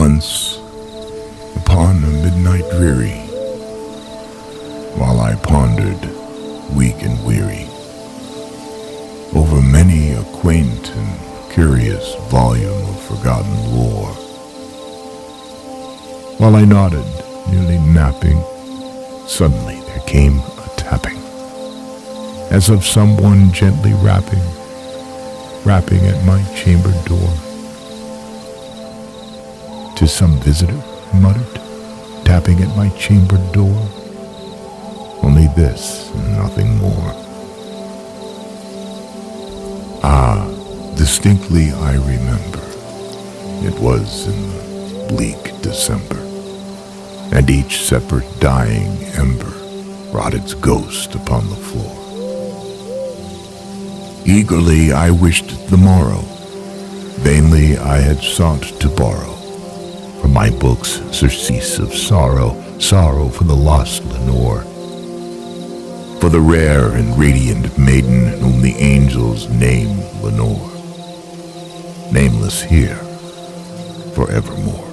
Once, upon a midnight dreary, while I pondered, weak and weary, over many a quaint and curious volume of forgotten lore, while I nodded, nearly napping, suddenly there came a tapping, as of someone gently rapping at my chamber door. "'Tis some visitor," I muttered, tapping at my chamber door. Only this and nothing more. Ah, distinctly I remember. It was in the bleak December, and each separate dying ember brought its ghost upon the floor. Eagerly I wished the morrow. Vainly I had sought to borrow from my books surcease of sorrow, sorrow for the lost Lenore, for the rare and radiant maiden whom the angels name Lenore, nameless here forevermore.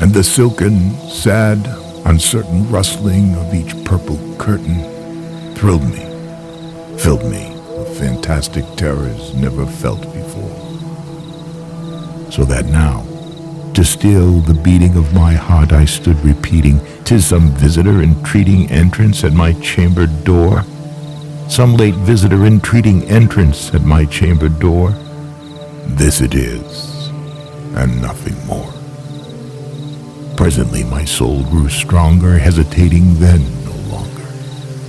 And the silken, sad, uncertain rustling of each purple curtain thrilled me, filled me with fantastic terrors never felt before. So that now, to still the beating of my heart, I stood repeating, "'Tis some visitor entreating entrance at my chamber door. Some late visitor entreating entrance at my chamber door. This it is, and nothing more." Presently my soul grew stronger, hesitating then no longer.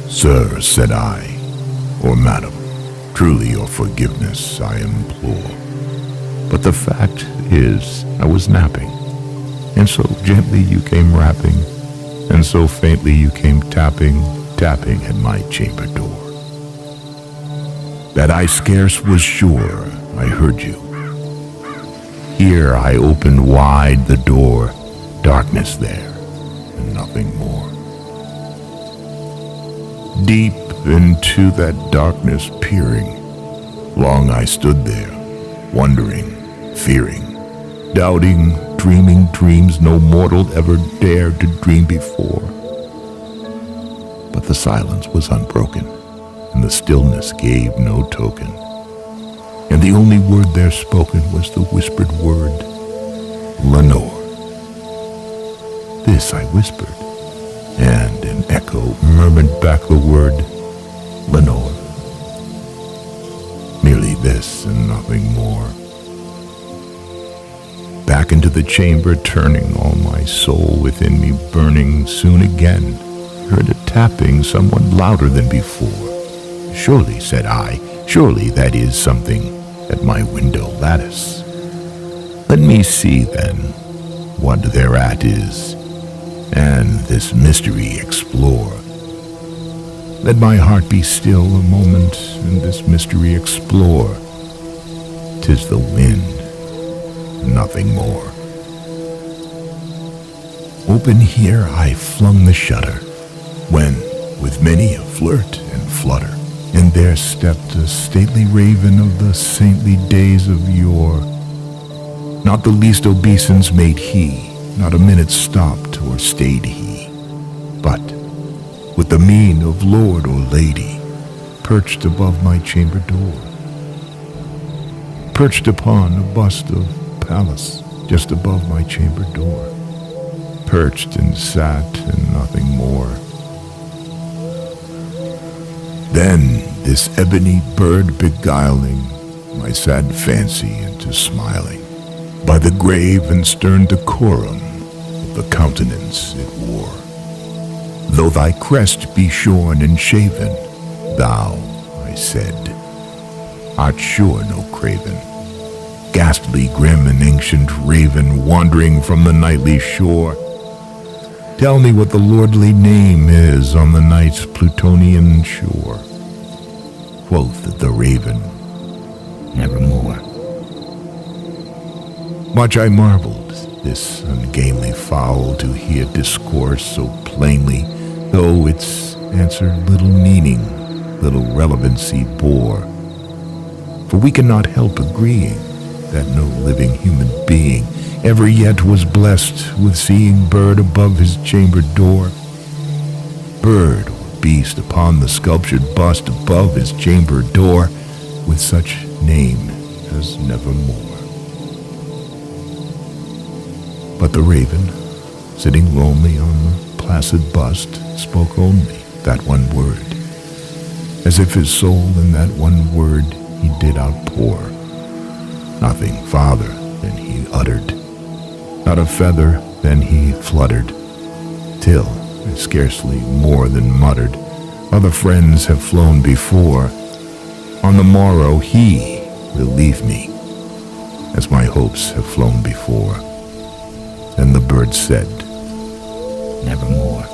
"Sir," said I, "or madam, truly your forgiveness I implore. But the fact is, I was napping, and so gently you came rapping, and so faintly you came tapping, tapping at my chamber door, that I scarce was sure I heard you. Here I opened wide the door, darkness there, and nothing more. Deep into that darkness peering, long I stood there, wondering, fearing, doubting, dreaming dreams no mortal ever dared to dream before. But the silence was unbroken, and the stillness gave no token, and the only word there spoken was the whispered word, "Lenore." This I whispered, and an echo murmured back the word, "Lenore." Merely this and nothing more. Back into the chamber turning, all my soul within me burning, soon again heard a tapping somewhat louder than before. "Surely," said I, "surely that is something at my window lattice. Let me see then what thereat is, and this mystery explore. Let my heart be still a moment, and this mystery explore. 'Tis the wind, nothing more." Open here I flung the shutter, when, with many a flirt and flutter, in there stepped a stately raven of the saintly days of yore. Not the least obeisance made he, not a minute stopped or stayed he, but, with the mien of lord or lady, perched above my chamber door, perched upon a bust of Pallas just above my chamber door, perched and sat and nothing more. Then this ebony bird beguiling my sad fancy into smiling, by the grave and stern decorum of the countenance it wore. "Though thy crest be shorn and shaven, thou," I said, "art sure no craven, ghastly, grim, and ancient raven, wandering from the nightly shore. Tell me what the lordly name is on the night's Plutonian shore." Quoth the raven, "Nevermore." Much I marveled this ungainly fowl to hear discourse so plainly, though its answer little meaning, little relevancy bore. For we cannot help agreeing that no living human being ever yet was blessed with seeing bird above his chamber door, bird or beast upon the sculptured bust above his chamber door, with such name as nevermore. But the raven, sitting lonely on the placid bust, spoke only that one word, as if his soul in that one word he did outpour. Nothing farther than he uttered, not a feather than he fluttered, till, scarcely more than muttered, other friends have flown before. On the morrow he will leave me, as my hopes have flown before. Then the bird said, nevermore.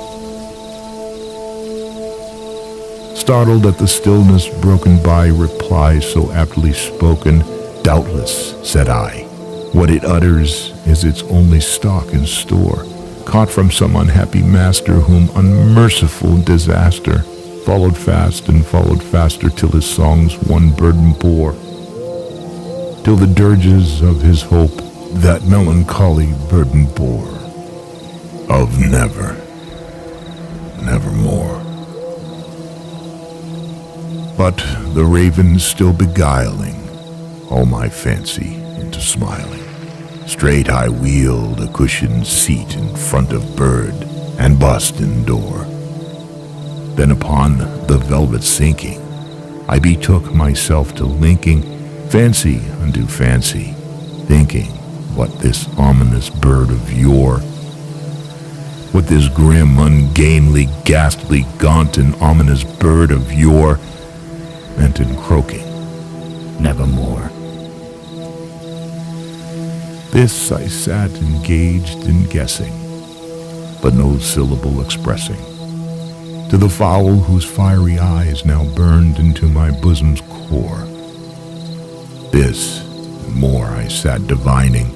Startled at the stillness broken by reply so aptly spoken, doubtless, said I, what it utters is its only stock and store, caught from some unhappy master whom unmerciful disaster followed fast and followed faster till his songs one burden bore, till the dirges of his hope that melancholy burden bore, of never, nevermore. But the raven still beguiling all my fancy into smiling, straight I wheeled a cushioned seat in front of bird and bust and door. Then upon the velvet sinking, I betook myself to linking fancy unto fancy, thinking what this ominous bird of yore, what this grim, ungainly, ghastly, gaunt, and ominous bird of yore meant in croaking, nevermore. This I sat engaged in guessing, but no syllable expressing, to the fowl whose fiery eyes now burned into my bosom's core. This and more I sat divining,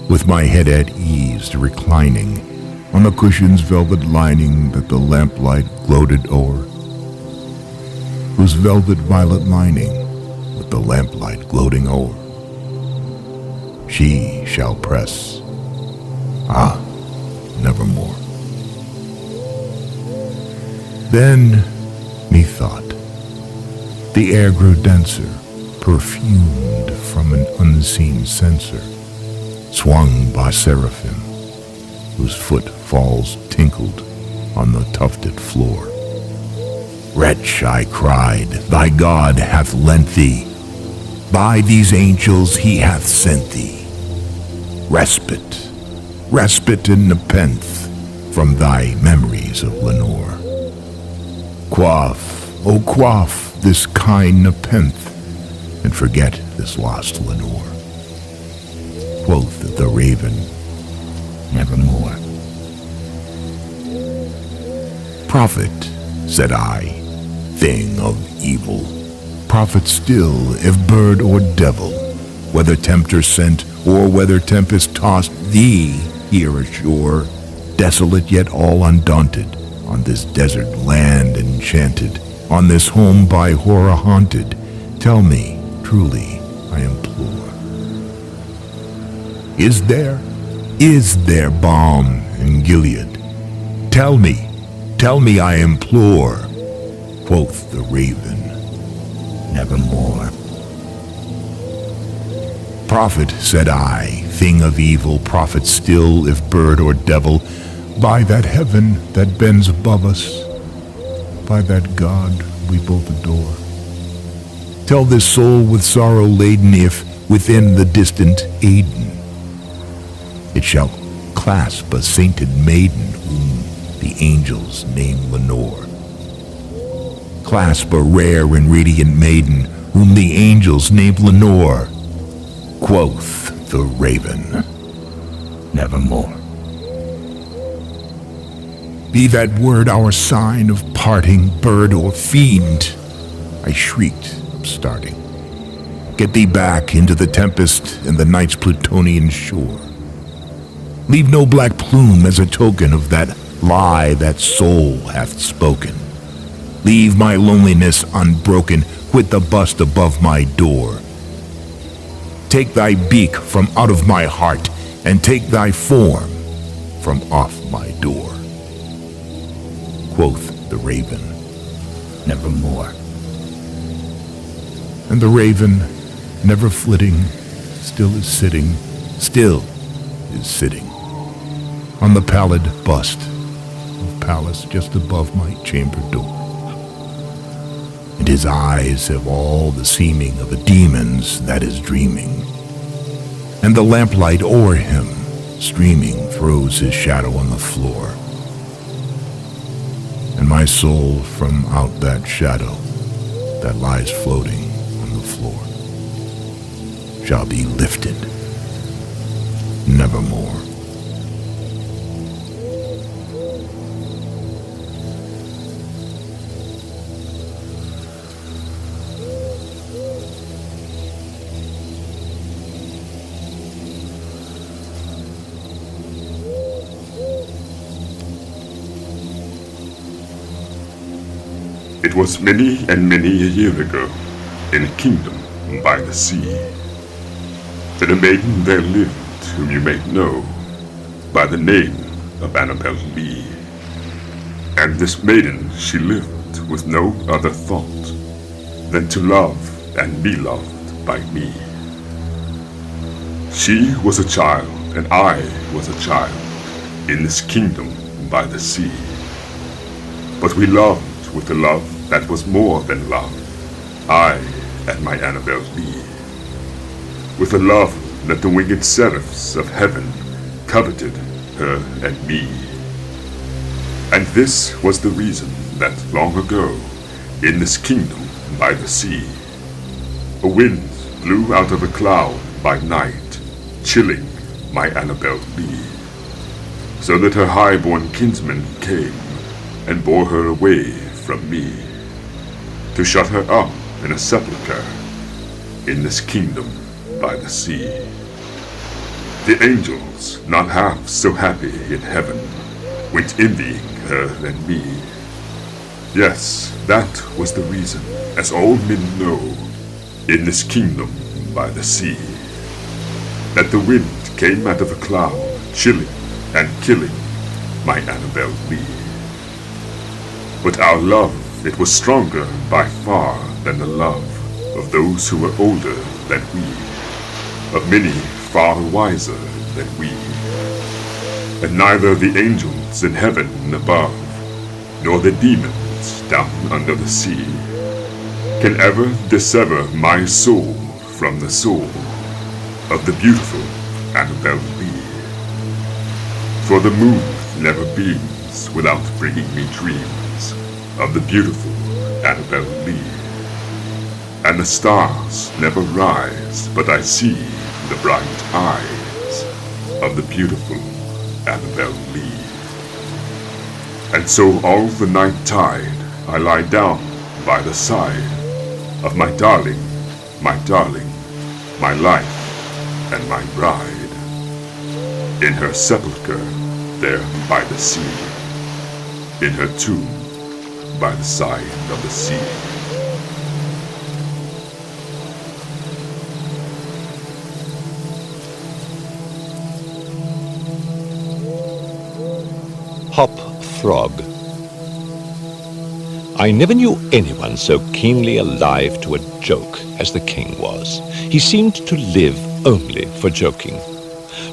with my head at ease reclining on the cushion's velvet lining that the lamplight gloated o'er, whose velvet violet lining with the lamplight gloating o'er she shall press, nevermore. Then, methought, the air grew denser, perfumed from an unseen censer, swung by seraphim, whose footfalls tinkled on the tufted floor. Wretch, I cried, thy God hath lent thee, by these angels he hath sent thee, respite, respite and nepenthe from thy memories of Lenore. Quaff, oh quaff this kind nepenthe, and forget this lost Lenore. Quoth the raven, nevermore. Prophet, said I, thing of evil, prophet still, if bird or devil, whether tempter sent or whether tempest tossed thee here ashore, desolate yet all undaunted, on this desert land enchanted, on this home by horror haunted, tell me, truly, I implore, is there balm in Gilead? Tell me, I implore, quoth the raven, nevermore. Prophet, said I, thing of evil, prophet still, if bird or devil, by that heaven that bends above us, by that God we both adore. Tell this soul with sorrow laden if, within the distant Aden, it shall clasp a sainted maiden whom the angels name Lenore. Clasp a rare and radiant maiden whom the angels name Lenore. Quoth the raven, nevermore. Be that word our sign of parting, bird or fiend, I shrieked, upstarting. Get thee back into the tempest and the night's Plutonian shore. Leave no black plume as a token of that lie that soul hath spoken. Leave my loneliness unbroken, quit the bust above my door. take thy beak from out of my heart, and take thy form from off my door. Quoth the raven, nevermore. And the raven, never flitting, still is sitting on the pallid bust of Pallas just above my chamber door. And his eyes have all the seeming of a demon's that is dreaming, and the lamplight o'er him streaming throws his shadow on the floor. And my soul from out that shadow that lies floating on the floor shall be lifted nevermore. It was many and many a year ago, in a kingdom by the sea, that a maiden there lived whom you may know by the name of Annabel Lee. And this maiden she lived with no other thought than to love and be loved by me. She was a child and I was a child in this kingdom by the sea, but we loved with a love that was more than love, I and my Annabel Lee, with a love that the winged seraphs of heaven coveted her and me. And this was the reason that long ago, in this kingdom by the sea, a wind blew out of a cloud by night, chilling my Annabel Lee, so that her high-born kinsmen came and bore her away from me, to shut her up in a sepulchre in this kingdom by the sea. The angels, not half so happy in heaven, went envying her and me. Yes, that was the reason, as all men know, in this kingdom by the sea, that the wind came out of a cloud, chilling and killing my Annabel Lee. But our love, it was stronger by far than the love of those who were older than we, of many far wiser than we. And neither the angels in heaven above, nor the demons down under the sea, can ever dissever my soul from the soul of the beautiful Annabel Lee. For the moon never beams without bringing me dreams of the beautiful Annabel Lee. And the stars never rise, but I see the bright eyes of the beautiful Annabel Lee. And so all the night tide I lie down by the side of my darling, my life and my bride, in her sepulchre there by the sea, in her tomb by the side of the sea. Hop Frog. I never knew anyone so keenly alive to a joke as the king was. He seemed to live only for joking.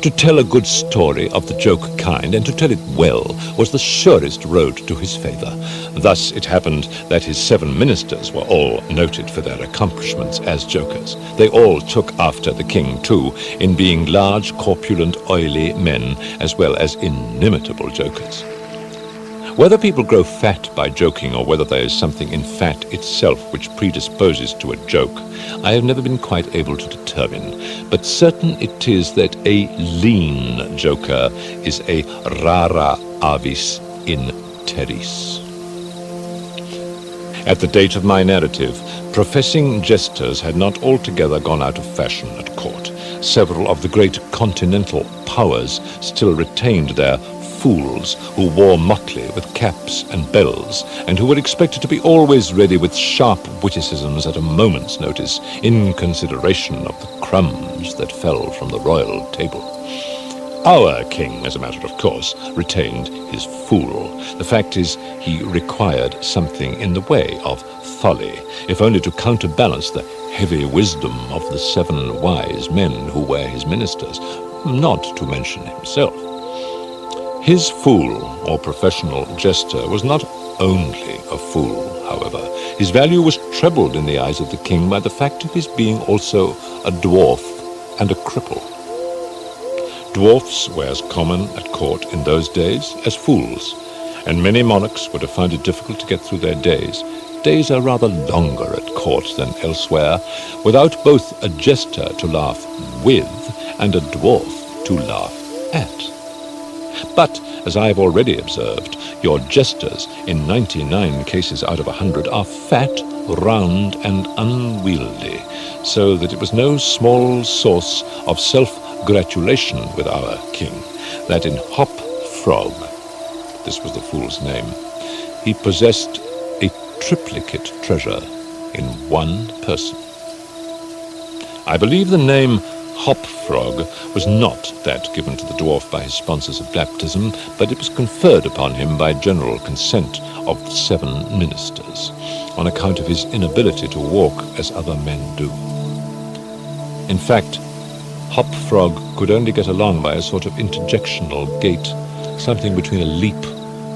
To tell a good story of the joke kind, and to tell it well, was the surest road to his favor. Thus it happened that his 7 ministers were all noted for their accomplishments as jokers. They all took after the king, too, in being large, corpulent, oily men, as well as inimitable jokers. Whether people grow fat by joking, or whether there is something in fat itself which predisposes to a joke, I have never been quite able to determine. But certain it is that a lean joker is a rara avis in terris. At the date of my narrative, professing jesters had not altogether gone out of fashion at court. Several of the great continental powers still retained their fools who wore motley with caps and bells, and who were expected to be always ready with sharp witticisms at a moment's notice in consideration of the crumbs that fell from the royal table. Our king, as a matter of course, retained his fool. The fact is, he required something in the way of folly, if only to counterbalance the heavy wisdom of the 7 wise men who were his ministers, not to mention himself. His fool, or professional jester, was not only a fool, however. His value was trebled in the eyes of the king by the fact of his being also a dwarf and a cripple. Dwarfs were as common at court in those days as fools, and many monarchs would have found it difficult to get through their days. Days are rather longer at court than elsewhere, without both a jester to laugh with and a dwarf to laugh at. But, as I have already observed, your jesters, in 99 cases out of 100, are fat, round, and unwieldy, so that it was no small source of self-gratulation with our king that in Hop Frog, this was the fool's name, he possessed a triplicate treasure in one person. I believe the name Hop Frog was not that given to the dwarf by his sponsors of baptism, but it was conferred upon him by general consent of the 7 ministers, on account of his inability to walk as other men do. In fact, Hop Frog could only get along by a sort of interjectional gait, something between a leap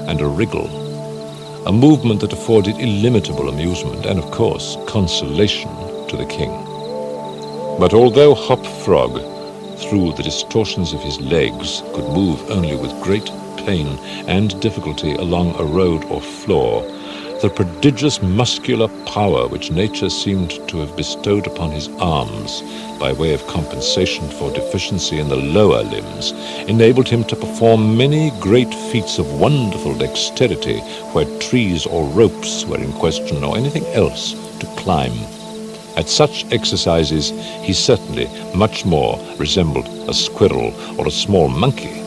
and a wriggle, a movement that afforded illimitable amusement and, of course, consolation to the king. But although Hop Frog, through the distortions of his legs, could move only with great pain and difficulty along a road or floor, the prodigious muscular power which nature seemed to have bestowed upon his arms by way of compensation for deficiency in the lower limbs enabled him to perform many great feats of wonderful dexterity where trees or ropes were in question or anything else to climb. At such exercises he certainly much more resembled a squirrel or a small monkey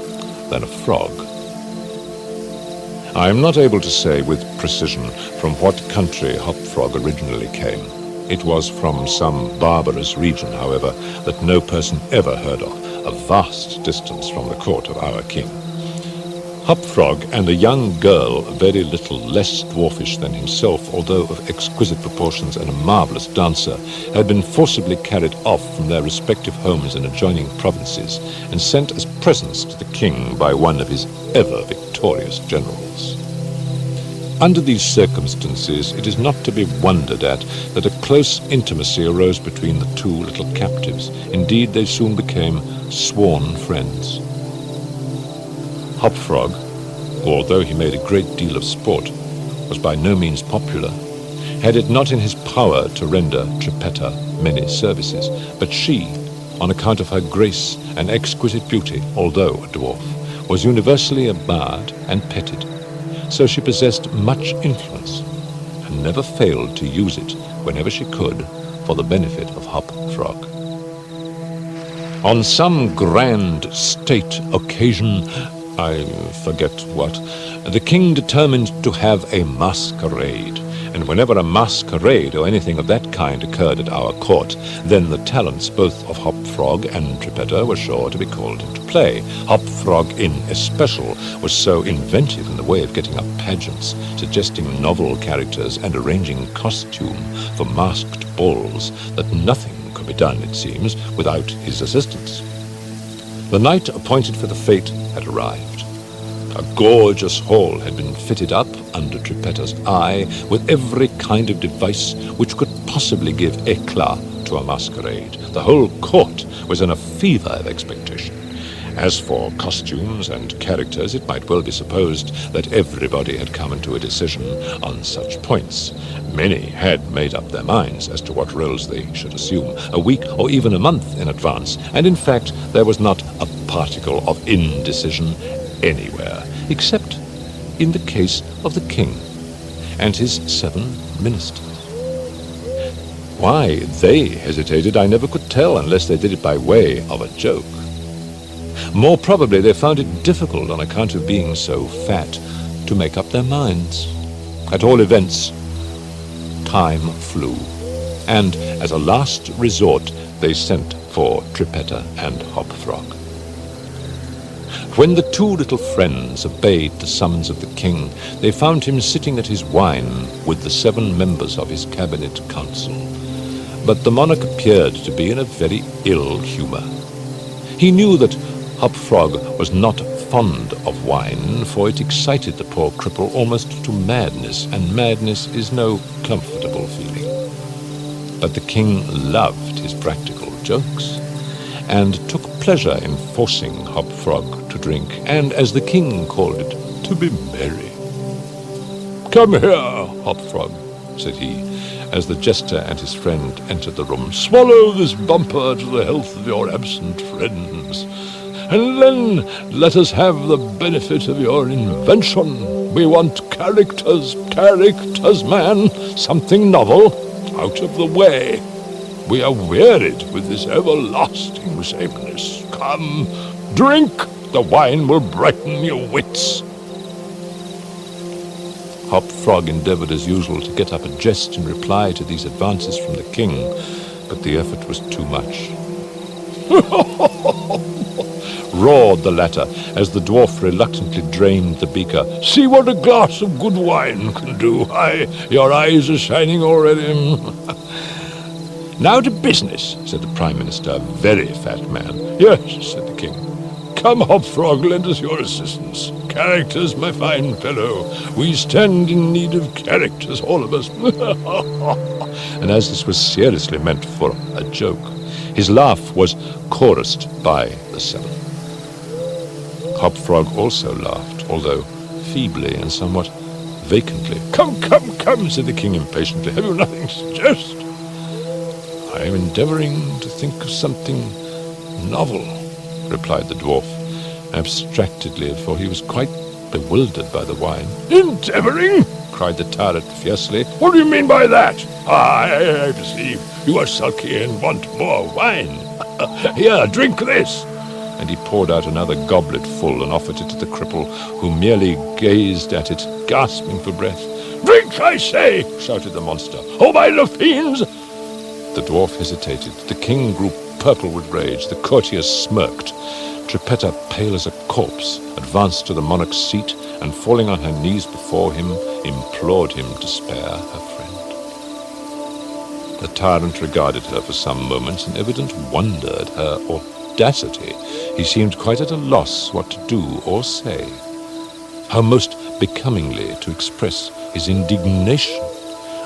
than a frog. I am not able to say with precision from what country Hop Frog originally came. It was from some barbarous region, however, that no person ever heard of, a vast distance from the court of our king. Hop Frog and a young girl, very little less dwarfish than himself, although of exquisite proportions and a marvelous dancer, had been forcibly carried off from their respective homes in adjoining provinces and sent as presents to the king by one of his ever-victorious generals. Under these circumstances, it is not to be wondered at that a close intimacy arose between the 2 little captives. Indeed, they soon became sworn friends. Hop Frog, who, although he made a great deal of sport, was by no means popular, had it not in his power to render Trippetta many services, but she, on account of her grace and exquisite beauty, although a dwarf, was universally admired and petted, so she possessed much influence, and never failed to use it whenever she could for the benefit of Hop Frog. On some grand state occasion, I forget what, the king determined to have a masquerade, and whenever a masquerade or anything of that kind occurred at our court, then the talents both of Hop Frog and Trippetta were sure to be called into play. Hop Frog in especial was so inventive in the way of getting up pageants, suggesting novel characters and arranging costume for masked balls, that nothing could be done, it seems, without his assistance. The night appointed for the fete had arrived. A gorgeous hall had been fitted up under Trippetta's eye with every kind of device which could possibly give éclat to a masquerade. The whole court was in a fever of expectation. As for costumes and characters, it might well be supposed that everybody had come into a decision on such points. Many had made up their minds as to what roles they should assume, a week or even a month in advance, and in fact there was not a particle of indecision anywhere, except in the case of the king and his 7 ministers. Why they hesitated I never could tell, unless they did it by way of a joke. More probably they found it difficult on account of being so fat to make up their minds. At all events, time flew, and as a last resort they sent for Trippetta and Hopfrog. When the two little friends obeyed the summons of the king, they found him sitting at his wine with the 7 members of his cabinet council. But the monarch appeared to be in a very ill humor. He knew that Hopfrog was not fond of wine, for it excited the poor cripple almost to madness, and madness is no comfortable feeling. But the king loved his practical jokes, and took pleasure in forcing Hopfrog to drink, and, as the king called it, to be merry. "Come here, Hopfrog," said he, as the jester and his friend entered the room. "Swallow this bumper to the health of your absent friends, and then let us have the benefit of your invention. We want characters, man, something novel, out of the way. We are wearied with this everlasting sameness. Come, drink, the wine will brighten your wits." Hopfrog endeavored as usual to get up a jest in reply to these advances from the king, but the effort was too much. Roared the latter, as the dwarf reluctantly drained the beaker. "See what a glass of good wine can do. Your eyes are shining already." "Now to business," said the Prime Minister, a very fat man. "Yes," said the king. "Come, Hopfrog, lend us your assistance. Characters, my fine fellow. We stand in need of characters, all of us." And as this was seriously meant for a joke, his laugh was chorused by the 7. Hopfrog also laughed, although feebly and somewhat vacantly. Come, said the king impatiently. "Have you nothing to suggest?" "I am endeavoring to think of something novel," replied the dwarf, abstractedly, for he was quite bewildered by the wine. "Endeavoring?" cried the tyrant fiercely. "What do you mean by that? I perceive you are sulky and want more wine. Here, drink this." And he poured out another goblet full and offered it to the cripple, who merely gazed at it, gasping for breath. "Drink, I say!" shouted the monster. "Oh, by the fiends!" The dwarf hesitated. The king grew purple with rage. The courtiers smirked. Trippetta, pale as a corpse, advanced to the monarch's seat, and falling on her knees before him, implored him to spare her friend. The tyrant regarded her for some moments in evident wonder at her audacity. He seemed quite at a loss what to do or say, how most becomingly to express his indignation.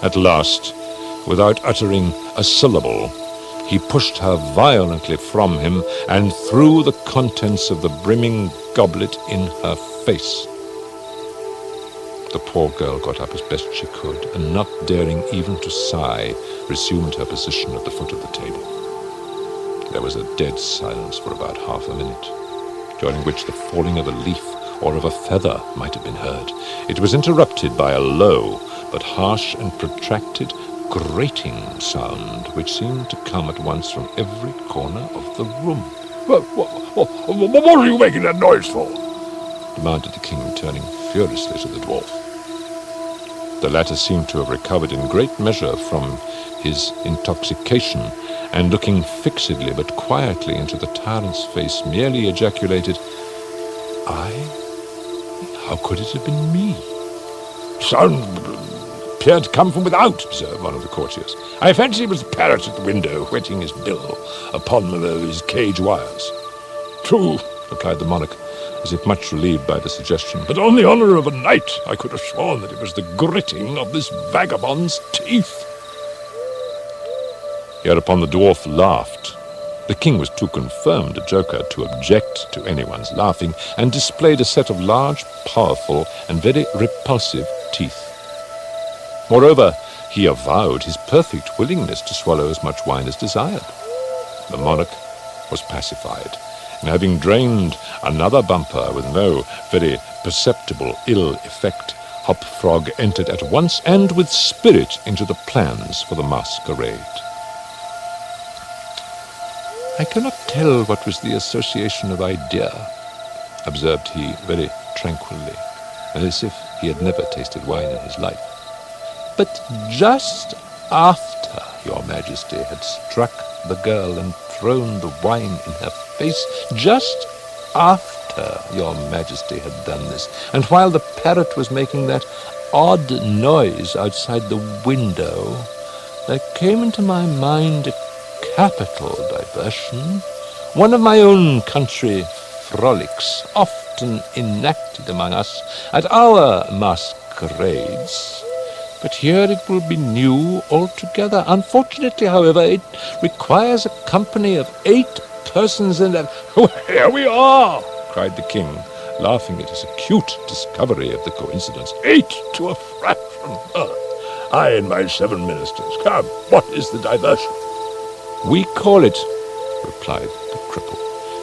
At last, without uttering a syllable, he pushed her violently from him and threw the contents of the brimming goblet in her face. The poor girl got up as best she could, and not daring even to sigh, resumed her position at the foot of the table. There was a dead silence for about half a minute, during which the falling of a leaf or of a feather might have been heard. It was interrupted by a low but harsh and protracted grating sound, which seemed to come at once from every corner of the room. What are you making that noise for?" demanded the king, turning furiously to the dwarf. The latter seemed to have recovered in great measure from his intoxication, and looking fixedly but quietly into the tyrant's face, merely ejaculated, "I? How could it have been me?" "Sound appeared to come from without," observed one of the courtiers. "I fancy it was the parrot at the window, whetting his bill upon his cage wires." "True," replied the monarch, as if much relieved by the suggestion. "But on the honor of a knight, I could have sworn that it was the gritting of this vagabond's teeth." Hereupon the dwarf laughed. The king was too confirmed a joker to object to anyone's laughing, and displayed a set of large, powerful, and very repulsive teeth. Moreover, he avowed his perfect willingness to swallow as much wine as desired. The monarch was pacified, and having drained another bumper with no very perceptible ill effect, Hopfrog entered at once and with spirit into the plans for the masquerade. "I cannot tell what was the association of idea," observed he very tranquilly, and as if he had never tasted wine in his life. "But just after your Majesty had struck the girl and thrown the wine in her face, just after your Majesty had done this, and while the parrot was making that odd noise outside the window, there came into my mind a capital diversion, one of my own country frolics, often enacted among us at our masquerades. But here it will be new altogether. Unfortunately, however, it requires a company of 8 persons and Here we are!" cried the king, laughing at his acute discovery of the coincidence. 8 to a fraction! I and my 7 ministers. Come, what is the diversion? "We call it," replied the cripple,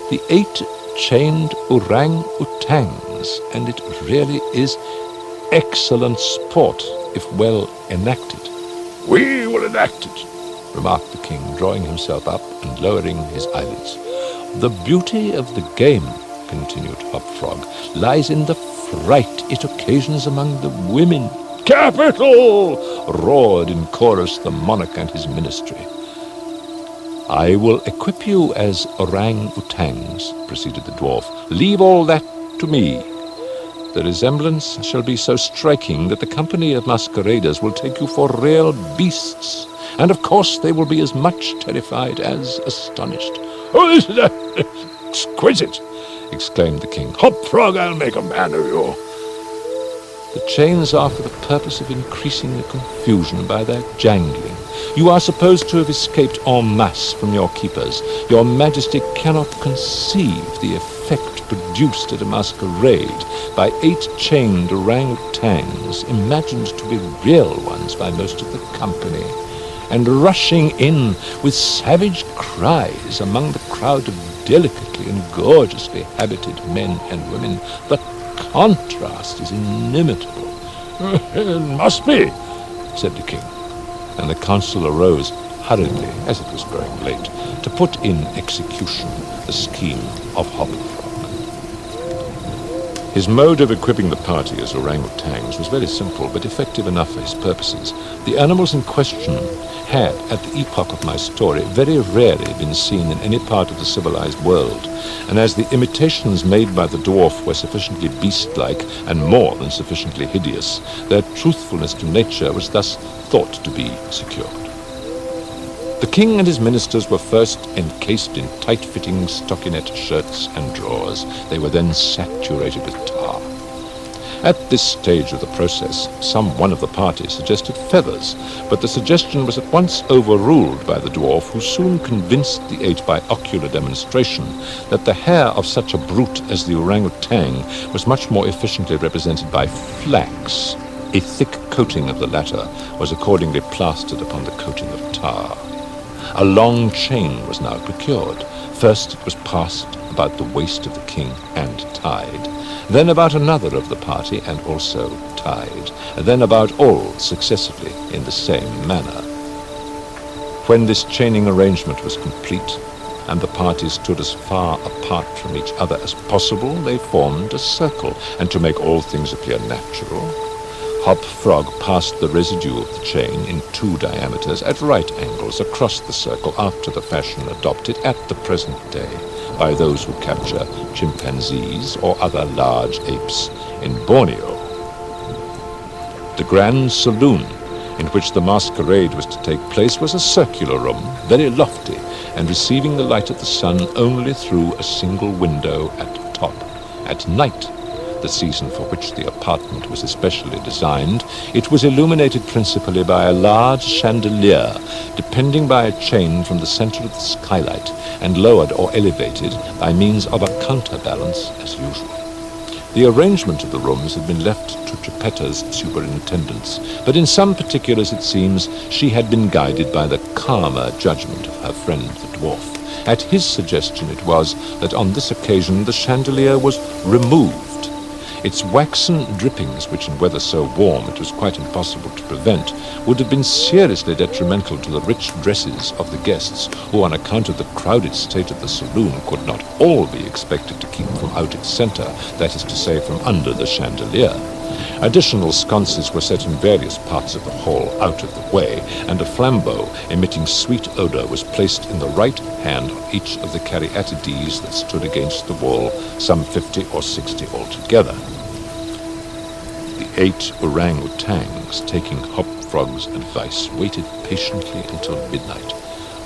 "the 8 chained orang-utangs, and it really is excellent sport, if well enacted." "We will enact it," remarked the king, drawing himself up and lowering his eyelids. "The beauty of the game," continued Hop Frog, "lies in the fright it occasions among the women." "Capital!" roared in chorus the monarch and his ministry. "I will equip you as orang-utangs," proceeded the dwarf. "Leave all that to me. The resemblance shall be so striking that the company of masqueraders will take you for real beasts, and of course they will be as much terrified as astonished." "Oh, this is exquisite!" exclaimed the king. "Hop Frog, I'll make a man of you." "The chains are for the purpose of increasing the confusion by their jangling. You are supposed to have escaped en masse from your keepers. Your Majesty cannot conceive the effect produced at a masquerade by 8 chained orang-utangs, imagined to be real ones by most of the company, and rushing in with savage cries among the crowd of delicately and gorgeously habited men and women. The contrast is inimitable." "It must be," said the king, and the council arose hurriedly, as it was growing late, to put in execution the scheme of Hop Frog. His mode of equipping the party as orang-utangs was very simple, but effective enough for his purposes. The animals in question had, at the epoch of my story, very rarely been seen in any part of the civilized world, and as the imitations made by the dwarf were sufficiently beast-like and more than sufficiently hideous, their truthfulness to nature was thus thought to be secured. The king and his ministers were first encased in tight-fitting stockinette shirts and drawers. They were then saturated with tar. At this stage of the process, some one of the party suggested feathers, but the suggestion was at once overruled by the dwarf, who soon convinced the 8 by ocular demonstration that the hair of such a brute as the orang-utang was much more efficiently represented by flax. A thick coating of the latter was accordingly plastered upon the coating of tar. A long chain was now procured. First it was passed about the waist of the king and tied, then about another of the party and also tied, and then about all successively in the same manner. When this chaining arrangement was complete, and the parties stood as far apart from each other as possible, they formed a circle, and to make all things appear natural, Hop Frog passed the residue of the chain in 2 diameters at right angles across the circle after the fashion adopted at the present day by those who capture chimpanzees or other large apes in Borneo. The grand saloon in which the masquerade was to take place was a circular room, very lofty, and receiving the light of the sun only through a single window at top. At night, the season for which the apartment was especially designed, it was illuminated principally by a large chandelier, depending by a chain from the center of the skylight, and lowered or elevated by means of a counterbalance as usual. The arrangement of the rooms had been left to Geppetto's superintendence, but in some particulars, it seems, she had been guided by the calmer judgment of her friend the dwarf. At his suggestion it was that on this occasion the chandelier was removed. Its waxen drippings, which in weather so warm it was quite impossible to prevent, would have been seriously detrimental to the rich dresses of the guests, who on account of the crowded state of the saloon could not all be expected to keep from out its center, that is to say, from under the chandelier. Additional sconces were set in various parts of the hall out of the way, and a flambeau emitting sweet odor was placed in the right hand on each of the caryatides that stood against the wall, some 50 or 60 altogether. The 8 orang-utans, taking Hop Frog's advice, waited patiently until midnight,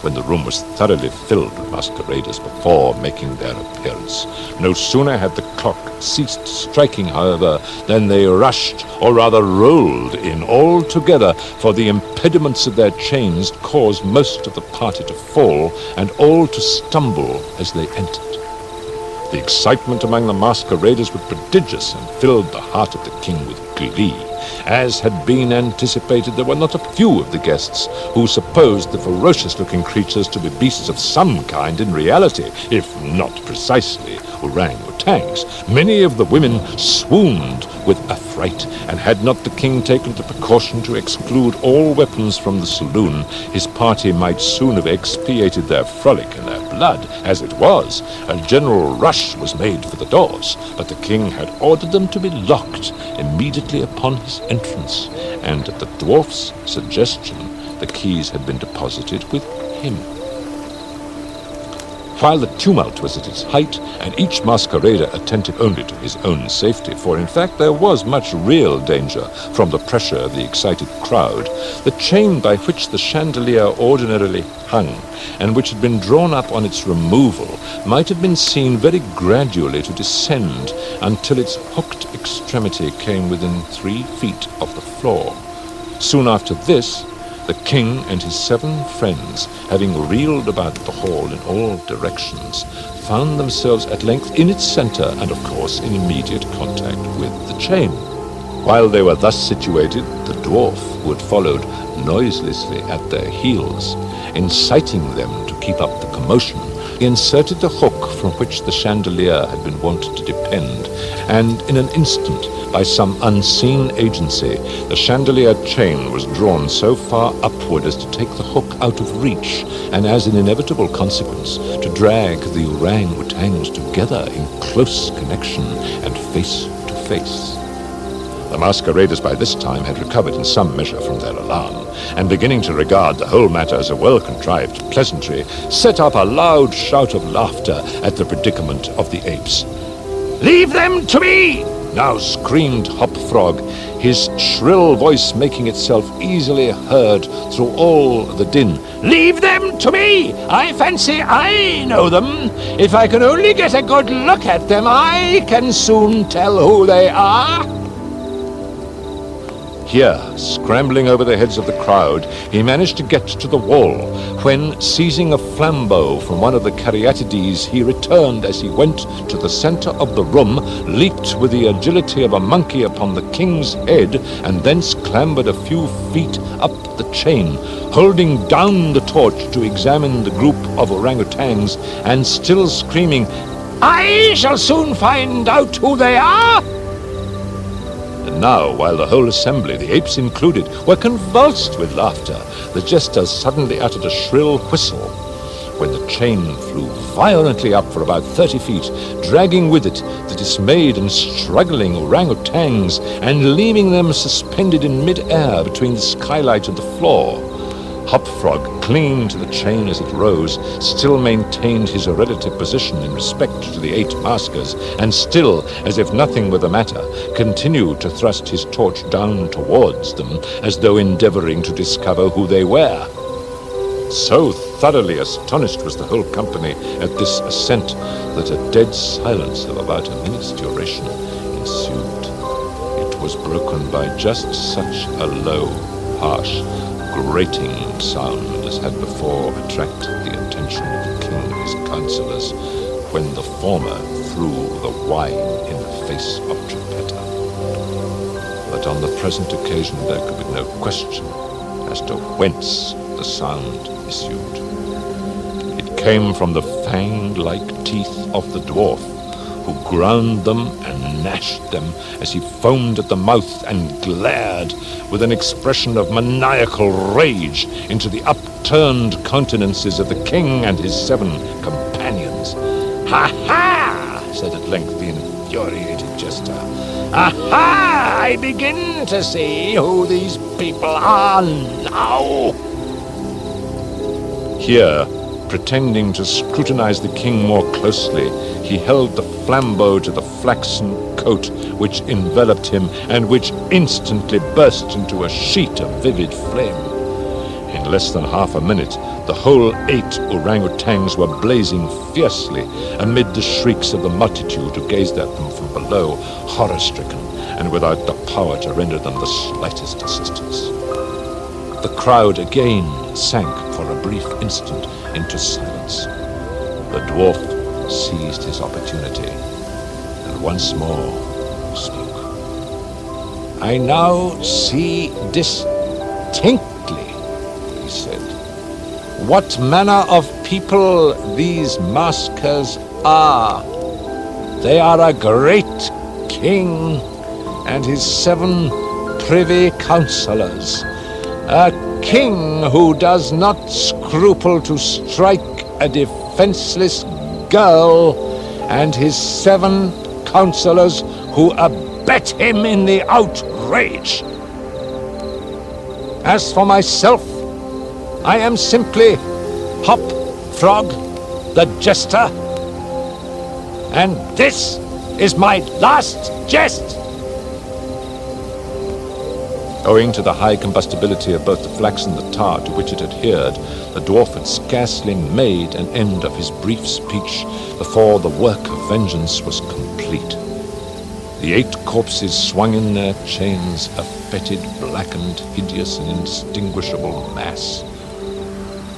when the room was thoroughly filled with masqueraders before making their appearance. No sooner had the clock ceased striking, however, than they rushed, or rather rolled in all together, for the impediments of their chains caused most of the party to fall, and all to stumble as they entered. The excitement among the masqueraders was prodigious, and filled the heart of the king with glee. As had been anticipated, there were not a few of the guests who supposed the ferocious-looking creatures to be beasts of some kind in reality, if not precisely orang-utans. Many of the women swooned with affright, and had not the king taken the precaution to exclude all weapons from the saloon, his party might soon have expiated their frolic in their blood. As it was, a general rush was made for the doors, but the king had ordered them to be locked immediately upon his entrance, and at the dwarf's suggestion, the keys had been deposited with him. While the tumult was at its height, and each masquerader attentive only to his own safety, for in fact there was much real danger from the pressure of the excited crowd, the chain by which the chandelier ordinarily hung, and which had been drawn up on its removal, might have been seen very gradually to descend until its hooked extremity came within 3 feet of the floor. Soon after this, the king and his 7 friends, having reeled about the hall in all directions, found themselves at length in its center, and of course in immediate contact with the chain. While they were thus situated, the dwarf, who had followed noiselessly at their heels, inciting them to keep up the commotion, inserted the hook from which the chandelier had been wont to depend, and in an instant, by some unseen agency, the chandelier chain was drawn so far upward as to take the hook out of reach, and as an inevitable consequence, to drag the orang-utans together in close connection and face to face. The masqueraders by this time had recovered in some measure from their alarm, and beginning to regard the whole matter as a well-contrived pleasantry, set up a loud shout of laughter at the predicament of the apes. "Leave them to me!" now screamed Hop Frog, his shrill voice making itself easily heard through all the din. "Leave them to me! I fancy I know them. If I can only get a good look at them, I can soon tell who they are." Here, scrambling over the heads of the crowd, he managed to get to the wall, when, seizing a flambeau from one of the caryatides, he returned as he went to the center of the room, leaped with the agility of a monkey upon the king's head, and thence clambered a few feet up the chain, holding down the torch to examine the group of orang-utans, and still screaming, "I shall soon find out who they are!" And now, while the whole assembly, the apes included, were convulsed with laughter, the jesters suddenly uttered a shrill whistle, when the chain flew violently up for about 30 feet, dragging with it the dismayed and struggling orang-utans, and leaving them suspended in mid-air between the skylight and the floor. Hop Frog, clinging to the chain as it rose, still maintained his relative position in respect to the 8 maskers, and still, as if nothing were the matter, continued to thrust his torch down towards them, as though endeavoring to discover who they were. So thoroughly astonished was the whole company at this ascent that a dead silence of about a minute's duration ensued. It was broken by just such a low, harsh, grating sound as had before attracted the attention of the king and his counselors, when the former threw the wine in the face of Geppetto. But on the present occasion there could be no question as to whence the sound issued. It came from the fang-like teeth of the dwarf, who ground them and gnashed them as he foamed at the mouth and glared with an expression of maniacal rage into the upturned countenances of the king and his 7 companions. "Ha ha!" said at length the infuriated jester. "Aha! I begin to see who these people are now." Here, pretending to scrutinize the king more closely, he held the flambeau to the flaxen coat which enveloped him and which instantly burst into a sheet of vivid flame. In less than half a minute, the whole 8 orangutans were blazing fiercely amid the shrieks of the multitude who gazed at them from below, horror-stricken and without the power to render them the slightest assistance. The crowd again sank for a brief instant into silence. The dwarf seized his opportunity and once more spoke. "I now see distinctly," he said, "what manner of people these maskers are. They are a great king and his 7 privy councillors. A king who does not scruple to strike a defenseless girl, and his 7 councillors who abet him in the outrage. As for myself, I am simply Hop Frog the Jester, and this is my last jest." Owing to the high combustibility of both the flax and the tar to which it adhered, the dwarf had scarcely made an end of his brief speech before the work of vengeance was complete. The 8 corpses swung in their chains, a fetid, blackened, hideous, and indistinguishable mass.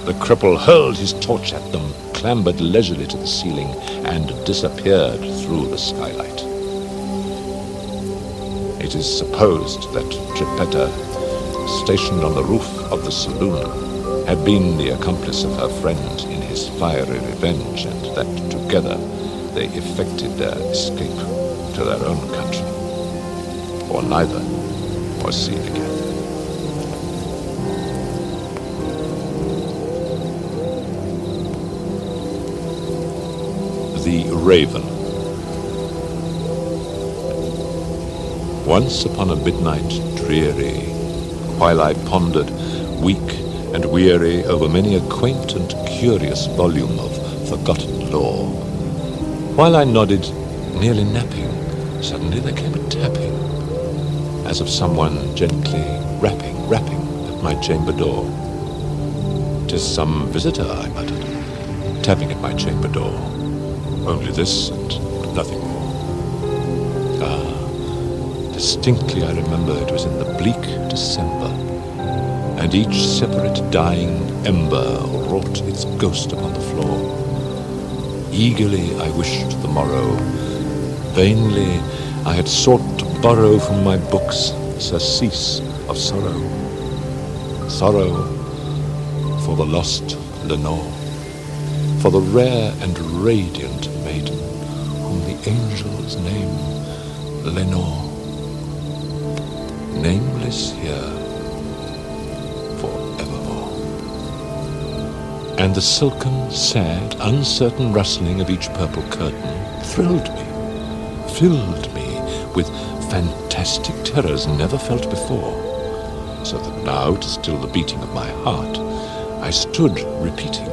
The cripple hurled his torch at them, clambered leisurely to the ceiling, and disappeared through the skylight. It is supposed that Trippetta, stationed on the roof of the saloon, had been the accomplice of her friend in his fiery revenge, and that together they effected their escape to their own country, or neither was seen again. The Raven. Once upon a midnight dreary, while I pondered, weak and weary, over many a quaint and curious volume of forgotten lore, while I nodded, nearly napping, suddenly there came a tapping, as of someone gently rapping at my chamber door. "'Tis some visitor," I muttered, tapping at my chamber door. Only this and nothing more. Distinctly I remember it was in the bleak December, and each separate dying ember wrought its ghost upon the floor. Eagerly I wished the morrow. Vainly I had sought to borrow from my books surcease of sorrow. Sorrow for the lost Lenore, for the rare and radiant maiden whom the angels name Lenore. Nameless here forevermore. And the silken, sad, uncertain rustling of each purple curtain thrilled me, filled me with fantastic terrors never felt before, so that now, to still the beating of my heart, I stood repeating,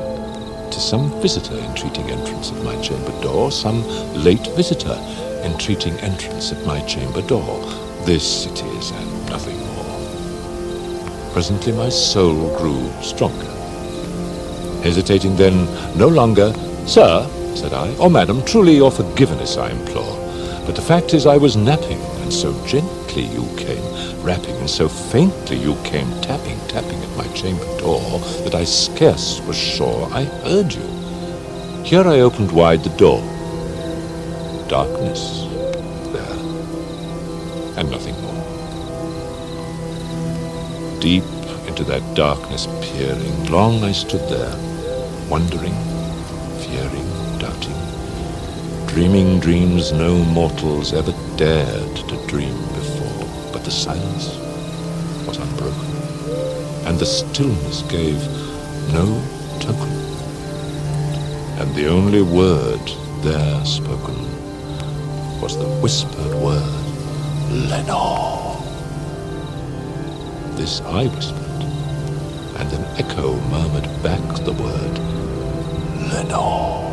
"'Tis some visitor entreating entrance at my chamber door, some late visitor entreating entrance at my chamber door. This it is, and nothing more." Presently my soul grew stronger. Hesitating then no longer, "Sir," said I, "or madam, truly your forgiveness I implore. But the fact is I was napping, and so gently you came rapping, and so faintly you came tapping at my chamber door, that I scarce was sure I heard you. Here I opened wide the door. Darkness there, and nothing more. Deep into that darkness peering, long I stood there, wondering, fearing, doubting, dreaming dreams no mortals ever dared to dream before. But the silence was unbroken, and the stillness gave no token, and the only word there spoken was the whispered word, Lenore. This I whispered, and an echo murmured back the word, Lenore.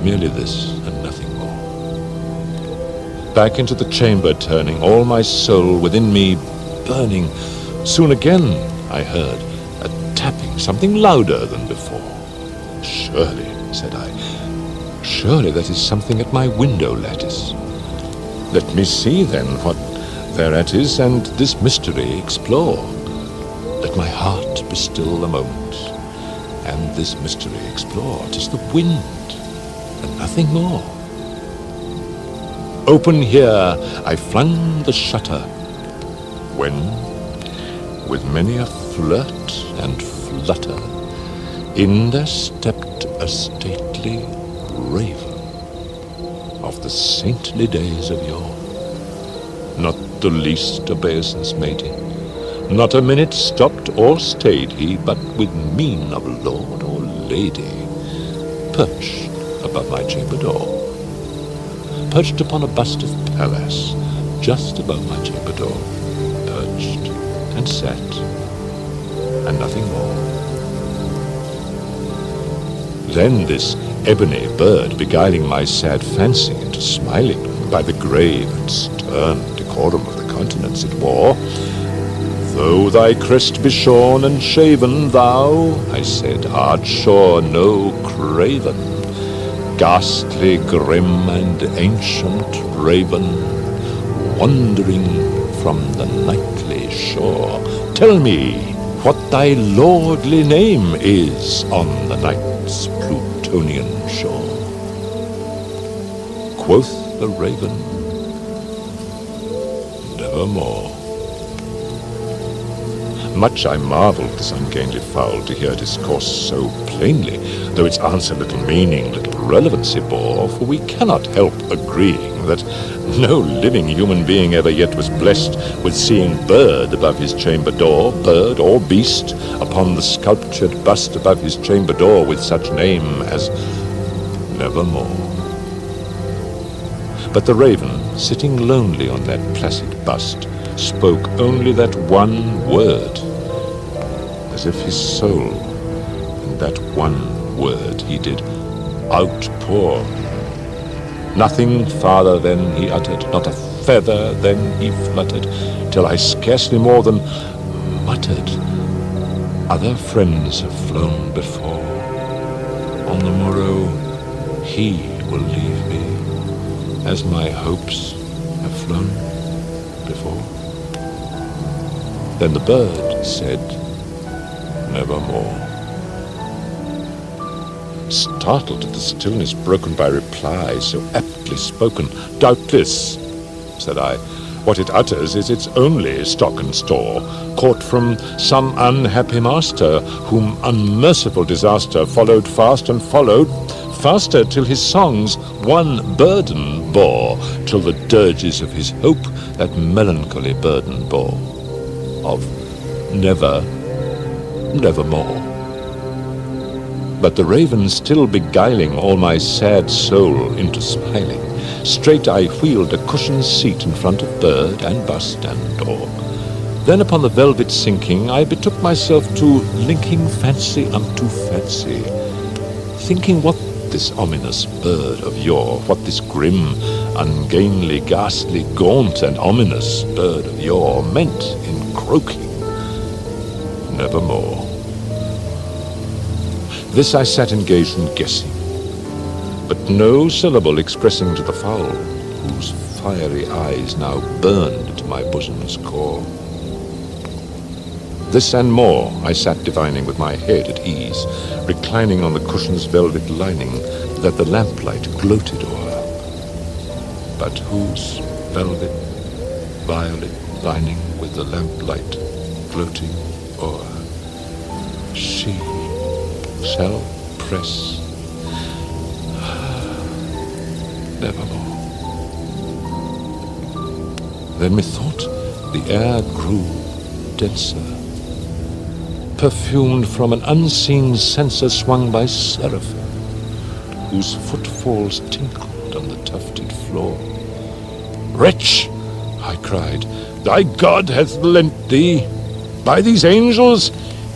Merely this and nothing more. Back into the chamber turning, all my soul within me burning. Soon again I heard a tapping, something louder than before. Surely, said I, surely that is something at my window lattice. Let me see then what thereat is, and this mystery explore. Let my heart be still a moment, and this mystery explore. 'Tis the wind, and nothing more. Open here, I flung the shutter, when, with many a flirt and flutter, in there stepped a stately raven of the saintly days of yore. Not the least obeisance made he, not a minute stopped or stayed he, but with mien of lord or lady, perched above my chamber door, perched upon a bust of Pallas, just above my chamber door, perched and sat, and nothing more. Then this ebony bird, beguiling my sad fancy into smiling, by the grave and stern decorum of the countenance it wore, though thy crest be shorn and shaven, thou, I said, art sure no craven, ghastly, grim, and ancient raven, wandering from the nightly shore. Tell me what thy lordly name is on the night's Plutonian shore. Quoth the raven, nevermore. Much I marvelled this ungainly fowl to hear discourse so plainly, though its answer little meaning, little relevancy bore, for we cannot help agreeing that no living human being ever yet was blessed with seeing bird above his chamber door, bird or beast, upon the sculptured bust above his chamber door with such name as Nevermore. But the raven, sitting lonely on that placid bust, spoke only that one word, as if his soul in that one word he did outpour. Nothing farther than he uttered, not a feather then he fluttered, till I scarcely more than muttered, other friends have flown before, on the morrow he will leave me, as my hopes have flown before. Then the bird said, nevermore. Startled at the stillness broken by reply so aptly spoken, doubtless, said I, what it utters is its only stock and store, caught from some unhappy master, whom unmerciful disaster followed fast and followed faster, till his songs one burden bore, till the dirges of his hope that melancholy burden bore, of nevermore. But the raven still beguiling all my sad soul into smiling, straight I wheeled a cushioned seat in front of bird and bust and door. Then upon the velvet sinking, I betook myself to linking fancy unto fancy, thinking what this ominous bird of yore, what this grim, ungainly, ghastly, gaunt, and ominous bird of yore meant in croaking nevermore. This I sat engaged in guessing, but no syllable expressing to the fowl, whose fiery eyes now burned into my bosom's core. This and more I sat divining with my head at ease, reclining on the cushion's velvet lining that the lamplight gloated o'er, but whose velvet violet lining with the lamplight gloating o'er, she shall press nevermore. Then methought the air grew denser, perfumed from an unseen censer swung by seraphim, whose footfalls tinkled on the tufted floor. "Wretch," I cried, "thy God hath lent thee, by these angels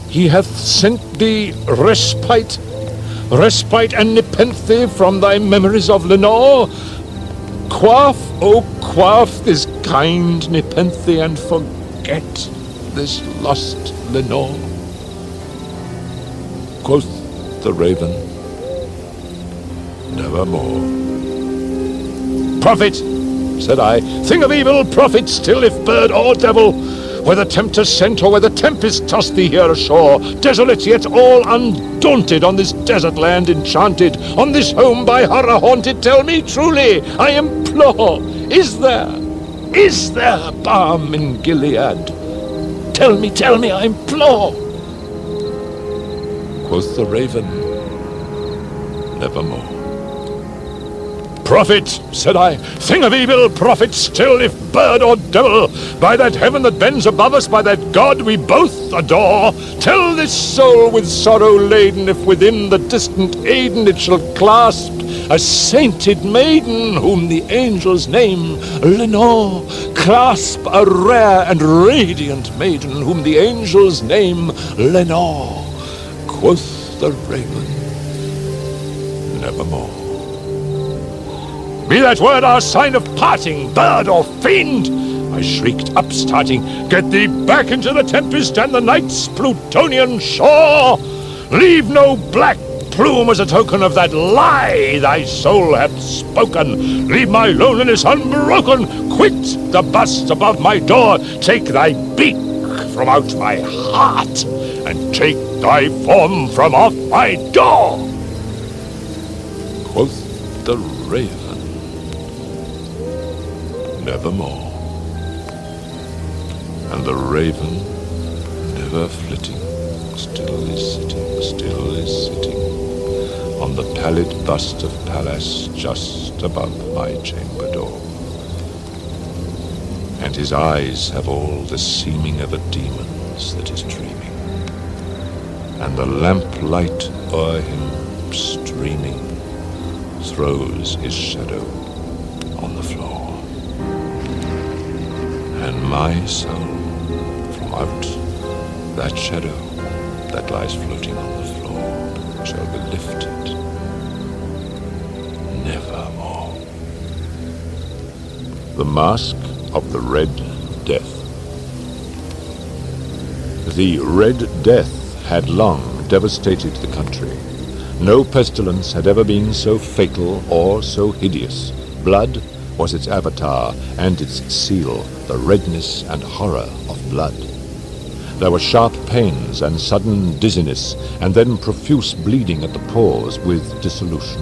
he hath sent thee respite and nepenthe from thy memories of Lenore. Quaff, oh quaff this kind nepenthe, and forget this lost Lenore." Quoth the raven, "Nevermore." "Prophet," said I, "thing of evil, prophet still, if bird or devil, whether tempter sent or whether tempest tossed thee here ashore, desolate yet all undaunted, on this desert land enchanted, on this home by horror haunted, tell me truly, I implore, is there balm in Gilead? Tell me, I implore." Quoth the raven, "Nevermore." "Prophet," said I, "thing of evil, prophet still, if bird or devil, by that heaven that bends above us, by that God we both adore, tell this soul with sorrow laden, if within the distant Aiden it shall clasp a sainted maiden, whom the angels name Lenore. Clasp a rare and radiant maiden, whom the angels name Lenore." Quoth the raven, "Nevermore." "Be that word our sign of parting, bird or fiend!" I shrieked, upstarting. "Get thee back into the tempest and the night's Plutonian shore! Leave no black plume as a token of that lie thy soul hath spoken! Leave my loneliness unbroken! Quit the bust above my door! Take thy beak from out my heart, and take thy form from off my door!" Quoth the raven, "Nevermore." And the raven, never flitting, still is sitting on the pallid bust of Pallas just above my chamber door. And his eyes have all the seeming of a demon's that is dreaming, and the lamplight o'er him streaming throws his shadow on the floor. And my soul, from out that shadow that lies floating on the floor, shall be lifted nevermore. The Mask of the Red Death. The Red Death had long devastated the country. No pestilence had ever been so fatal or so hideous. Blood was its avatar and its seal, the redness and horror of blood. There were sharp pains and sudden dizziness, and then profuse bleeding at the pores with dissolution.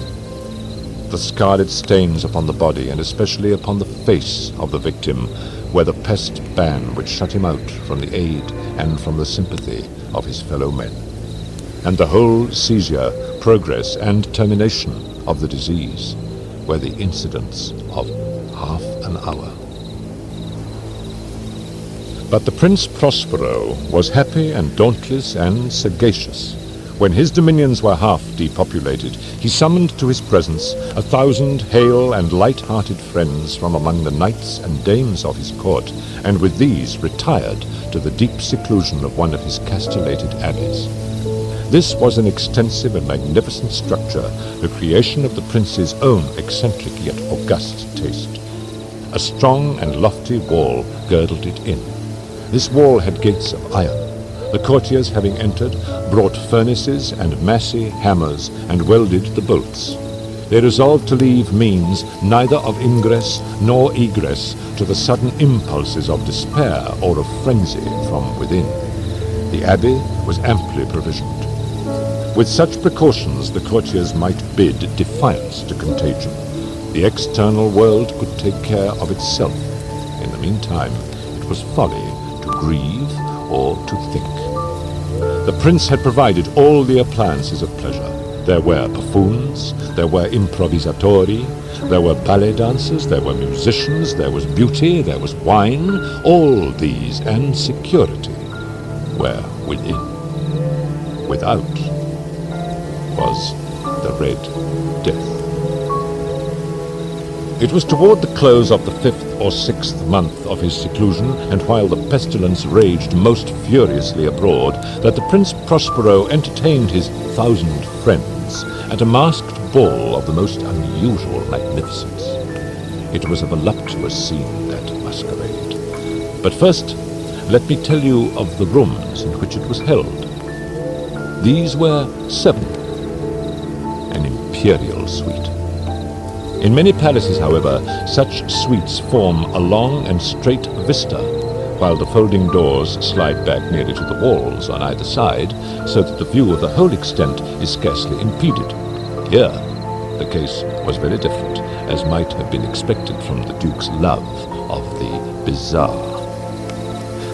The scarlet stains upon the body, and especially upon the face of the victim, were the pest ban which shut him out from the aid and from the sympathy of his fellow men. And the whole seizure, progress, and termination of the disease were the incidents of half an hour. But the Prince Prospero was happy and dauntless and sagacious. When his dominions were half depopulated, he summoned to his presence 1,000 hale and light-hearted friends from among the knights and dames of his court, and with these retired to the deep seclusion of one of his castellated abbeys. This was an extensive and magnificent structure, the creation of the prince's own eccentric yet august taste. A strong and lofty wall girdled it in. This wall had gates of iron. The courtiers, having entered, brought furnaces and massy hammers and welded the bolts. They resolved to leave means neither of ingress nor egress to the sudden impulses of despair or of frenzy from within. The abbey was amply provisioned. With such precautions, the courtiers might bid defiance to contagion. The external world could take care of itself. In the meantime, it was folly to grieve or to think. The prince had provided all the appliances of pleasure. There were buffoons, there were improvisatori, there were ballet dancers, there were musicians, there was beauty, there was wine. All these and security were within. Without was the Red Death. It was toward the close of the 5th or 6th month of his seclusion, and while the pestilence raged most furiously abroad, that the Prince Prospero entertained his 1,000 friends at a masked ball of the most unusual magnificence. It was a voluptuous scene, that masquerade. But first, let me tell you of the rooms in which it was held. These were 7, an imperial suite. In many palaces, however, such suites form a long and straight vista, while the folding doors slide back nearly to the walls on either side, so that the view of the whole extent is scarcely impeded. Here, the case was very different, as might have been expected from the Duke's love of the bizarre.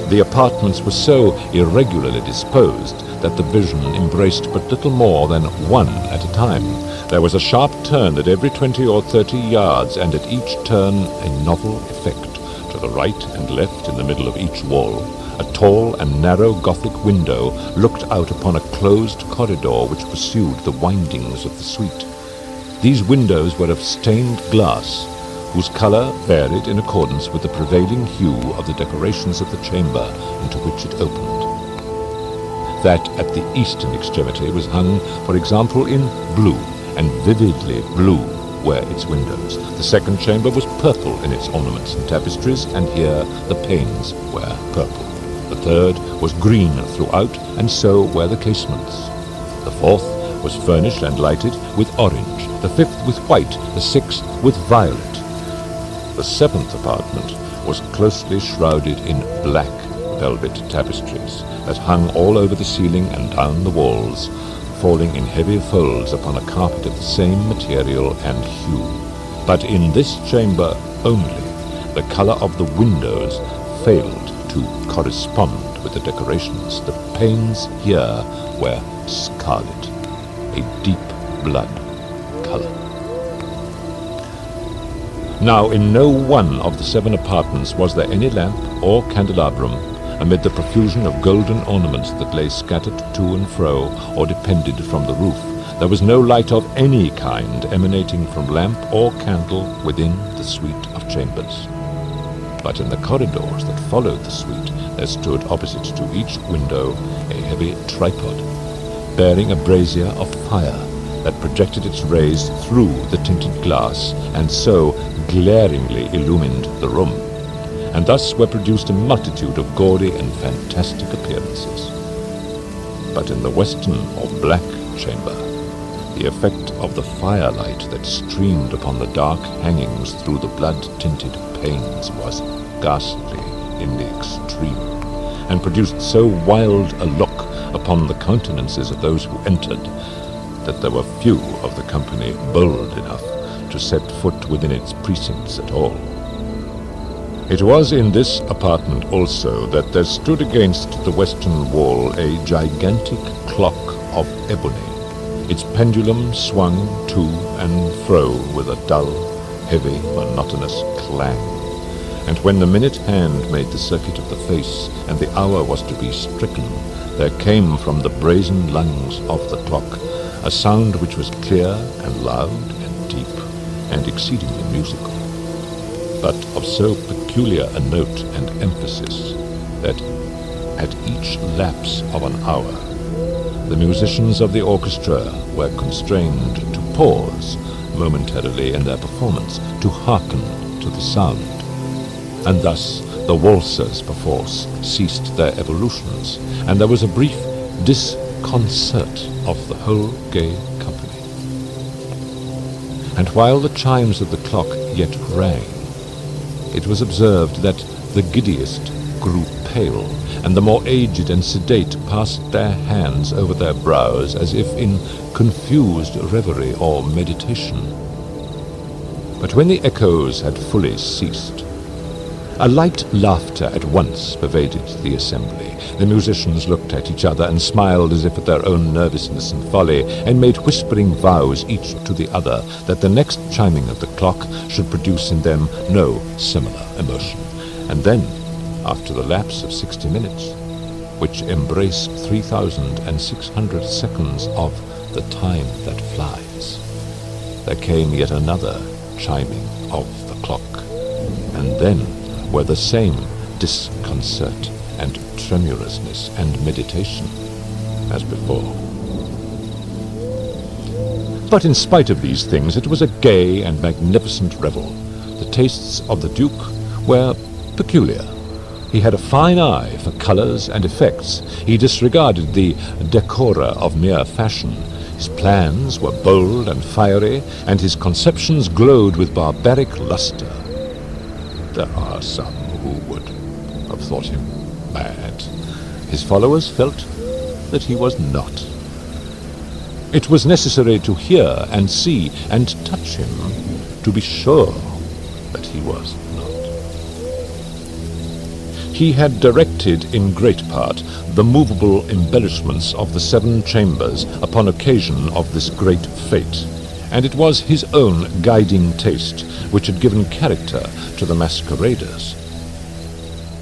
The apartments were so irregularly disposed that the vision embraced but little more than one at a time. There was a sharp turn at every 20 or 30 yards, and at each turn a novel effect. To the right and left in the middle of each wall, a tall and narrow Gothic window looked out upon a closed corridor which pursued the windings of the suite. These windows were of stained glass, whose color varied in accordance with the prevailing hue of the decorations of the chamber into which it opened. That at the eastern extremity was hung, for example, in blue, and vividly blue were its windows. The second chamber was purple in its ornaments and tapestries, and here the panes were purple. The third was green throughout, and so were the casements. The fourth was furnished and lighted with orange, the fifth with white, the sixth with violet. The seventh apartment was closely shrouded in black velvet tapestries that hung all over the ceiling and down the walls, falling in heavy folds upon a carpet of the same material and hue. But in this chamber only, the color of the windows failed to correspond with the decorations. The panes here were scarlet, a deep blood color. Now, in no one of the 7 apartments was there any lamp or candelabrum, amid the profusion of golden ornaments that lay scattered to and fro or depended from the roof. There was no light of any kind emanating from lamp or candle within the suite of chambers. But in the corridors that followed the suite, there stood opposite to each window a heavy tripod, bearing a brazier of fire that projected its rays through the tinted glass, and so glaringly illumined the room. And thus were produced a multitude of gaudy and fantastic appearances. But in the western or black chamber, the effect of the firelight that streamed upon the dark hangings through the blood-tinted panes was ghastly in the extreme, and produced so wild a look upon the countenances of those who entered, that there were few of the company bold enough to set foot within its precincts at all. It was in this apartment also that there stood against the western wall a gigantic clock of ebony. Its pendulum swung to and fro with a dull, heavy, monotonous clang. And when the minute hand made the circuit of the face, and the hour was to be stricken, there came from the brazen lungs of the clock a sound which was clear and loud and deep and exceedingly musical, but of so peculiar a note and emphasis that at each lapse of an hour the musicians of the orchestra were constrained to pause momentarily in their performance to hearken to the sound, and thus the waltzers perforce ceased their evolutions, and there was a brief disconcert of the whole gay company. And while the chimes of the clock yet rang, it was observed that the giddiest grew pale, and the more aged and sedate passed their hands over their brows as if in confused reverie or meditation. But when the echoes had fully ceased, A light laughter at once pervaded the assembly. The musicians looked at each other and smiled as if at their own nervousness and folly, and made whispering vows each to the other that the next chiming of the clock should produce in them no similar emotion. And then, after the lapse of 60 minutes, which embraced 3,600 seconds of the time that flies, there came yet another chiming of the clock, and then were the same disconcert and tremulousness and meditation as before. But in spite of these things, it was a gay and magnificent revel. The tastes of the Duke were peculiar. He had a fine eye for colours and effects. He disregarded the decora of mere fashion. His plans were bold and fiery, and his conceptions glowed with barbaric lustre. There are some who would have thought him mad. His followers felt that he was not. It was necessary to hear and see and touch him to be sure that he was not. He had directed in great part the movable embellishments of the 7 chambers upon occasion of this great fete, and it was his own guiding taste which had given character to the masqueraders.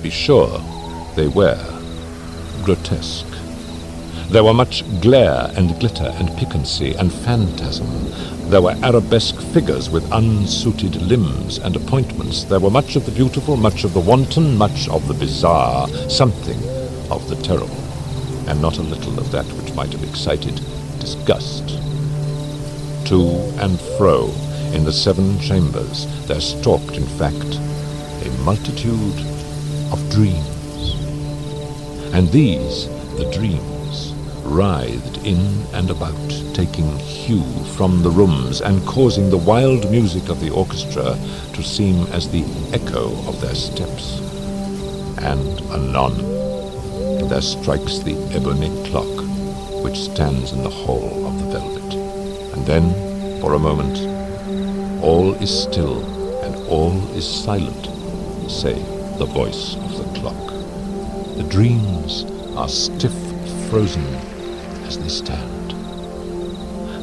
Be sure they were grotesque. There were much glare and glitter and piquancy and phantasm. There were arabesque figures with unsuited limbs and appointments. There were much of the beautiful, much of the wanton, much of the bizarre, something of the terrible, and not a little of that which might have excited disgust. To and fro in the 7 chambers there stalked, in fact, a multitude of dreams. And these, the dreams, writhed in and about, taking hue from the rooms and causing the wild music of the orchestra to seem as the echo of their steps. And anon there strikes the ebony clock which stands in the hall of the velvet, and then, for a moment, all is still and all is silent, save the voice of the clock. The dreams are stiff frozen as they stand.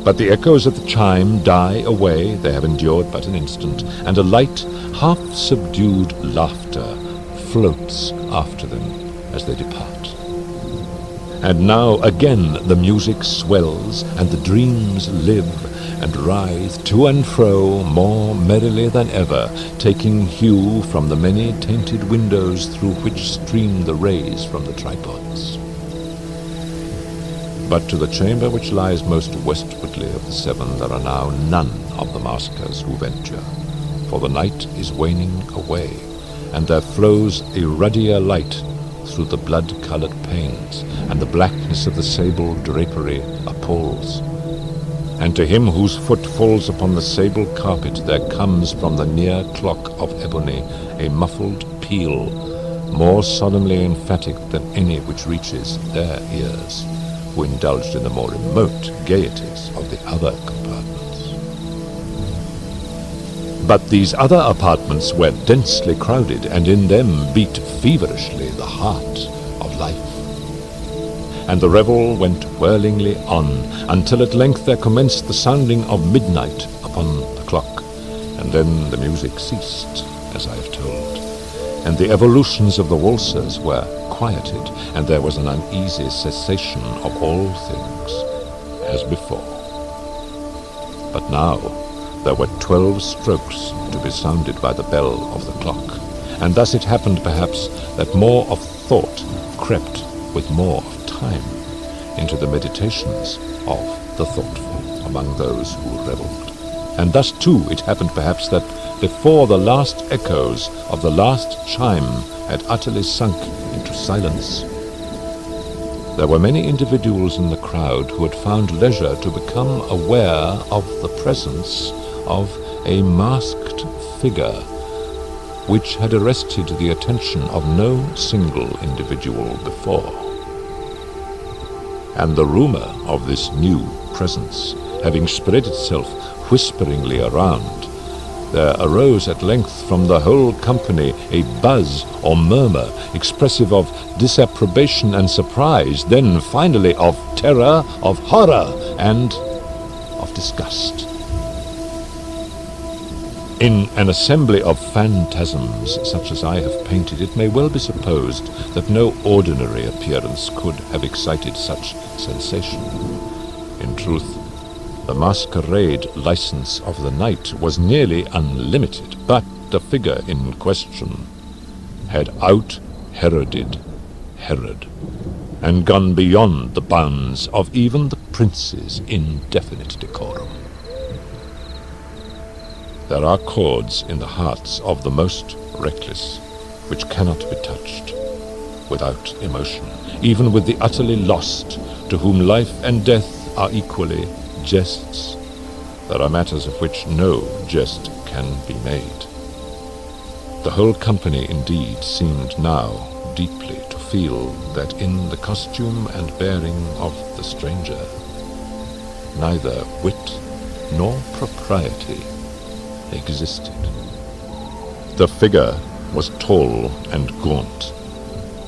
But the echoes of the chime die away, they have endured but an instant, and a light, half-subdued laughter floats after them as they depart. And now again the music swells, and the dreams live and writhe to and fro more merrily than ever, taking hue from the many tainted windows through which stream the rays from the tripods. But to the chamber which lies most westwardly of the 7 there are now none of the maskers who venture, for the night is waning away, and there flows a ruddier light through the blood-coloured panes, and the blackness of the sable drapery appalls. And to him whose foot falls upon the sable carpet there comes from the near clock of ebony a muffled peal, more solemnly emphatic than any which reaches their ears, who indulged in the more remote gaieties of the other compartments. But these other apartments were densely crowded, and in them beat feverishly the heart of life. And the revel went whirlingly on, until at length there commenced the sounding of midnight upon the clock, and then the music ceased, as I have told, and the evolutions of the waltzers were quieted, and there was an uneasy cessation of all things as before. But now there were 12 strokes to be sounded by the bell of the clock, and thus it happened perhaps that more of thought crept with more of time into the meditations of the thoughtful among those who revelled. And thus too it happened perhaps that before the last echoes of the last chime had utterly sunk into silence, there were many individuals in the crowd who had found leisure to become aware of the presence of a masked figure which had arrested the attention of no single individual before. And the rumor of this new presence having spread itself whisperingly around, there arose at length from the whole company a buzz or murmur expressive of disapprobation and surprise, then finally of terror, of horror, and of disgust. In an assembly of phantasms such as I have painted, it may well be supposed that no ordinary appearance could have excited such sensation. In truth, the masquerade license of the night was nearly unlimited, but the figure in question had out-Heroded Herod, and gone beyond the bounds of even the prince's indefinite decorum. There are chords in the hearts of the most reckless which cannot be touched without emotion, even with the utterly lost, to whom life and death are equally jests. There are matters of which no jest can be made. The whole company indeed seemed now deeply to feel that in the costume and bearing of the stranger neither wit nor propriety existed. The figure was tall and gaunt,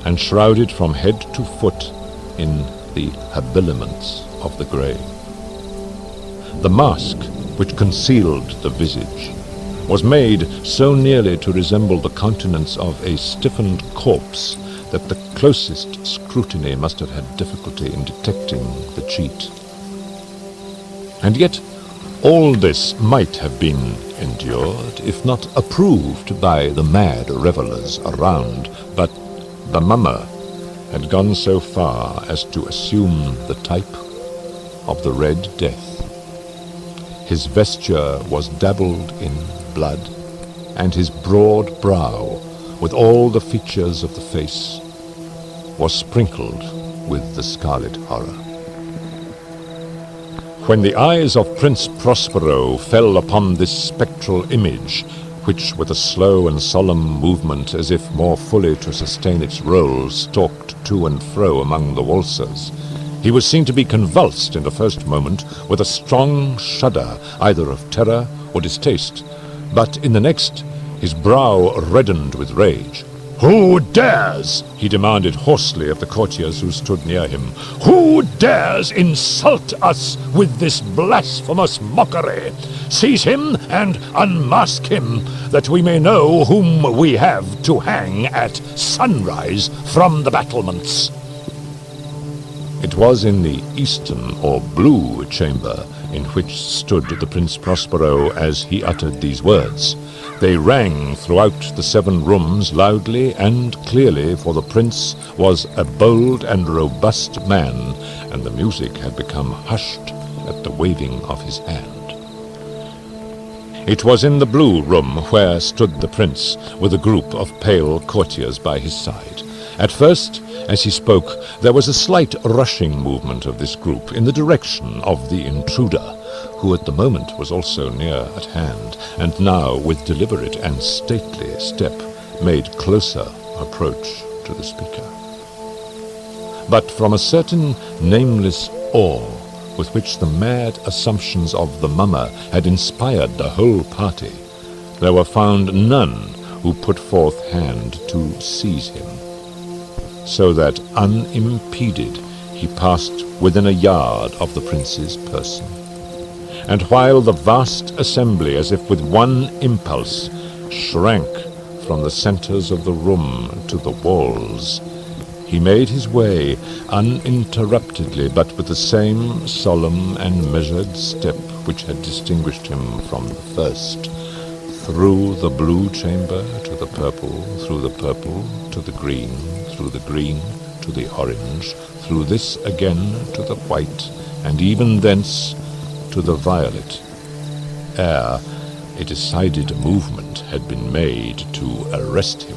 and shrouded from head to foot in the habiliments of the grave. The mask which concealed the visage was made so nearly to resemble the countenance of a stiffened corpse that the closest scrutiny must have had difficulty in detecting the cheat. And yet all this might have been endured, if not approved by the mad revellers around, but the mummer had gone so far as to assume the type of the Red Death. His vesture was dabbled in blood, and his broad brow, with all the features of the face, was sprinkled with the scarlet horror. When the eyes of Prince Prospero fell upon this spectral image, which with a slow and solemn movement, as if more fully to sustain its role, stalked to and fro among the waltzers, he was seen to be convulsed in the first moment with a strong shudder, either of terror or distaste, but in the next his brow reddened with rage. "Who dares," he demanded hoarsely of the courtiers who stood near him, "who dares insult us with this blasphemous mockery? Seize him and unmask him, that we may know whom we have to hang at sunrise from the battlements." It was in the eastern or blue chamber in which stood the Prince Prospero as he uttered these words. They rang throughout the 7 rooms loudly and clearly, for the prince was a bold and robust man, and the music had become hushed at the waving of his hand. It was in the blue room where stood the prince, with a group of pale courtiers by his side. At first, as he spoke, there was a slight rushing movement of this group in the direction of the intruder, who at the moment was also near at hand, and now, with deliberate and stately step, made closer approach to the speaker. But from a certain nameless awe with which the mad assumptions of the mummer had inspired the whole party, there were found none who put forth hand to seize him, so that unimpeded he passed within a yard of the prince's person. And while the vast assembly, as if with one impulse, shrank from the centers of the room to the walls, he made his way uninterruptedly, but with the same solemn and measured step which had distinguished him from the first, through the blue chamber to the purple, through the purple to the green, through the green to the orange, through this again to the white, and even thence to the violet, ere a decided movement had been made to arrest him.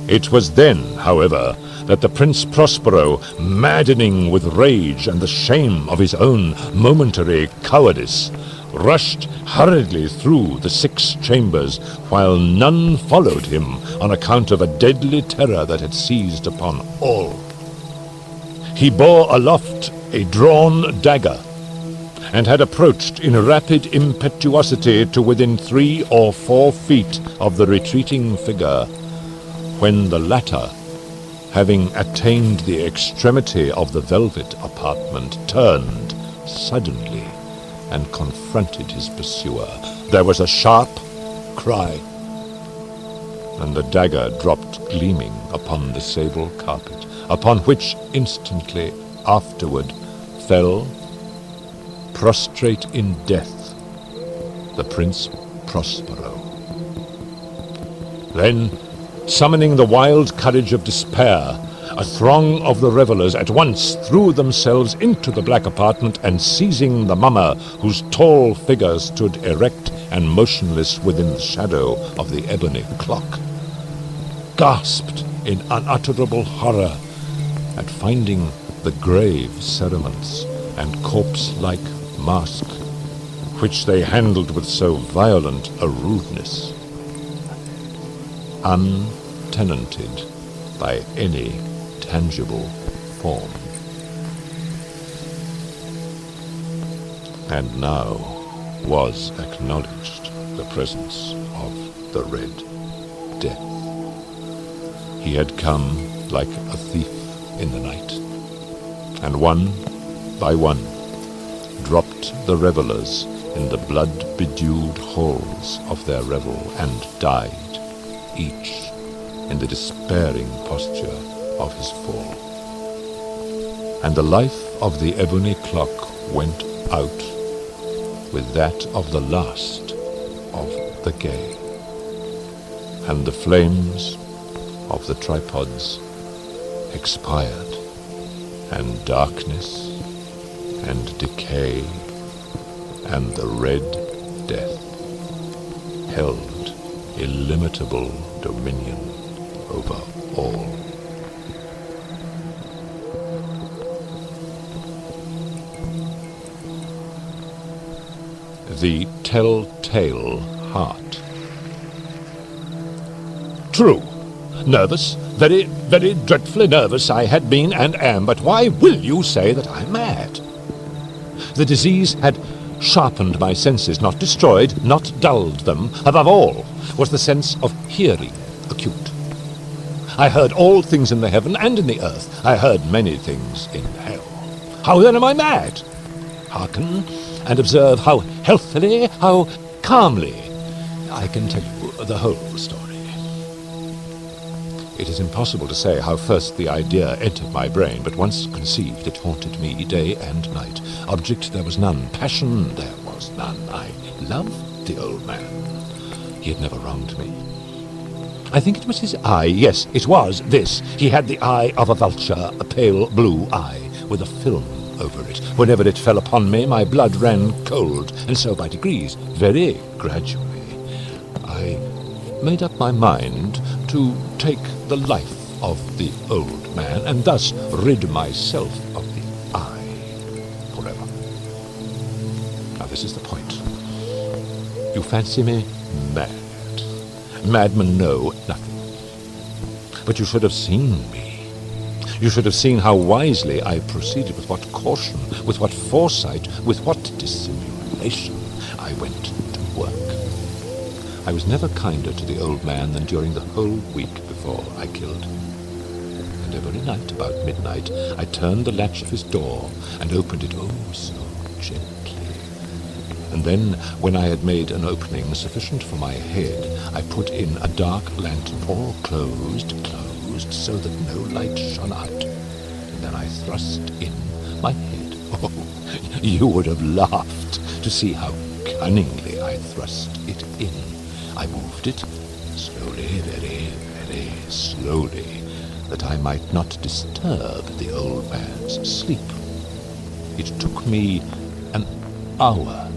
It was then, however, that the Prince Prospero, maddening with rage and the shame of his own momentary cowardice, rushed hurriedly through the 6 chambers, while none followed him on account of a deadly terror that had seized upon all. He bore aloft a drawn dagger, and had approached in rapid impetuosity to within 3 or 4 feet of the retreating figure, when the latter, having attained the extremity of the velvet apartment, turned suddenly and confronted his pursuer. There was a sharp cry, and the dagger dropped gleaming upon the sable carpet, upon which instantly afterward fell, prostrate in death, the Prince Prospero. Then, summoning the wild courage of despair, a throng of the revelers at once threw themselves into the black apartment, and seizing the mummer, whose tall figure stood erect and motionless within the shadow of the ebony clock, gasped in unutterable horror at finding the grave cerements and corpse-like mask, which they handled with so violent a rudeness, untenanted by any tangible form. And now was acknowledged the presence of the Red Death. He had come like a thief in the night, and one by one dropped the revelers in the blood-bedewed halls of their revel, and died, each in the despairing posture of his fall. And the life of the ebony clock went out with that of the last of the gay, and the flames of the tripods expired, and darkness and decay and the Red Death held illimitable dominion over all. The Telltale Heart. True. Nervous, very, very dreadfully nervous I had been and am, but why will you say that I'm mad? The disease had sharpened my senses, not destroyed, not dulled them. Above all was the sense of hearing acute. I heard all things in the heaven and in the earth. I heard many things in hell. How then am I mad? Hearken and observe how healthily, how calmly I can tell you the whole story. It is impossible to say how first the idea entered my brain, but once conceived it haunted me day and night. Object there was none, passion there was none. I loved the old man. He had never wronged me. I think it was his eye. Yes, it was this. He had the eye of a vulture, a pale blue eye, with a film over it. Whenever it fell upon me, my blood ran cold, and so by degrees, very gradually, I made up my mind to take the life of the old man, and thus rid myself of the eye forever. Now this is the point. You fancy me mad. Madmen know nothing. But you should have seen me. You should have seen how wisely I proceeded, with what caution, with what foresight, with what dissimulation I went to work. I was never kinder to the old man than during the whole week before I killed him. And every night, about midnight, I turned the latch of his door and opened it, oh, so gently. And then, when I had made an opening sufficient for my head, I put in a dark lantern, all closed, so that no light shone out. And then I thrust in my head. Oh, you would have laughed to see how cunningly I thrust it in. I moved it slowly, very, very slowly, that I might not disturb the old man's sleep. It took me an hour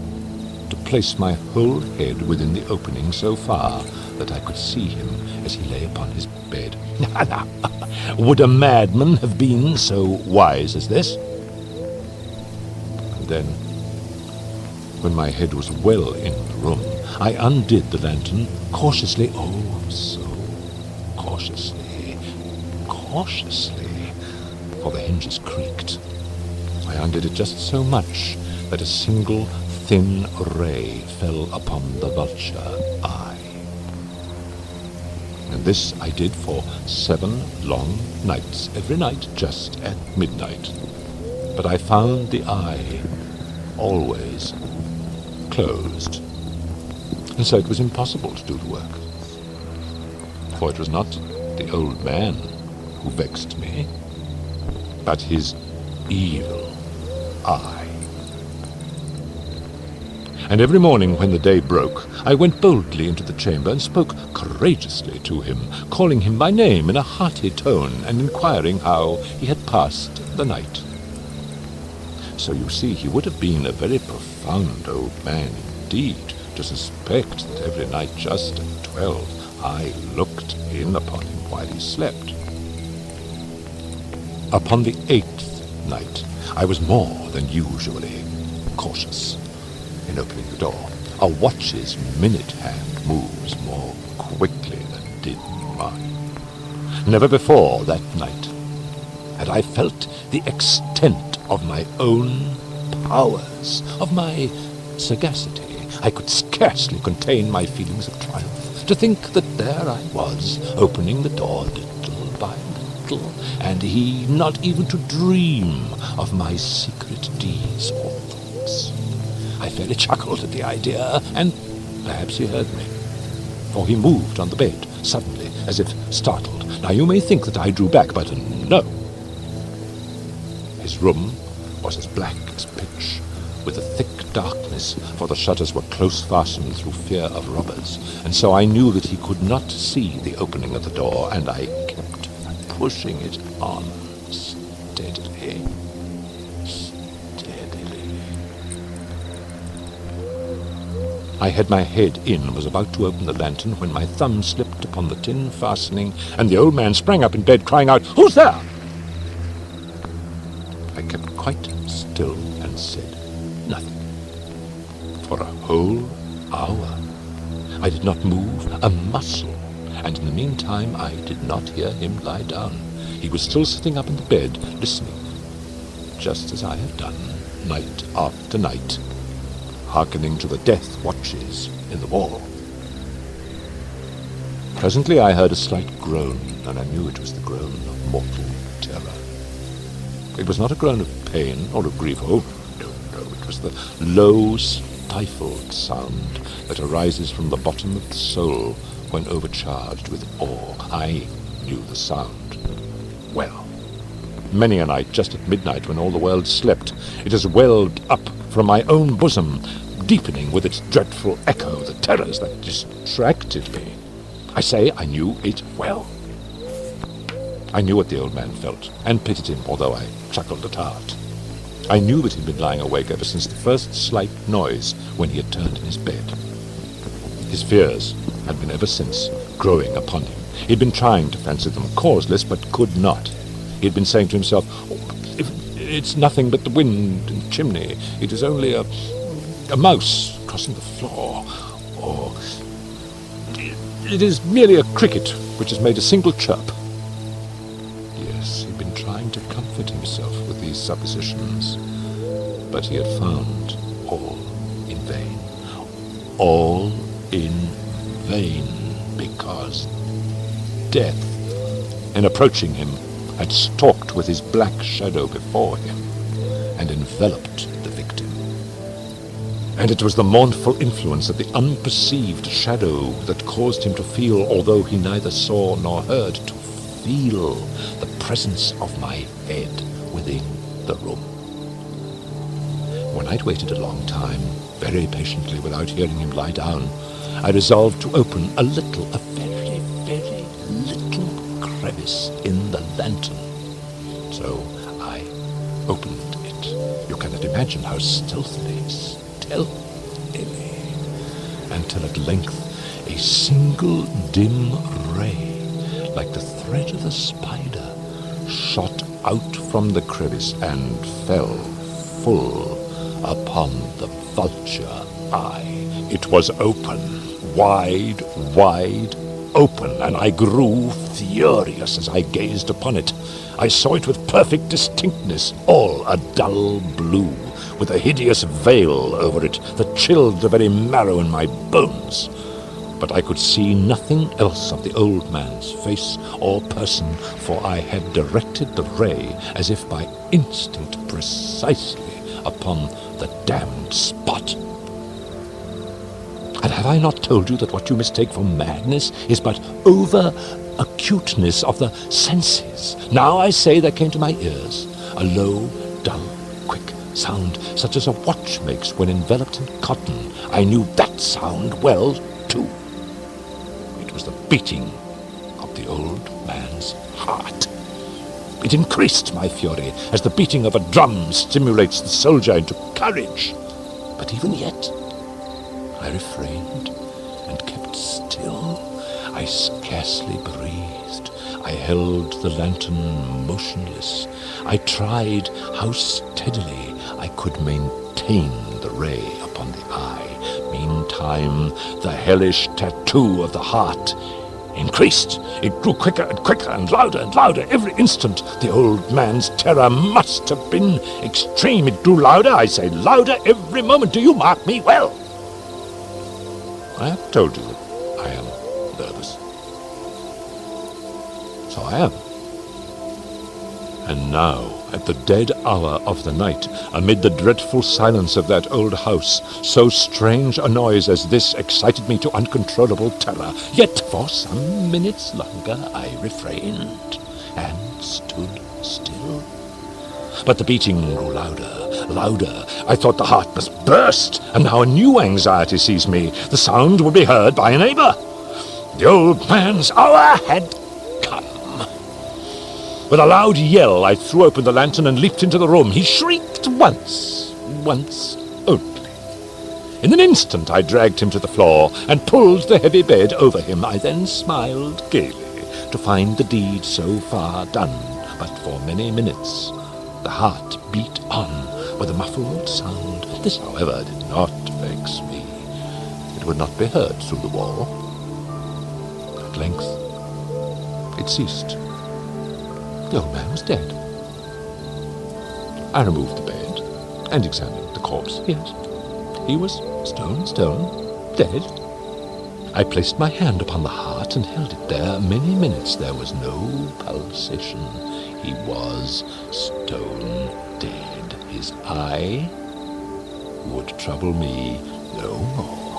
to place my whole head within the opening so far that I could see him as he lay upon his bed. Now, would a madman have been so wise as this? And then, when my head was well in the room, I undid the lantern cautiously, oh, so cautiously, for the hinges creaked. I undid it just so much that a single thin ray fell upon the vulture eye. And this I did for 7 long nights, every night just at midnight. But I found the eye always closed, and so it was impossible to do the work. For it was not the old man who vexed me, but his evil eye. And every morning when the day broke, I went boldly into the chamber and spoke courageously to him, calling him by name in a hearty tone and inquiring how he had passed the night. So you see, he would have been a very profound old man indeed to suspect that every night just at 12 I looked in upon him while he slept. Upon the 8th night, I was more than usually cautious in opening the door. A watch's minute hand moves more quickly than did mine. Never before that night had I felt the extent of my own powers, of my sagacity. I could scarcely contain my feelings of triumph. To think that there I was, opening the door little by little, and he not even to dream of my secret deeds or thoughts. I fairly chuckled at the idea, and perhaps he heard me, for he moved on the bed, suddenly, as if startled. Now you may think that I drew back, but no. His room was as black as pitch, with a thick darkness, for the shutters were close fastened through fear of robbers, and so I knew that he could not see the opening of the door, and I kept pushing it on steadily. I had my head in and was about to open the lantern when my thumb slipped upon the tin fastening, and the old man sprang up in bed, crying out, "Who's there?" I kept quite still and said nothing. For a whole hour I did not move a muscle, and in the meantime I did not hear him lie down. He was still sitting up in the bed, listening, just as I have done, night after night, hearkening to the death watches in the wall. Presently I heard a slight groan, and I knew it was the groan of mortal terror. It was not a groan of pain or of grief. Oh, no, it was the low, stifled sound that arises from the bottom of the soul when overcharged with awe. I knew the sound well. Many a night, just at midnight, when all the world slept, it has welled up from my own bosom, deepening with its dreadful echo the terrors that distracted me. I say I knew it well. I knew what the old man felt, and pitied him, although I chuckled at heart. I knew that he'd been lying awake ever since the first slight noise when he had turned in his bed. His fears had been ever since growing upon him. He'd been trying to fancy them causeless, but could not. He'd been saying to himself, "It's nothing but the wind in the chimney. It is only a mouse crossing the floor. Or it is merely a cricket which has made a single chirp." Yes, he'd been trying to comfort himself with these suppositions, but he had found all in vain. All in vain, because death, in approaching him, had stalked with his black shadow before him and enveloped the victim. And it was the mournful influence of the unperceived shadow that caused him to feel, although he neither saw nor heard, to feel the presence of my head within the room. When I'd waited a long time, very patiently, without hearing him lie down, I resolved to open a very, very little crevice in the lantern. So I opened it. You cannot imagine how stealthily, until at length a single dim ray, like the thread of a spider, shot out from the crevice and fell full upon the vulture eye. It was open, wide open, and I grew furious as I gazed upon it. I saw it with perfect distinctness, all a dull blue, with a hideous veil over it that chilled the very marrow in my bones. But I could see nothing else of the old man's face or person, for I had directed the ray, as if by instinct, precisely upon the damned spot. And have I not told you that what you mistake for madness is but over-acuteness of the senses? Now I say there came to my ears a low, dull, quick sound, such as a watch makes when enveloped in cotton. I knew that sound well, too. It was the beating of the old man's heart. It increased my fury, as the beating of a drum stimulates the soldier into courage. But even yet, I refrained and kept still. I scarcely breathed. I held the lantern motionless. I tried how steadily I could maintain the ray upon the eye. Meantime, the hellish tattoo of the heart increased. It grew quicker and quicker and louder every instant. The old man's terror must have been extreme. It grew louder, I say, louder every moment. Do you mark me well? I have told you that I am nervous. So I am. And now, at the dead hour of the night, amid the dreadful silence of that old house, so strange a noise as this excited me to uncontrollable terror. Yet for some minutes longer I refrained and stood still. But the beating grew louder. I thought the heart must burst, and now a new anxiety seized me. The sound would be heard by a neighbor. The old man's hour had come. With a loud yell, I threw open the lantern and leaped into the room. He shrieked once only. In an instant I dragged him to the floor and pulled the heavy bed over him. I then smiled gaily to find the deed so far done, but for many minutes the heart beat on with a muffled sound. This, however, did not vex me. It would not be heard through the wall. At length it ceased. The old man was dead. I removed the bed and examined the corpse. Yes, he was stone, dead. I placed my hand upon the heart and held it there many minutes. There was no pulsation. He was stone dead. His eye would trouble me no more.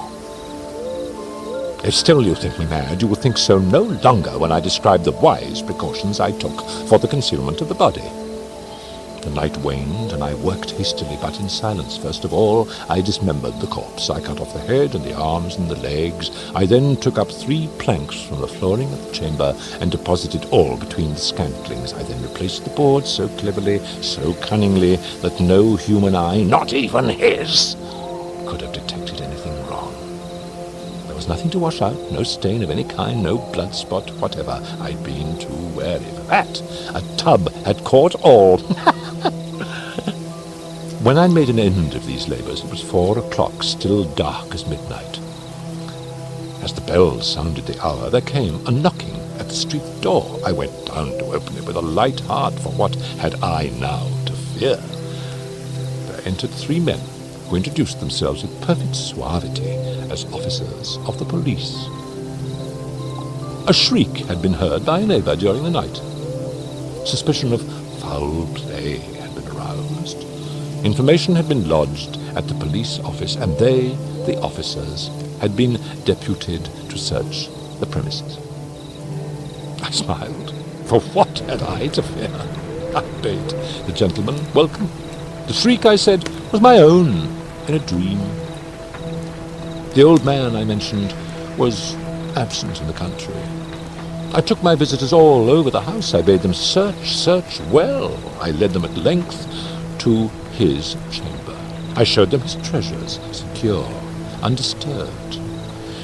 If still you think me mad, you will think so no longer when I describe the wise precautions I took for the concealment of the body. The night waned, and I worked hastily, but in silence. First of all, I dismembered the corpse. I cut off the head and the arms and the legs. I then took up 3 planks from the flooring of the chamber and deposited all between the scantlings. I then replaced the boards so cleverly, so cunningly, that no human eye, not even his, could have detected anything wrong. There was nothing to wash out, no stain of any kind, no blood spot whatever. I'd been too wary for that. A tub had caught all. When I made an end of these labours, it was 4 o'clock, still dark as midnight. As the bells sounded the hour, there came a knocking at the street door. I went down to open it with a light heart, for what had I now to fear? There entered 3 men, who introduced themselves with perfect suavity as officers of the police. A shriek had been heard by a neighbour during the night. Suspicion of foul play had been aroused. Information had been lodged at the police office, and they, the officers, had been deputed to search the premises. I smiled, for what had I to fear? I bade the gentleman welcome. The shriek, I said, was my own in a dream. The old man, I mentioned, was absent in the country. I took my visitors all over the house. I bade them search well. I led them at length to his chamber. I showed them his treasures, secure, undisturbed.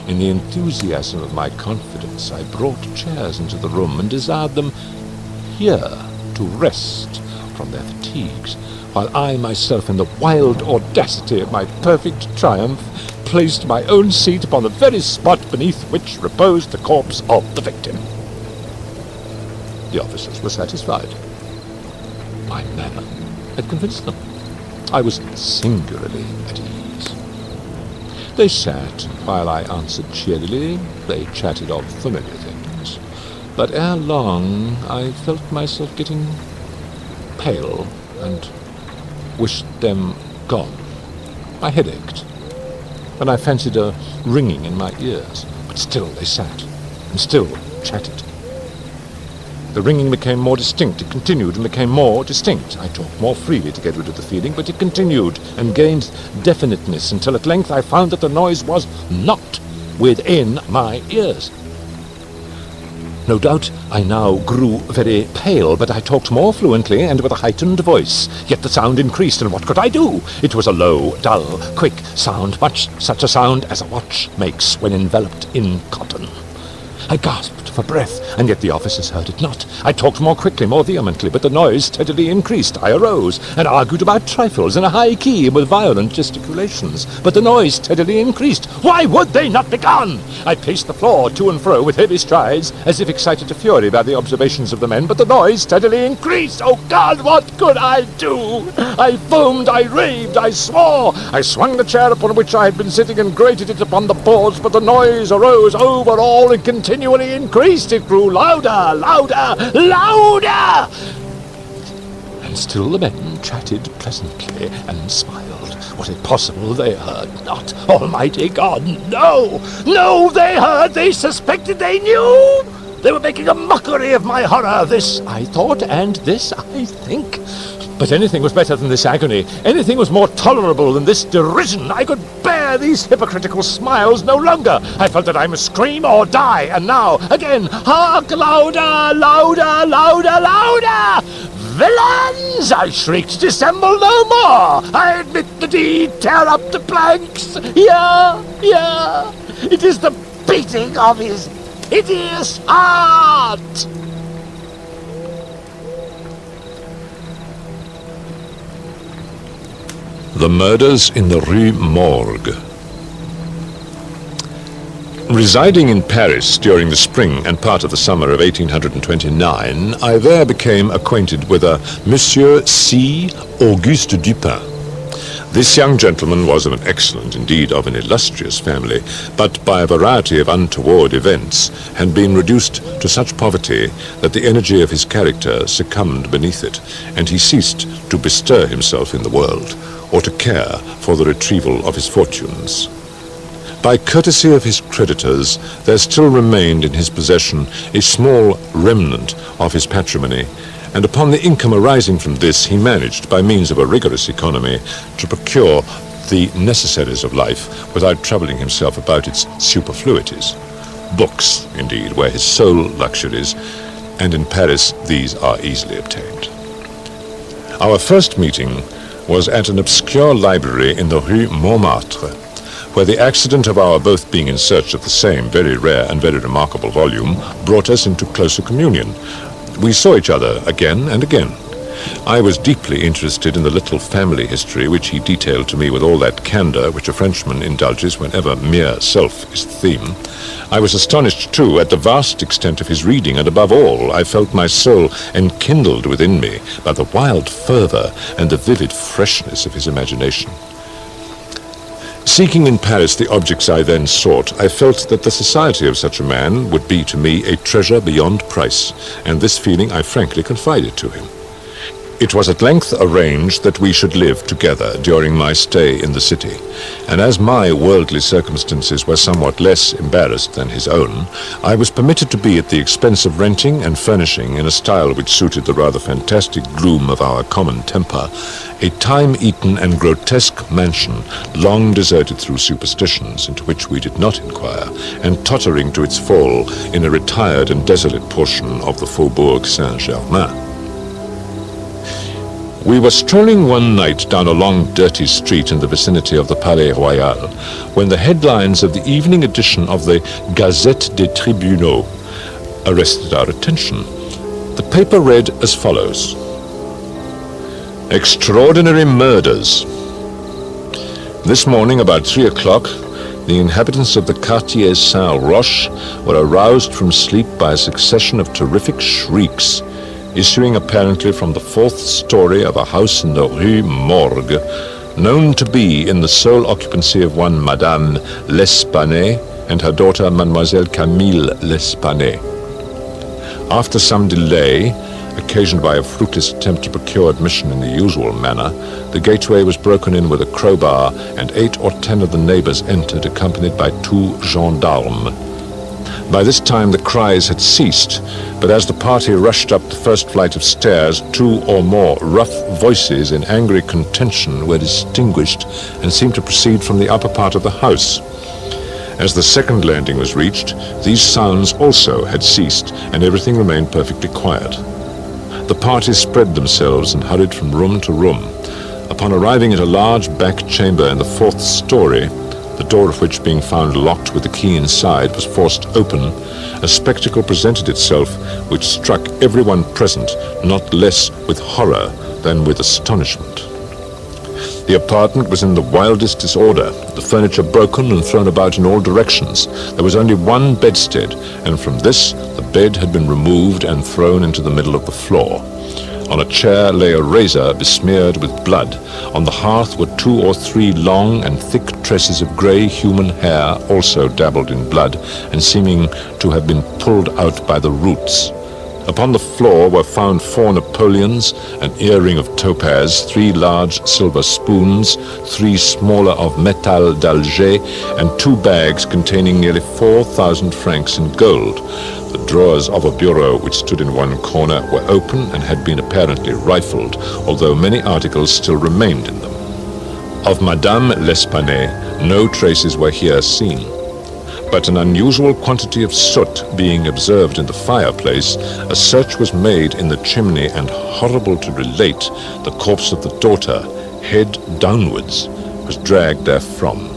In the enthusiasm of my confidence, I brought chairs into the room and desired them here to rest from their fatigues, while I myself, in the wild audacity of my perfect triumph, placed my own seat upon the very spot beneath which reposed the corpse of the victim. The officers were satisfied. My manner had convinced them. I was singularly at ease. They sat, and while I answered cheerily, they chatted of familiar things. But ere long I felt myself getting pale, and wished them gone. My head ached, and I fancied a ringing in my ears. But still they sat, and still chatted. The ringing became more distinct. It continued and became more distinct. I talked more freely to get rid of the feeling, but it continued and gained definiteness until at length I found that the noise was not within my ears. No doubt I now grew very pale, but I talked more fluently and with a heightened voice. Yet the sound increased, and what could I do? It was a low, dull, quick sound, much such a sound as a watch makes when enveloped in cotton. I gasped for breath, and yet the officers heard it not. I talked more quickly, more vehemently, but the noise steadily increased. I arose and argued about trifles in a high key and with violent gesticulations, but the noise steadily increased. Why would they not be gone? I paced the floor to and fro with heavy strides, as if excited to fury by the observations of the men, but the noise steadily increased. Oh God, what could I do? I foamed, I raved, I swore. I swung the chair upon which I had been sitting and grated it upon the boards, but the noise arose over all and continually increased. It grew louder, louder, louder! And still the men chatted pleasantly and smiled. Was it possible they heard not? Almighty God, no! No, they heard, they suspected, they knew! They were making a mockery of my horror. This I thought, and this I think. But anything was better than this agony. Anything was more tolerable than this derision. I could bear these hypocritical smiles no longer. I felt that I must scream or die. And now, again, hark, louder, louder, louder, louder! Villains! I shrieked, dissemble no more! I admit the deed, tear up the planks! Here, here! It is the beating of his hideous heart! The murders in the Rue Morgue. Residing in Paris during the spring and part of the summer of 1829, I there became acquainted with a Monsieur C. Auguste Dupin. This young gentleman was of an excellent, indeed of an illustrious family, but by a variety of untoward events had been reduced to such poverty that the energy of his character succumbed beneath it, and he ceased to bestir himself in the world, or to care for the retrieval of his fortunes. By courtesy of his creditors, there still remained in his possession a small remnant of his patrimony, and upon the income arising from this he managed, by means of a rigorous economy, to procure the necessaries of life without troubling himself about its superfluities. Books, indeed, were his sole luxuries, and in Paris these are easily obtained. Our first meeting was at an obscure library in the Rue Montmartre, where the accident of our both being in search of the same very rare and very remarkable volume brought us into closer communion. We saw each other again and again. I was deeply interested in the little family history which he detailed to me with all that candor which a Frenchman indulges whenever mere self is the theme. I was astonished, too, at the vast extent of his reading, and above all, I felt my soul enkindled within me by the wild fervor and the vivid freshness of his imagination. Seeking in Paris the objects I then sought, I felt that the society of such a man would be to me a treasure beyond price, and this feeling I frankly confided to him. It was at length arranged that we should live together during my stay in the city, and as my worldly circumstances were somewhat less embarrassed than his own, I was permitted to be at the expense of renting and furnishing, in a style which suited the rather fantastic gloom of our common temper, a time-eaten and grotesque mansion, long deserted through superstitions, into which we did not inquire, and tottering to its fall in a retired and desolate portion of the Faubourg Saint-Germain. We were strolling one night down a long, dirty street in the vicinity of the Palais Royal, when the headlines of the evening edition of the Gazette des Tribunaux arrested our attention. The paper read as follows: Extraordinary murders. This morning, about 3 o'clock, the inhabitants of the Quartier Saint-Roch were aroused from sleep by a succession of terrific shrieks. issuing apparently from the 4th story of a house in the Rue Morgue, known to be in the sole occupancy of one Madame L'Espanay and her daughter Mademoiselle Camille L'Espanay. After some delay, occasioned by a fruitless attempt to procure admission in the usual manner, the gateway was broken in with a crowbar, and 8 or 10 of the neighbors entered, accompanied by 2 gendarmes. By this time the cries had ceased, but as the party rushed up the first flight of stairs, 2 or more rough voices in angry contention were distinguished and seemed to proceed from the upper part of the house. As the second landing was reached, these sounds also had ceased, and everything remained perfectly quiet. The party spread themselves and hurried from room to room. Upon arriving at a large back chamber in the 4th story, the door of which, being found locked with the key inside, was forced open, a spectacle presented itself which struck everyone present not less with horror than with astonishment. The apartment was in the wildest disorder, the furniture broken and thrown about in all directions. There was only one bedstead, and from this the bed had been removed and thrown into the middle of the floor. On a chair lay a razor besmeared with blood. On the hearth were 2 or 3 long and thick tresses of grey human hair, also dabbled in blood, and seeming to have been pulled out by the roots. Upon the floor were found 4 Napoleons, an earring of topaz, 3 large silver spoons, 3 smaller of metal d'Alger, and 2 bags containing nearly 4,000 francs in gold. The drawers of a bureau which stood in one corner were open and had been apparently rifled, although many articles still remained in them. Of Madame L'Espanay, no traces were here seen. But an unusual quantity of soot being observed in the fireplace, a search was made in the chimney, and, horrible to relate, the corpse of the daughter, head downwards, was dragged therefrom,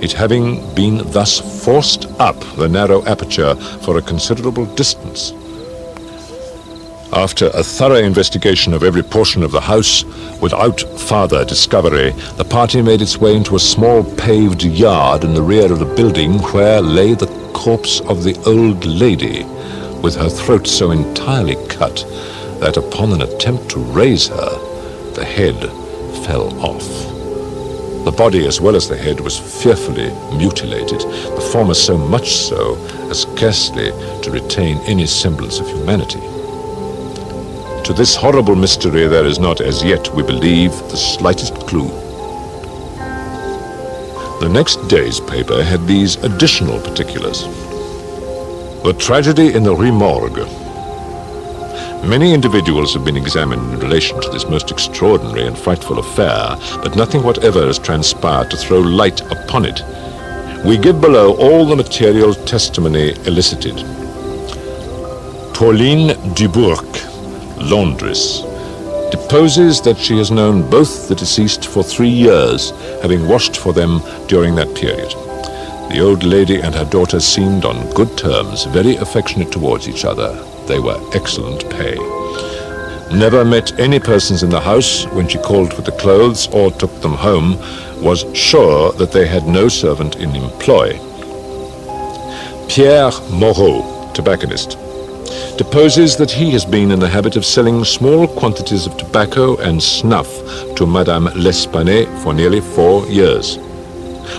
it having been thus forced up the narrow aperture for a considerable distance. After a thorough investigation of every portion of the house, without farther discovery, the party made its way into a small paved yard in the rear of the building, where lay the corpse of the old lady, with her throat so entirely cut that upon an attempt to raise her, the head fell off. The body, as well as the head, was fearfully mutilated, the former so much so as scarcely to retain any semblance of humanity. To this horrible mystery there is not as yet, we believe, the slightest clue. The next day's paper had these additional particulars. The tragedy in the Rue Morgue. Many individuals have been examined in relation to this most extraordinary and frightful affair, but nothing whatever has transpired to throw light upon it. We give below all the material testimony elicited. Pauline Dubourg, laundress, deposes that she has known both the deceased for 3 years, having washed for them during that period. The old lady and her daughter seemed on good terms, very affectionate towards each other. They were excellent pay. Never met any persons in the house when she called for the clothes or took them home, was sure that they had no servant in employ. Pierre Moreau, tobacconist, deposes that he has been in the habit of selling small quantities of tobacco and snuff to Madame L'Espanay for nearly 4 years.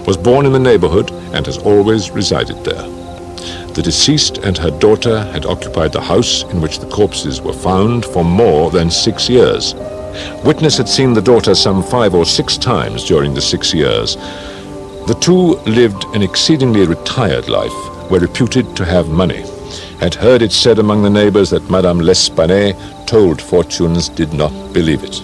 Was born in the neighborhood and has always resided there. The deceased and her daughter had occupied the house in which the corpses were found for more than 6 years. Witness had seen the daughter some 5 or 6 times during the 6 years. The two lived an exceedingly retired life, were reputed to have money. Had heard it said among the neighbors that Madame L'Espanay told fortunes, did not believe it.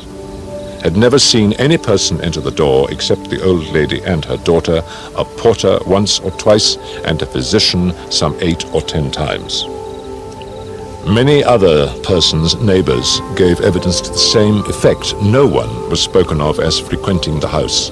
Had never seen any person enter the door except the old lady and her daughter, a porter once or twice, and a physician some 8 or 10 times. Many other persons, neighbors, gave evidence to the same effect. No one was spoken of as frequenting the house.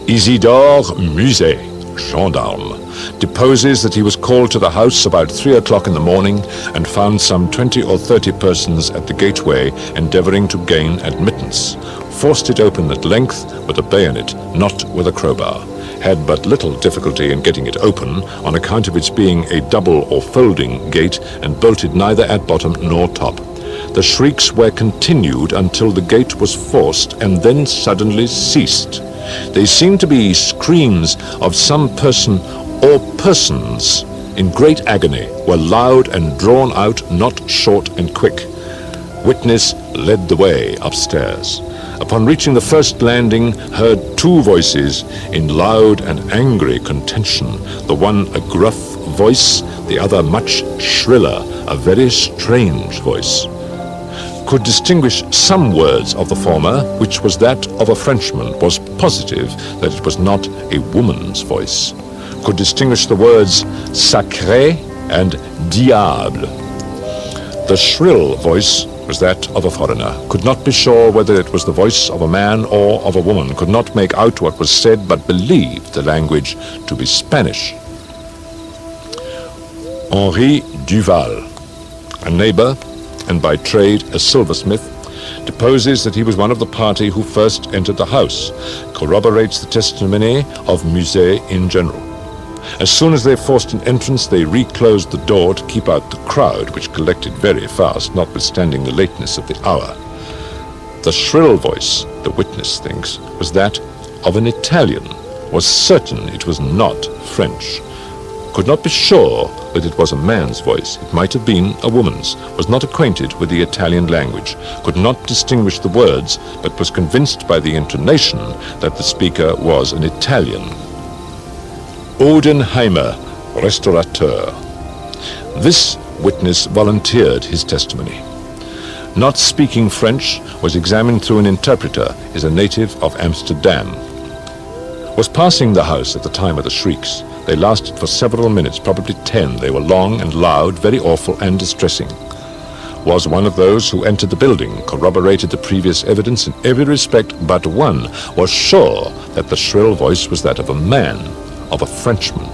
Isidore Muset, gendarme, deposes that he was called to the house about 3 o'clock in the morning and found some 20 or 30 persons at the gateway endeavoring to gain admittance. Forced it open at length with a bayonet, not with a crowbar. Had but little difficulty in getting it open on account of its being a double or folding gate and bolted neither at bottom nor top. The shrieks were continued until the gate was forced and then suddenly ceased. They seemed to be screams of some person or persons in great agony, were loud and drawn out, not short and quick. Witness led the way upstairs. Upon reaching the first landing, heard two voices in loud and angry contention, the one a gruff voice, the other much shriller, a very strange voice. Could distinguish some words of the former, which was that of a Frenchman, was positive that it was not a woman's voice. Could distinguish the words sacré and diable. The shrill voice was that of a foreigner. Could not be sure whether it was the voice of a man or of a woman. Could not make out what was said, but believed the language to be Spanish. Henri Duval, a neighbor and by trade a silversmith, deposes that he was one of the party who first entered the house, corroborates the testimony of Musée in general. As soon as they forced an entrance, they reclosed the door to keep out the crowd, which collected very fast, notwithstanding the lateness of the hour. The shrill voice, the witness thinks, was that of an Italian, was certain it was not French. Could not be sure that it was a man's voice. It might have been a woman's, was not acquainted with the Italian language, could not distinguish the words, but was convinced by the intonation that the speaker was an Italian. Odenheimer, restaurateur. This witness volunteered his testimony. Not speaking French, was examined through an interpreter, is a native of Amsterdam. Was passing the house at the time of the shrieks. They lasted for several minutes, probably 10. They were long and loud, very awful and distressing. Was one of those who entered the building, corroborated the previous evidence in every respect but one, was sure that the shrill voice was that of a man, of a Frenchman,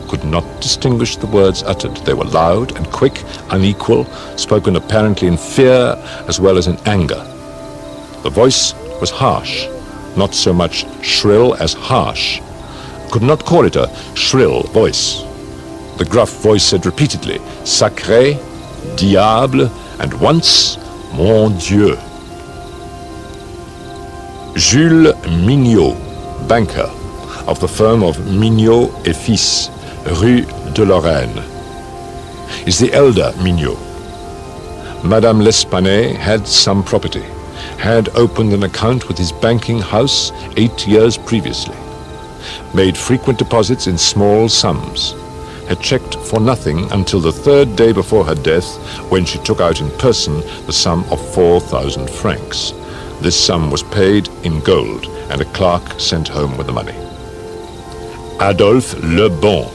could not distinguish the words uttered. They were loud and quick, unequal, spoken apparently in fear as well as in anger. The voice was harsh, not so much shrill as harsh. Could not call it a shrill voice. The gruff voice said repeatedly, sacré, diable, and once, mon Dieu. Jules Mignot, banker, of the firm of Mignot et Fils, Rue de Lorraine, is the elder Mignot. Madame L'Espanaye had some property, had opened an account with his banking house 8 years previously, made frequent deposits in small sums, had checked for nothing until the third day before her death, when she took out in person the sum of 4,000 francs. This sum was paid in gold, and a clerk sent home with the money. Adolphe Le Bon,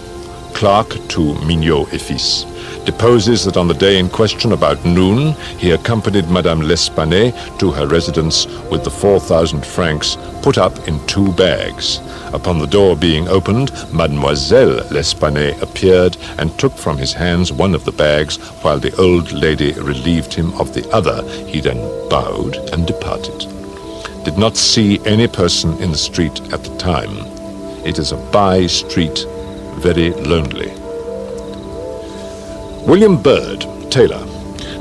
clerk to Mignot et Fils, deposes that on the day in question about noon, he accompanied Madame L'Espanaye to her residence with the 4,000 francs put up in 2 bags. Upon the door being opened, Mademoiselle L'Espanaye appeared and took from his hands one of the bags, while the old lady relieved him of the other. He then bowed and departed. Did not see any person in the street at the time. It is a by street, very lonely. William Bird, tailor,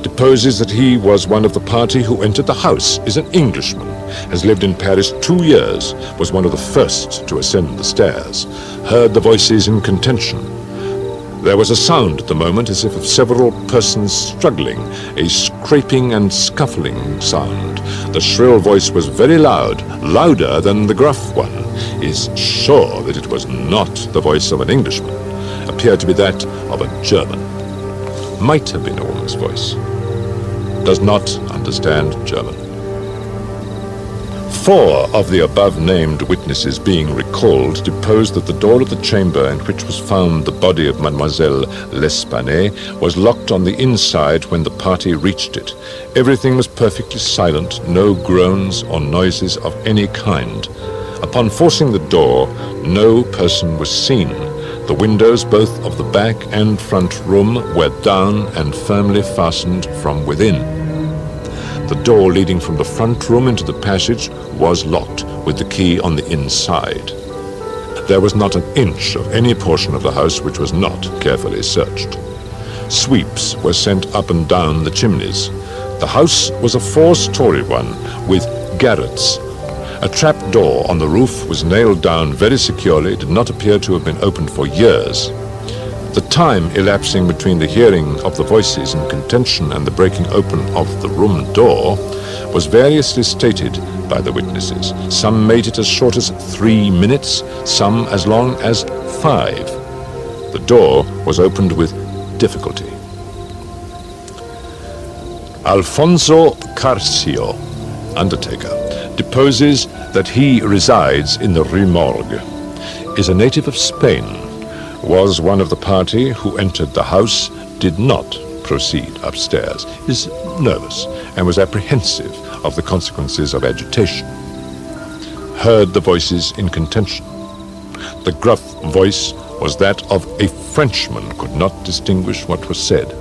deposes that he was one of the party who entered the house, is an Englishman, has lived in Paris 2 years, was one of the first to ascend the stairs, heard the voices in contention. There was a sound at the moment as if of several persons struggling, a scraping and scuffling sound. The shrill voice was very loud, louder than the gruff one. Is sure that it was not the voice of an Englishman. Appeared to be that of a German. Might have been a woman's voice. Does not understand German. 4 of the above-named witnesses being recalled deposed that the door of the chamber in which was found the body of Mademoiselle L'Espanaye was locked on the inside when the party reached it. Everything was perfectly silent, no groans or noises of any kind. Upon forcing the door, no person was seen. The windows, both of the back and front room, were down and firmly fastened from within. The door leading from the front room into the passage was locked, with the key on the inside. There was not an inch of any portion of the house which was not carefully searched. Sweeps were sent up and down the chimneys. The house was a 4-story one with garrets. A trap door on the roof was nailed down very securely, did not appear to have been opened for years. The time elapsing between the hearing of the voices in contention and the breaking open of the room door was variously stated by the witnesses. Some made it as short as 3 minutes, some as long as 5. The door was opened with difficulty. Alfonso Carcio, undertaker, deposes that he resides in the Rue Morgue, is a native of Spain, was one of the party who entered the house, did not proceed upstairs, is nervous, and was apprehensive of the consequences of agitation. Heard the voices in contention. The gruff voice was that of a Frenchman, could not distinguish what was said.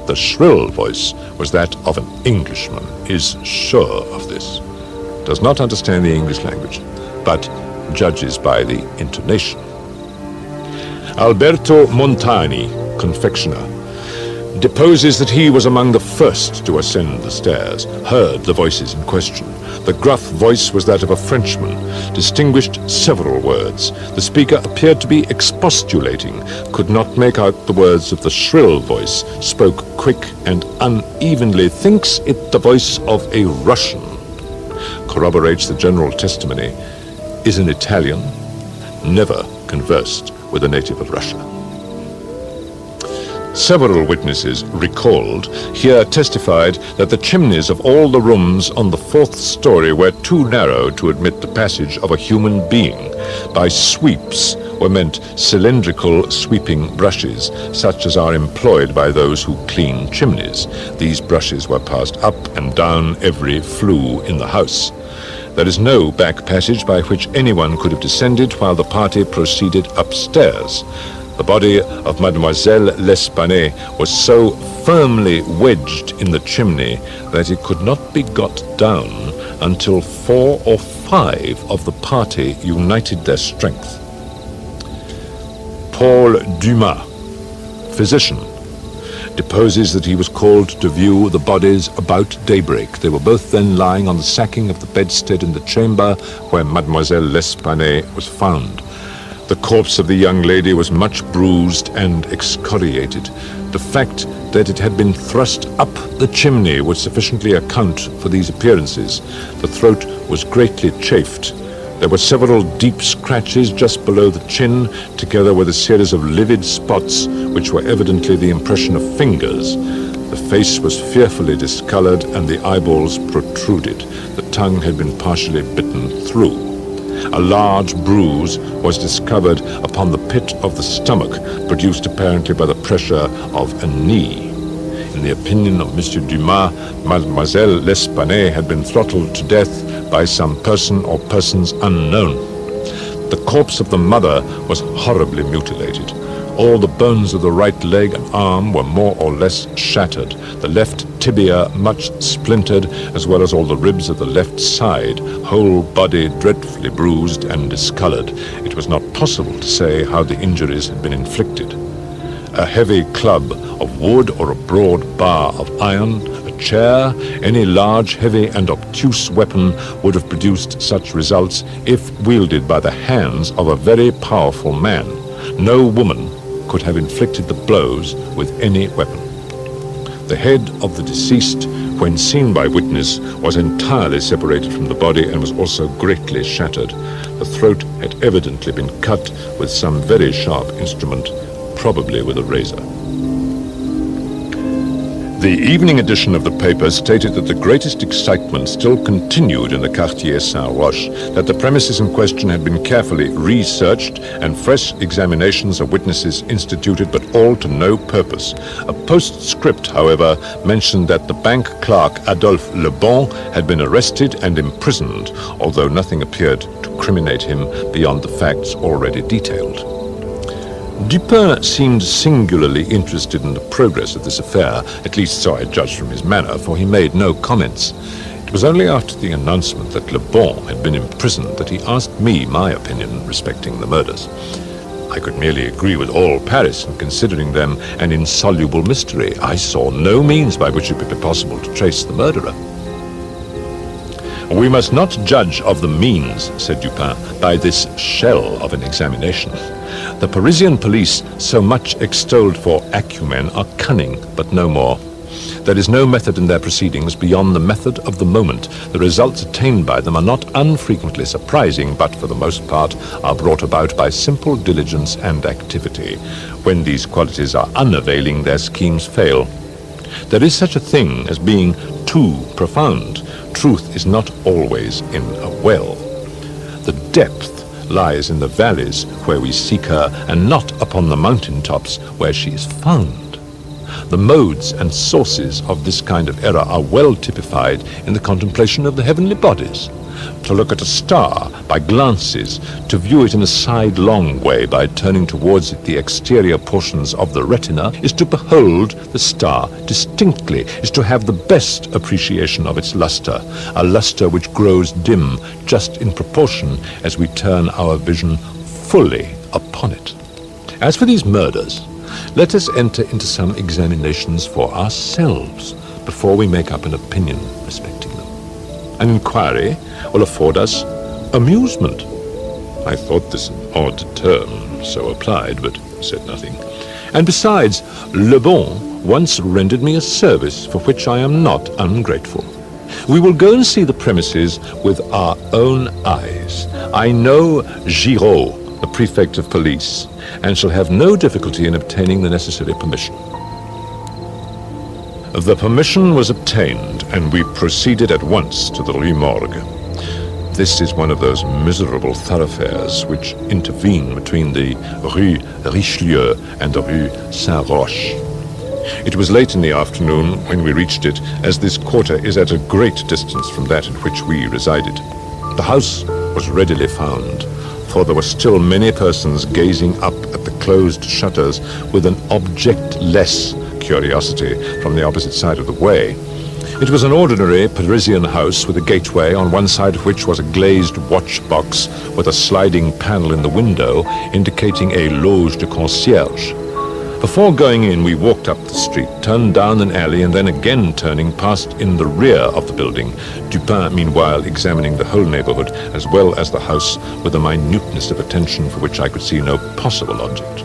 The shrill voice was that of an Englishman, is sure of this. Does not understand the English language, but judges by the intonation. Alberto Montani, confectioner, deposes that he was among the first to ascend the stairs, heard the voices in question. The gruff voice was that of a Frenchman, distinguished several words. The speaker appeared to be expostulating, could not make out the words of the shrill voice, spoke quick and unevenly, thinks it the voice of a Russian. Corroborates the general testimony, is an Italian, never conversed with a native of Russia. Several witnesses recalled here testified that the chimneys of all the rooms on the 4th story were too narrow to admit the passage of a human being. By sweeps were meant cylindrical sweeping brushes, such as are employed by those who clean chimneys. These brushes were passed up and down every flue in the house. There is no back passage by which anyone could have descended while the party proceeded upstairs. The body of Mademoiselle L'Espanaye was so firmly wedged in the chimney that it could not be got down until 4 or 5 of the party united their strength. Paul Dumas, physician, deposes that he was called to view the bodies about daybreak. They were both then lying on the sacking of the bedstead in the chamber where Mademoiselle L'Espanaye was found. The corpse of the young lady was much bruised and excoriated. The fact that it had been thrust up the chimney would sufficiently account for these appearances. The throat was greatly chafed. There were several deep scratches just below the chin, together with a series of livid spots, which were evidently the impression of fingers. The face was fearfully discolored and the eyeballs protruded. The tongue had been partially bitten through. A large bruise was discovered upon the pit of the stomach, produced apparently by the pressure of a knee. In the opinion of M. Dumas, Mademoiselle L'Espanaye had been throttled to death by some person or persons unknown. The corpse of the mother was horribly mutilated. All the bones of the right leg and arm were more or less shattered, the left tibia much splintered, as well as all the ribs of the left side, whole body dreadfully bruised and discolored. It was not possible to say how the injuries had been inflicted. A heavy club of wood or a broad bar of iron, a chair, any large, heavy and obtuse weapon would have produced such results if wielded by the hands of a very powerful man. No woman could have inflicted the blows with any weapon. The head of the deceased, when seen by witness, was entirely separated from the body and was also greatly shattered. The throat had evidently been cut with some very sharp instrument, probably with a razor. The evening edition of the paper stated that the greatest excitement still continued in the Quartier Saint-Roch, that the premises in question had been carefully researched and fresh examinations of witnesses instituted, but all to no purpose. A postscript, however, mentioned that the bank clerk Adolphe Lebon had been arrested and imprisoned, although nothing appeared to criminate him beyond the facts already detailed. Dupin seemed singularly interested in the progress of this affair, at least so I judged from his manner, for he made no comments. It was only after the announcement that Le Bon had been imprisoned that he asked me my opinion respecting the murders. I could merely agree with all Paris in considering them an insoluble mystery. I saw no means by which it would be possible to trace the murderer. We must not judge of the means, said Dupin, by this shell of an examination. The Parisian police, so much extolled for acumen, are cunning, but no more. There is no method in their proceedings beyond the method of the moment. The results attained by them are not unfrequently surprising, but for the most part are brought about by simple diligence and activity. When these qualities are unavailing, their schemes fail. There is such a thing as being too profound. Truth is not always in a well. The depth lies in the valleys where we seek her, and not upon the mountain tops where she is found. The modes and sources of this kind of error are well typified in the contemplation of the heavenly bodies. To look at a star by glances, to view it in a sidelong way by turning towards it the exterior portions of the retina, is to behold the star distinctly, is to have the best appreciation of its luster, a luster which grows dim just in proportion as we turn our vision fully upon it. As for these murders, let us enter into some examinations for ourselves before we make up an opinion respecting them. An inquiry will afford us amusement. I thought this an odd term, so applied, but said nothing. And besides, Le Bon once rendered me a service for which I am not ungrateful. We will go and see the premises with our own eyes. I know Giraud, the prefect of police, and shall have no difficulty in obtaining the necessary permission. The permission was obtained, and we proceeded at once to the Rue Morgue. This is one of those miserable thoroughfares which intervene between the Rue Richelieu and the Rue Saint-Roch. It was late in the afternoon when we reached it, as this quarter is at a great distance from that in which we resided. The house was readily found, for there were still many persons gazing up at the closed shutters with an object-less curiosity from the opposite side of the way. It was an ordinary Parisian house with a gateway, on one side of which was a glazed watch box with a sliding panel in the window indicating a loge de concierge. Before going in, we walked up the street, turned down an alley, and then again turning, passed in the rear of the building, Dupin meanwhile examining the whole neighborhood as well as the house with a minuteness of attention for which I could see no possible object.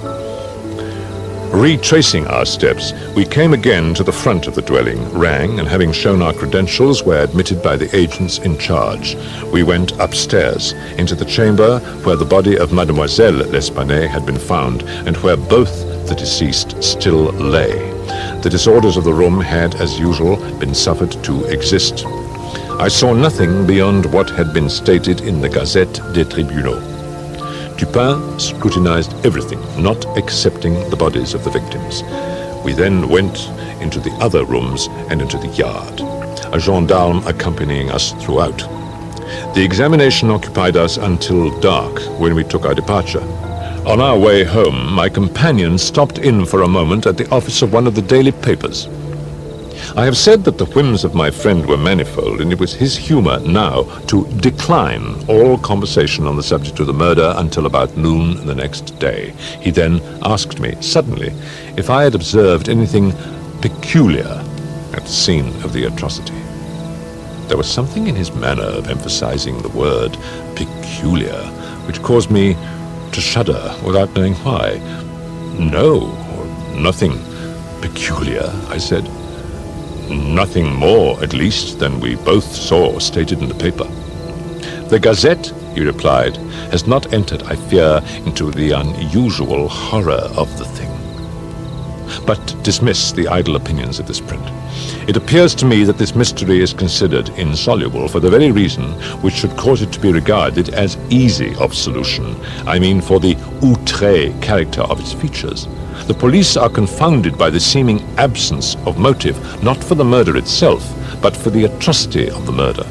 Retracing our steps, we came again to the front of the dwelling, rang, and having shown our credentials, were admitted by the agents in charge. We went upstairs into the chamber where the body of Mademoiselle L'Espanaye had been found, and where both the deceased still lay. The disorders of the room had, as usual, been suffered to exist. I saw nothing beyond what had been stated in the Gazette des Tribunaux. Dupin scrutinized everything, not excepting the bodies of the victims. We then went into the other rooms and into the yard, a gendarme accompanying us throughout. The examination occupied us until dark, when we took our departure. On our way home, my companion stopped in for a moment at the office of one of the daily papers. I have said that the whims of my friend were manifold, and it was his humor now to decline all conversation on the subject of the murder until about noon the next day. He then asked me suddenly if I had observed anything peculiar at the scene of the atrocity. There was something in his manner of emphasizing the word peculiar which caused me to shudder without knowing why. No, nothing peculiar, I said. Nothing more, at least, than we both saw stated in the paper. The Gazette, he replied, has not entered, I fear, into the unusual horror of the thing. But dismiss the idle opinions of this print. It appears to me that this mystery is considered insoluble for the very reason which should cause it to be regarded as easy of solution. I mean for the outré character of its features. The police are confounded by the seeming absence of motive, not for the murder itself, but for the atrocity of the murder.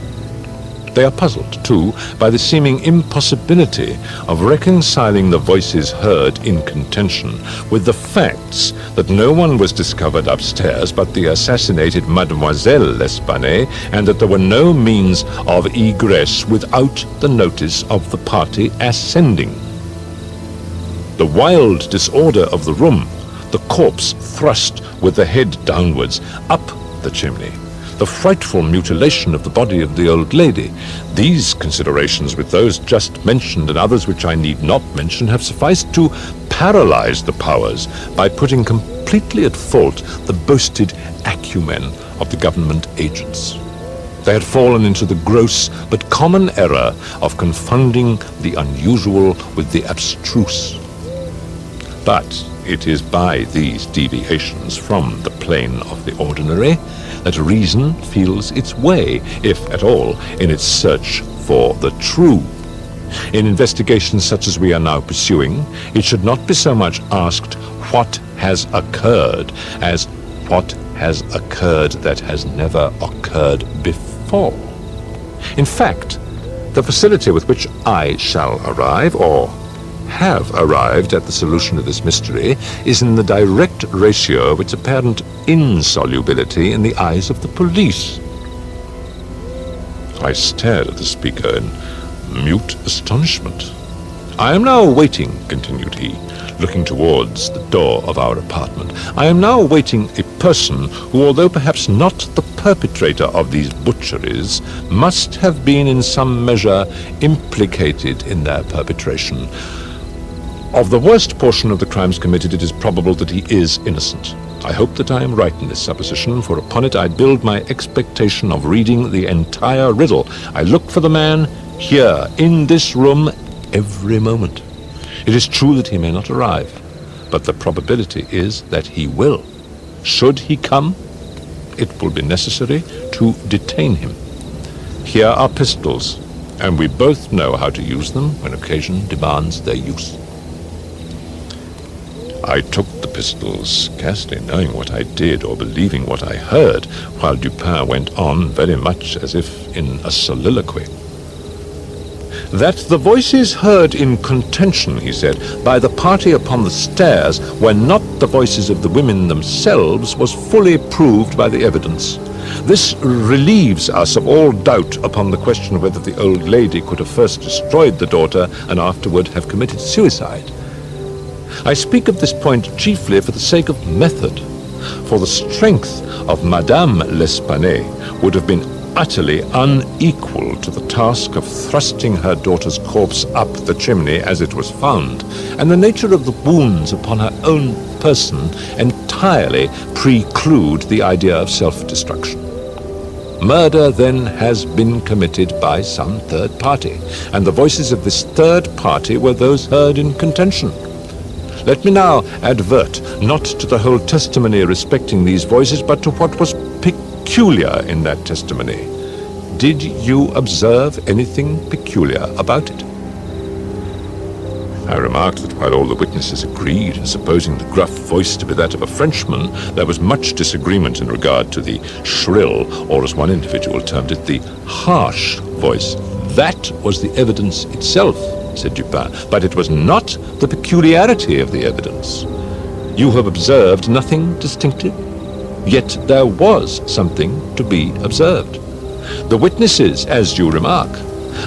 They are puzzled, too, by the seeming impossibility of reconciling the voices heard in contention with the facts that no one was discovered upstairs but the assassinated Mademoiselle L'Espanaye, and that there were no means of egress without the notice of the party ascending. the wild disorder of the room, the corpse thrust with the head downwards, up the chimney, the frightful mutilation of the body of the old lady. These considerations, with those just mentioned and others which I need not mention, have sufficed to paralyze the powers by putting completely at fault the boasted acumen of the government agents. They had fallen into the gross but common error of confounding the unusual with the abstruse. But it is by these deviations from the plane of the ordinary that reason feels its way, if at all, in its search for the true. In investigations such as we are now pursuing, it should not be so much asked what has occurred as what has occurred that has never occurred before. In fact, the facility with which I shall arrive, or have arrived at the solution of this mystery, is in the direct ratio of its apparent insolubility in the eyes of the police. I stared at the speaker in mute astonishment. I am now awaiting, continued he, looking towards the door of our apartment, I am now awaiting a person who, although perhaps not the perpetrator of these butcheries, must have been in some measure implicated in their perpetration. Of the worst portion of the crimes committed, it is probable that he is innocent. I hope that I am right in this supposition, for upon it I build my expectation of reading the entire riddle. I look for the man here, in this room, every moment. It is true that he may not arrive, but the probability is that he will. Should he come, it will be necessary to detain him. Here are pistols, and we both know how to use them when occasion demands their use. I took the pistols, scarcely knowing what I did or believing what I heard, while Dupin went on very much as if in a soliloquy. That the voices heard in contention, he said, by the party upon the stairs were not the voices of the women themselves was fully proved by the evidence. This relieves us of all doubt upon the question whether the old lady could have first destroyed the daughter and afterward have committed suicide. I speak of this point chiefly for the sake of method, for the strength of Madame L'Espanaye would have been utterly unequal to the task of thrusting her daughter's corpse up the chimney as it was found, and the nature of the wounds upon her own person entirely preclude the idea of self-destruction. Murder, then, has been committed by some third party, and the voices of this third party were those heard in contention. Let me now advert not to the whole testimony respecting these voices, but to what was peculiar in that testimony. Did you observe anything peculiar about it? I remarked that while all the witnesses agreed in supposing the gruff voice to be that of a Frenchman, there was much disagreement in regard to the shrill, or as one individual termed it, the harsh voice. That was the evidence itself, said Dupin, but it was not the peculiarity of the evidence. You have observed nothing distinctive, yet there was something to be observed. The witnesses, as you remark,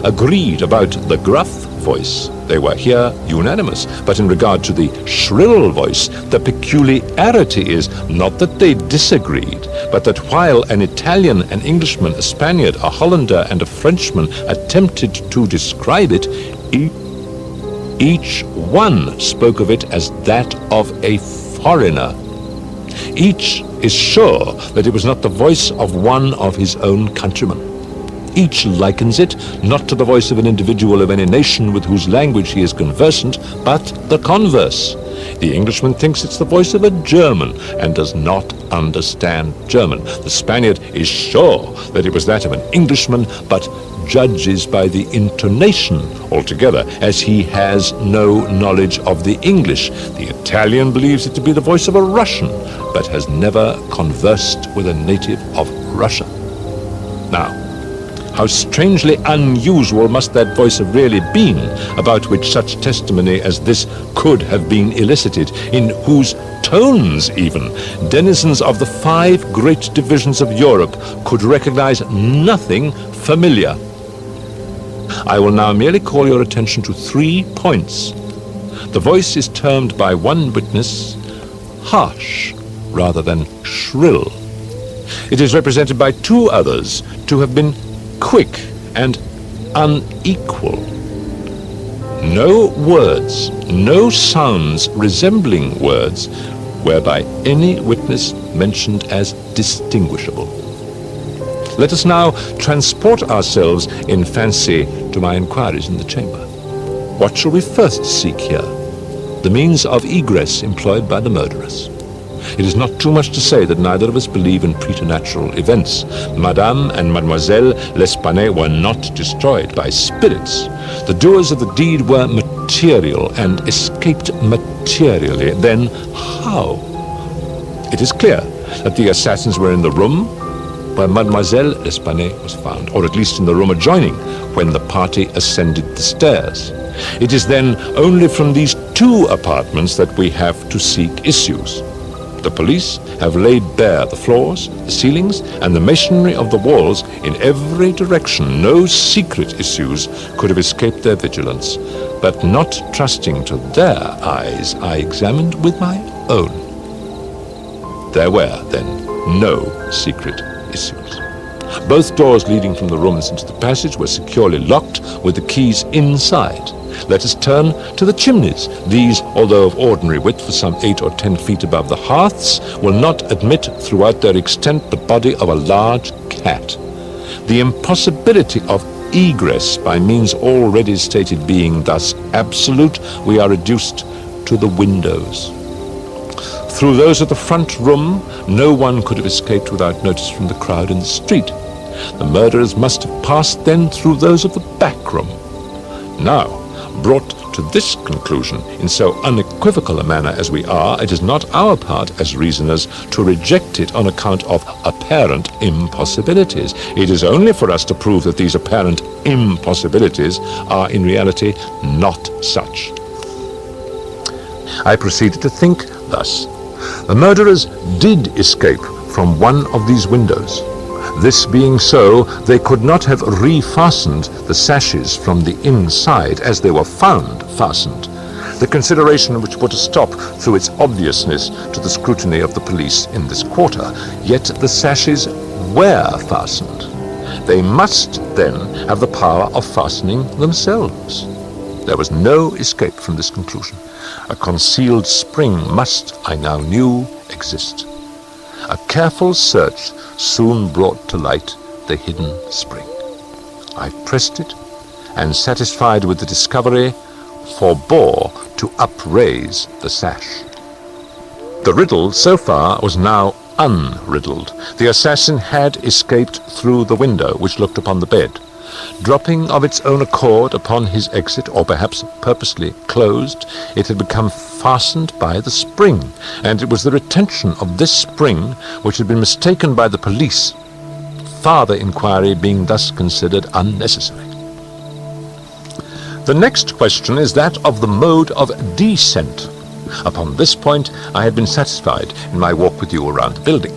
agreed about the gruff voice. They were here unanimous, but in regard to the shrill voice, the peculiarity is not that they disagreed, but that while an Italian, an Englishman, a Spaniard, a Hollander, and a Frenchman attempted to describe it, each one spoke of it as that of a foreigner. Each is sure that it was not the voice of one of his own countrymen. Each likens it not to the voice of an individual of any nation with whose language he is conversant, but the converse. The Englishman thinks it's the voice of a German and does not understand German. The Spaniard is sure that it was that of an Englishman, but judges by the intonation altogether, as he has no knowledge of the English. The Italian believes it to be the voice of a Russian, but has never conversed with a native of Russia. Now, how strangely unusual must that voice have really been, about which such testimony as this could have been elicited, in whose tones even denizens of the 5 great divisions of Europe could recognize nothing familiar. I will now merely call your attention to 3 points. The voice is termed by one witness harsh rather than shrill. It is represented by two others to have been quick and unequal. No words, no sounds resembling words were by any witness mentioned as distinguishable. Let us now transport ourselves in fancy to my inquiries in the chamber. What shall we first seek here? The means of egress employed by the murderers. It is not too much to say that neither of us believe in preternatural events. Madame and Mademoiselle L'Espanaye were not destroyed by spirits. The doers of the deed were material and escaped materially. Then how? It is clear that the assassins were in the room where Mademoiselle L'Espanaye was found, or at least in the room adjoining when the party ascended the stairs. It is then only from these two apartments that we have to seek issues. The police have laid bare the floors, the ceilings, and the masonry of the walls in every direction. No secret issues could have escaped their vigilance, but not trusting to their eyes, I examined with my own. There were, then, no secret issues. Both doors leading from the rooms into the passage were securely locked with the keys inside. Let us turn to the chimneys. These, although of ordinary width for some 8 or 10 feet above the hearths, will not admit throughout their extent the body of a large cat. The impossibility of egress by means already stated being thus absolute, we are reduced to the windows. Through those of the front room, no one could have escaped without notice from the crowd in the street. The murderers must have passed then through those of the back room. Now, brought to this conclusion in so unequivocal a manner as we are, it is not our part as reasoners to reject it on account of apparent impossibilities. It is only for us to prove that these apparent impossibilities are in reality not such. I proceeded to think thus. The murderers did escape from one of these windows. This being so, they could not have refastened the sashes from the inside as they were found fastened. The consideration which put a stop through its obviousness to the scrutiny of the police in this quarter, yet the sashes were fastened. They must then have the power of fastening themselves. There was no escape from this conclusion. A concealed spring must, I now knew, exist. A careful search soon brought to light the hidden spring. I pressed it, and satisfied with the discovery, forbore to upraise the sash. The riddle, so far, was now unriddled. The assassin had escaped through the window which looked upon the bed. Dropping of its own accord upon his exit, or perhaps purposely closed, it had become fastened by the spring, and it was the retention of this spring which had been mistaken by the police, farther inquiry being thus considered unnecessary. The next question is that of the mode of descent. Upon this point I had been satisfied in my walk with you around the building.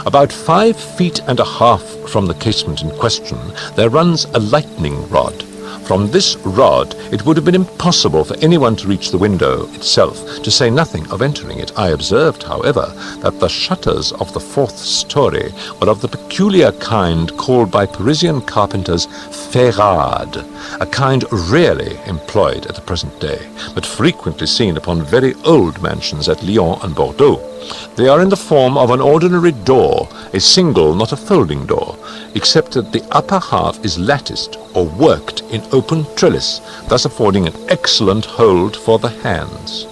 About 5 feet and a half from the casement in question, there runs a lightning rod. From this rod, it would have been impossible for anyone to reach the window itself, to say nothing of entering it. I observed, however, that the shutters of the 4th story were of the peculiar kind called by Parisian carpenters ferrade, a kind rarely employed at the present day, but frequently seen upon very old mansions at Lyon and Bordeaux. They are in the form of an ordinary door, a single, not a folding door, except that the upper half is latticed or worked in open trellis, thus affording an excellent hold for the hands.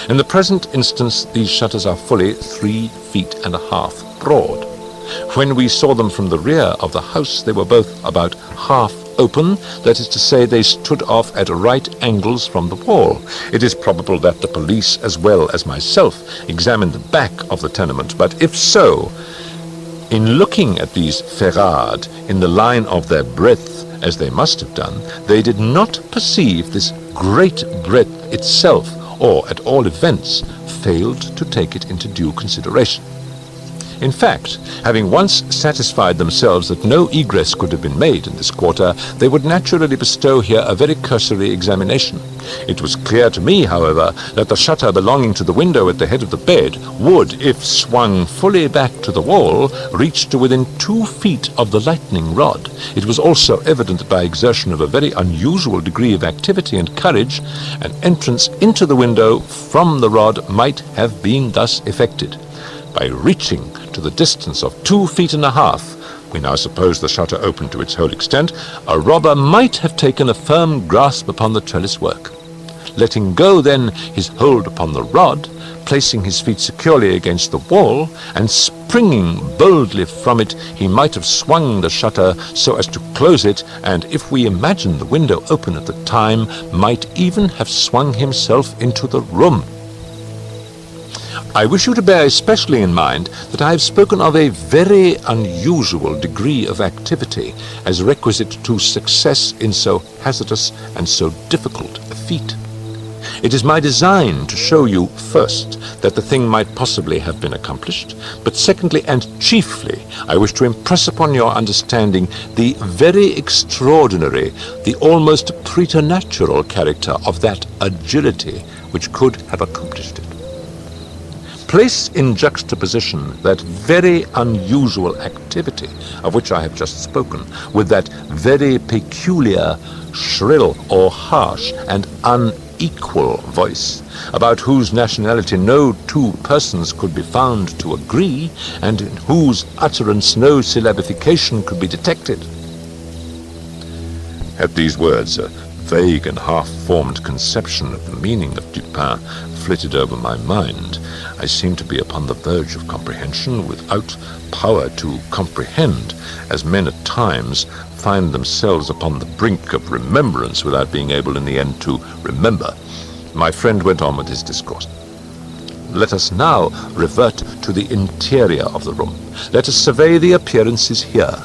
In the present instance, these shutters are fully 3 feet and a half broad. When we saw them from the rear of the house, they were both about half open, that is to say, they stood off at right angles from the wall. It is probable that the police, as well as myself, examined the back of the tenement, but if so, in looking at these ferrades in the line of their breadth, as they must have done, they did not perceive this great breadth itself, or, at all events, failed to take it into due consideration. In fact, having once satisfied themselves that no egress could have been made in this quarter, they would naturally bestow here a very cursory examination. It was clear to me, however, that the shutter belonging to the window at the head of the bed would, if swung fully back to the wall, reach to within 2 feet of the lightning rod. It was also evident that by exertion of a very unusual degree of activity and courage, an entrance into the window from the rod might have been thus effected. By reaching to the distance of 2.5 feet, we now suppose the shutter open to its whole extent, a robber might have taken a firm grasp upon the trellis work. Letting go then his hold upon the rod, placing his feet securely against the wall, and springing boldly from it, he might have swung the shutter so as to close it, and if we imagine the window open at the time, might even have swung himself into the room. I wish you to bear especially in mind that I have spoken of a very unusual degree of activity as requisite to success in so hazardous and so difficult a feat. It is my design to show you, first, that the thing might possibly have been accomplished, but secondly and chiefly, I wish to impress upon your understanding the very extraordinary, the almost preternatural character of that agility which could have accomplished it. Place in juxtaposition that very unusual activity of which I have just spoken with that very peculiar, shrill or harsh and unequal voice, about whose nationality no two persons could be found to agree, and in whose utterance no syllabification could be detected. At these words, a vague and half-formed conception of the meaning of Dupin flitted over my mind. I seemed to be upon the verge of comprehension without power to comprehend, as men at times find themselves upon the brink of remembrance without being able in the end to remember. My friend went on with his discourse. Let us now revert to the interior of the room. Let us survey the appearances here.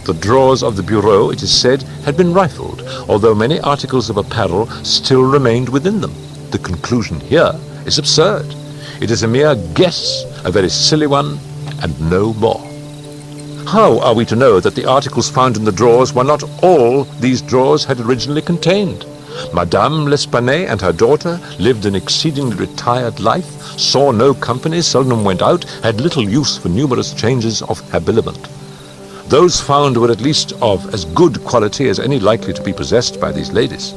The drawers of the bureau, it is said, had been rifled, although many articles of apparel still remained within them. The conclusion here is absurd. It is a mere guess, a very silly one, and no more. How are we to know that the articles found in the drawers were not all these drawers had originally contained? Madame L'Espanaye and her daughter lived an exceedingly retired life, saw no company, seldom went out, had little use for numerous changes of habiliment. Those found were at least of as good quality as any likely to be possessed by these ladies.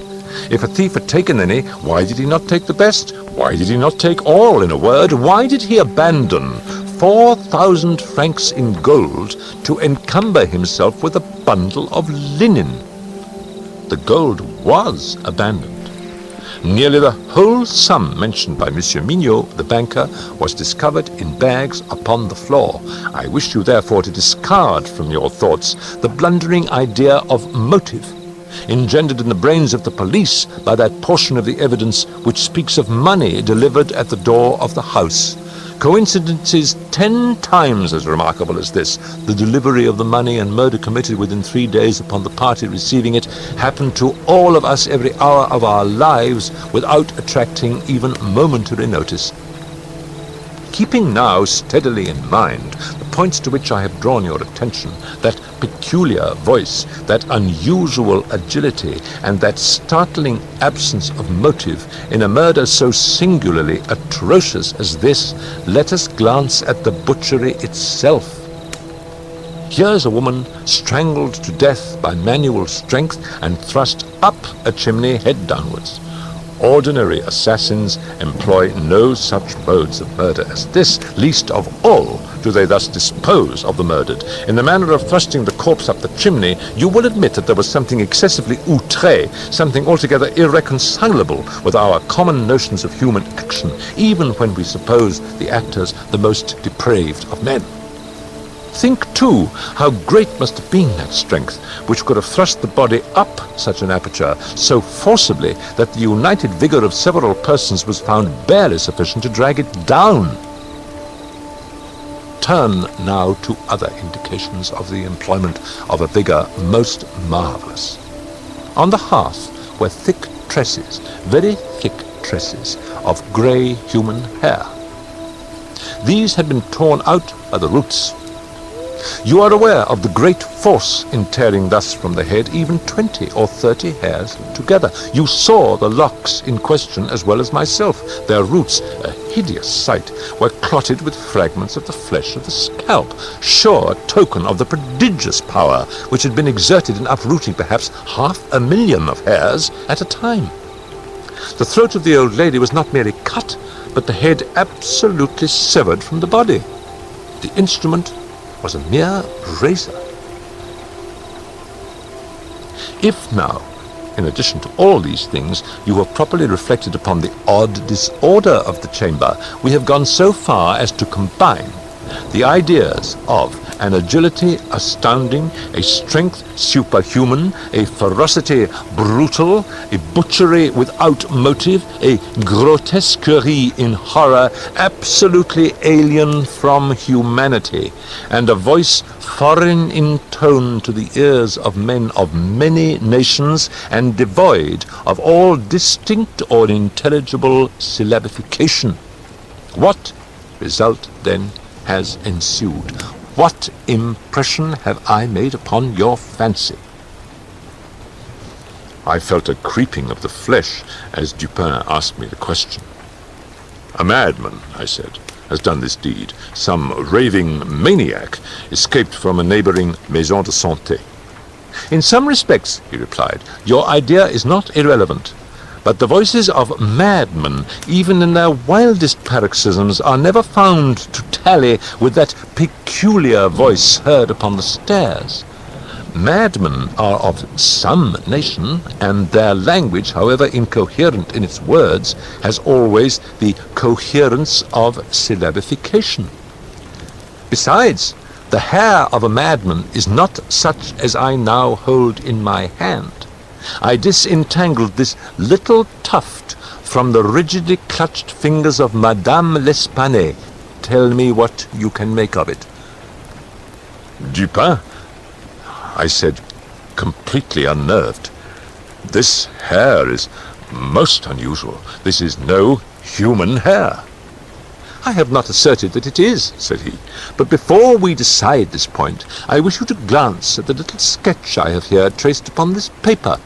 If a thief had taken any, why did he not take the best? Why did he not take all? In a word, why did he abandon 4,000 francs in gold to encumber himself with a bundle of linen? The gold was abandoned. Nearly the whole sum mentioned by Monsieur Mignot, the banker, was discovered in bags upon the floor. I wish you therefore to discard from your thoughts the blundering idea of motive, engendered in the brains of the police by that portion of the evidence which speaks of money delivered at the door of the house. Coincidences 10 times as remarkable as this, the delivery of the money and murder committed within 3 days upon the party receiving it, happened to all of us every hour of our lives without attracting even momentary notice. Keeping now steadily in mind the points to which I have drawn your attention, that peculiar voice, that unusual agility, and that startling absence of motive in a murder so singularly atrocious as this, let us glance at the butchery itself. Here's a woman strangled to death by manual strength and thrust up a chimney head downwards. Ordinary assassins employ no such modes of murder as this. Least of all do they thus dispose of the murdered. In the manner of thrusting the corpse up the chimney, you will admit that there was something excessively outré, something altogether irreconcilable with our common notions of human action, even when we suppose the actors the most depraved of men. Think, too, how great must have been that strength which could have thrust the body up such an aperture so forcibly that the united vigor of several persons was found barely sufficient to drag it down. Turn now to other indications of the employment of a vigor most marvelous. On the hearth were thick tresses, very thick tresses, of grey human hair. These had been torn out by the roots. You are aware of the great force in tearing thus from the head even 20 or 30 hairs together. You saw the locks in question as well as myself. Their roots, a hideous sight, were clotted with fragments of the flesh of the scalp, sure token of the prodigious power which had been exerted in uprooting perhaps 500,000 of hairs at a time. The throat of the old lady was not merely cut, but the head absolutely severed from the body. The instrument was a mere razor. If now, in addition to all these things, you have properly reflected upon the odd disorder of the chamber, we have gone so far as to combine the ideas of an agility astounding, a strength superhuman, a ferocity brutal, a butchery without motive, a grotesquerie in horror absolutely alien from humanity, and a voice foreign in tone to the ears of men of many nations and devoid of all distinct or intelligible syllabification. What result, then, has ensued? What impression have I made upon your fancy? I felt a creeping of the flesh as Dupin asked me the question. A madman, I said, has done this deed. Some raving maniac escaped from a neighboring maison de santé. In some respects, he replied, your idea is not irrelevant. But the voices of madmen, even in their wildest paroxysms, are never found to tally with that peculiar voice heard upon the stairs. Madmen are of some nation, and their language, however incoherent in its words, has always the coherence of syllabification. Besides, the hair of a madman is not such as I now hold in my hand. I disentangled this little tuft from the rigidly clutched fingers of Madame L'Espanaye. Tell me what you can make of it. Dupin, I said, completely unnerved. This hair is most unusual. This is no human hair. I have not asserted that it is, said he, but before we decide this point, I wish you to glance at the little sketch I have here traced upon this paper.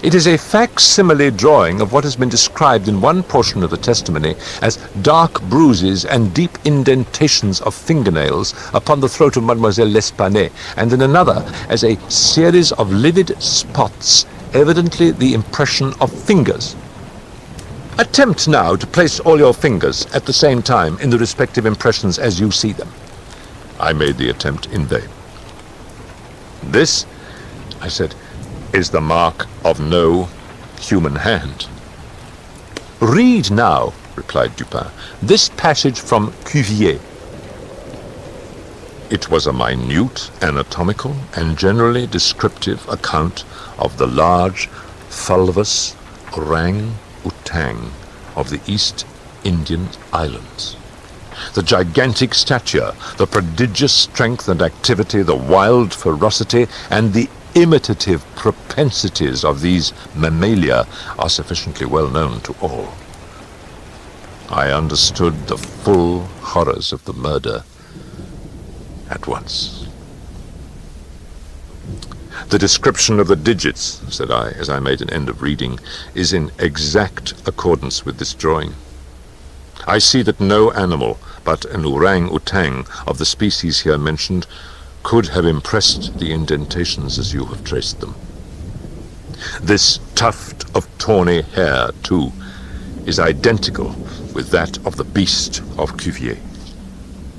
It is a facsimile drawing of what has been described in one portion of the testimony as dark bruises and deep indentations of fingernails upon the throat of Mademoiselle L'Espanaye, and in another as a series of livid spots, evidently the impression of fingers. Attempt now to place all your fingers at the same time in the respective impressions as you see them. I made the attempt in vain. This, I said, is the mark of no human hand. Read now, replied Dupin, this passage from Cuvier. It was a minute, anatomical, and generally descriptive account of the large, fulvous orang-outang of the East Indian Islands. The gigantic stature, the prodigious strength and activity, the wild ferocity, and the imitative propensities of these mammalia are sufficiently well known to all. I understood the full horrors of the murder at once. The description of the digits, said I, as I made an end of reading, is in exact accordance with this drawing. I see that no animal but an orang-outang of the species here mentioned could have impressed the indentations as you have traced them. This tuft of tawny hair, too, is identical with that of the beast of Cuvier.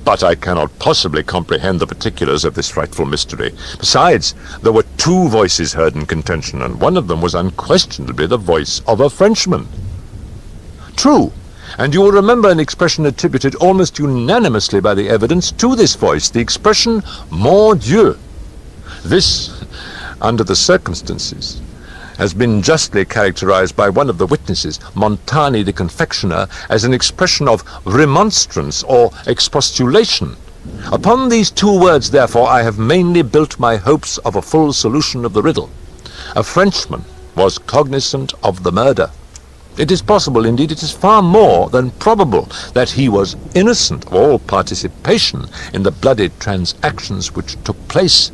But I cannot possibly comprehend the particulars of this frightful mystery. Besides, there were two voices heard in contention, and one of them was unquestionably the voice of a Frenchman. True, and you will remember an expression attributed almost unanimously by the evidence to this voice, the expression "Mon Dieu." This, under the circumstances, has been justly characterized by one of the witnesses, Montani the confectioner, as an expression of remonstrance or expostulation. Upon these two words, therefore, I have mainly built my hopes of a full solution of the riddle. A Frenchman was cognizant of the murder. It is possible, indeed it is far more than probable, that he was innocent of all participation in the bloody transactions which took place.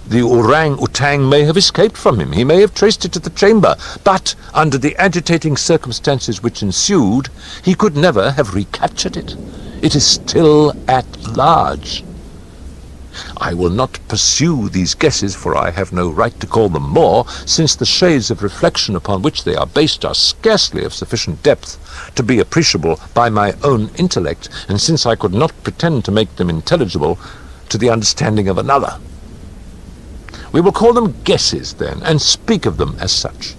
The orang-outang may have escaped from him, he may have traced it to the chamber, but under the agitating circumstances which ensued, he could never have recaptured it. It is still at large. I will not pursue these guesses, for I have no right to call them more, since the shades of reflection upon which they are based are scarcely of sufficient depth to be appreciable by my own intellect, and since I could not pretend to make them intelligible to the understanding of another. We will call them guesses, then, and speak of them as such.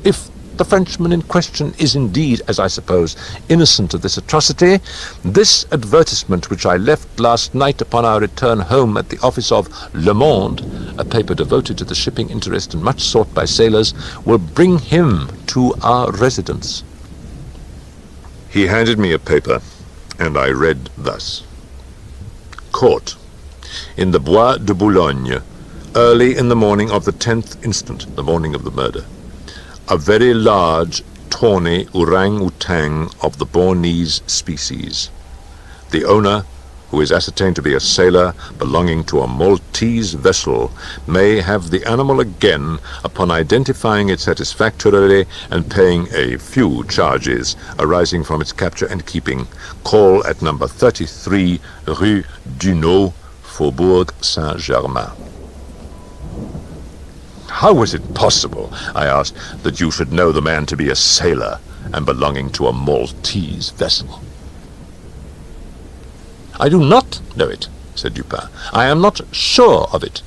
If the Frenchman in question is indeed, as I suppose, innocent of this atrocity, this advertisement which I left last night upon our return home at the office of Le Monde, a paper devoted to the shipping interest and much sought by sailors, will bring him to our residence. He handed me a paper, and I read thus. Caught in the Bois de Boulogne, early in the morning of the 10th instant, the morning of the murder, a very large, tawny orang-outang of the Bornese species. The owner, who is ascertained to be a sailor belonging to a Maltese vessel, may have the animal again upon identifying it satisfactorily and paying a few charges arising from its capture and keeping. Call at number 33 Rue Dunot, Faubourg Saint-Germain. How was it possible, I asked, that you should know the man to be a sailor and belonging to a Maltese vessel? I do not know it, said Dupin. I am not sure of it.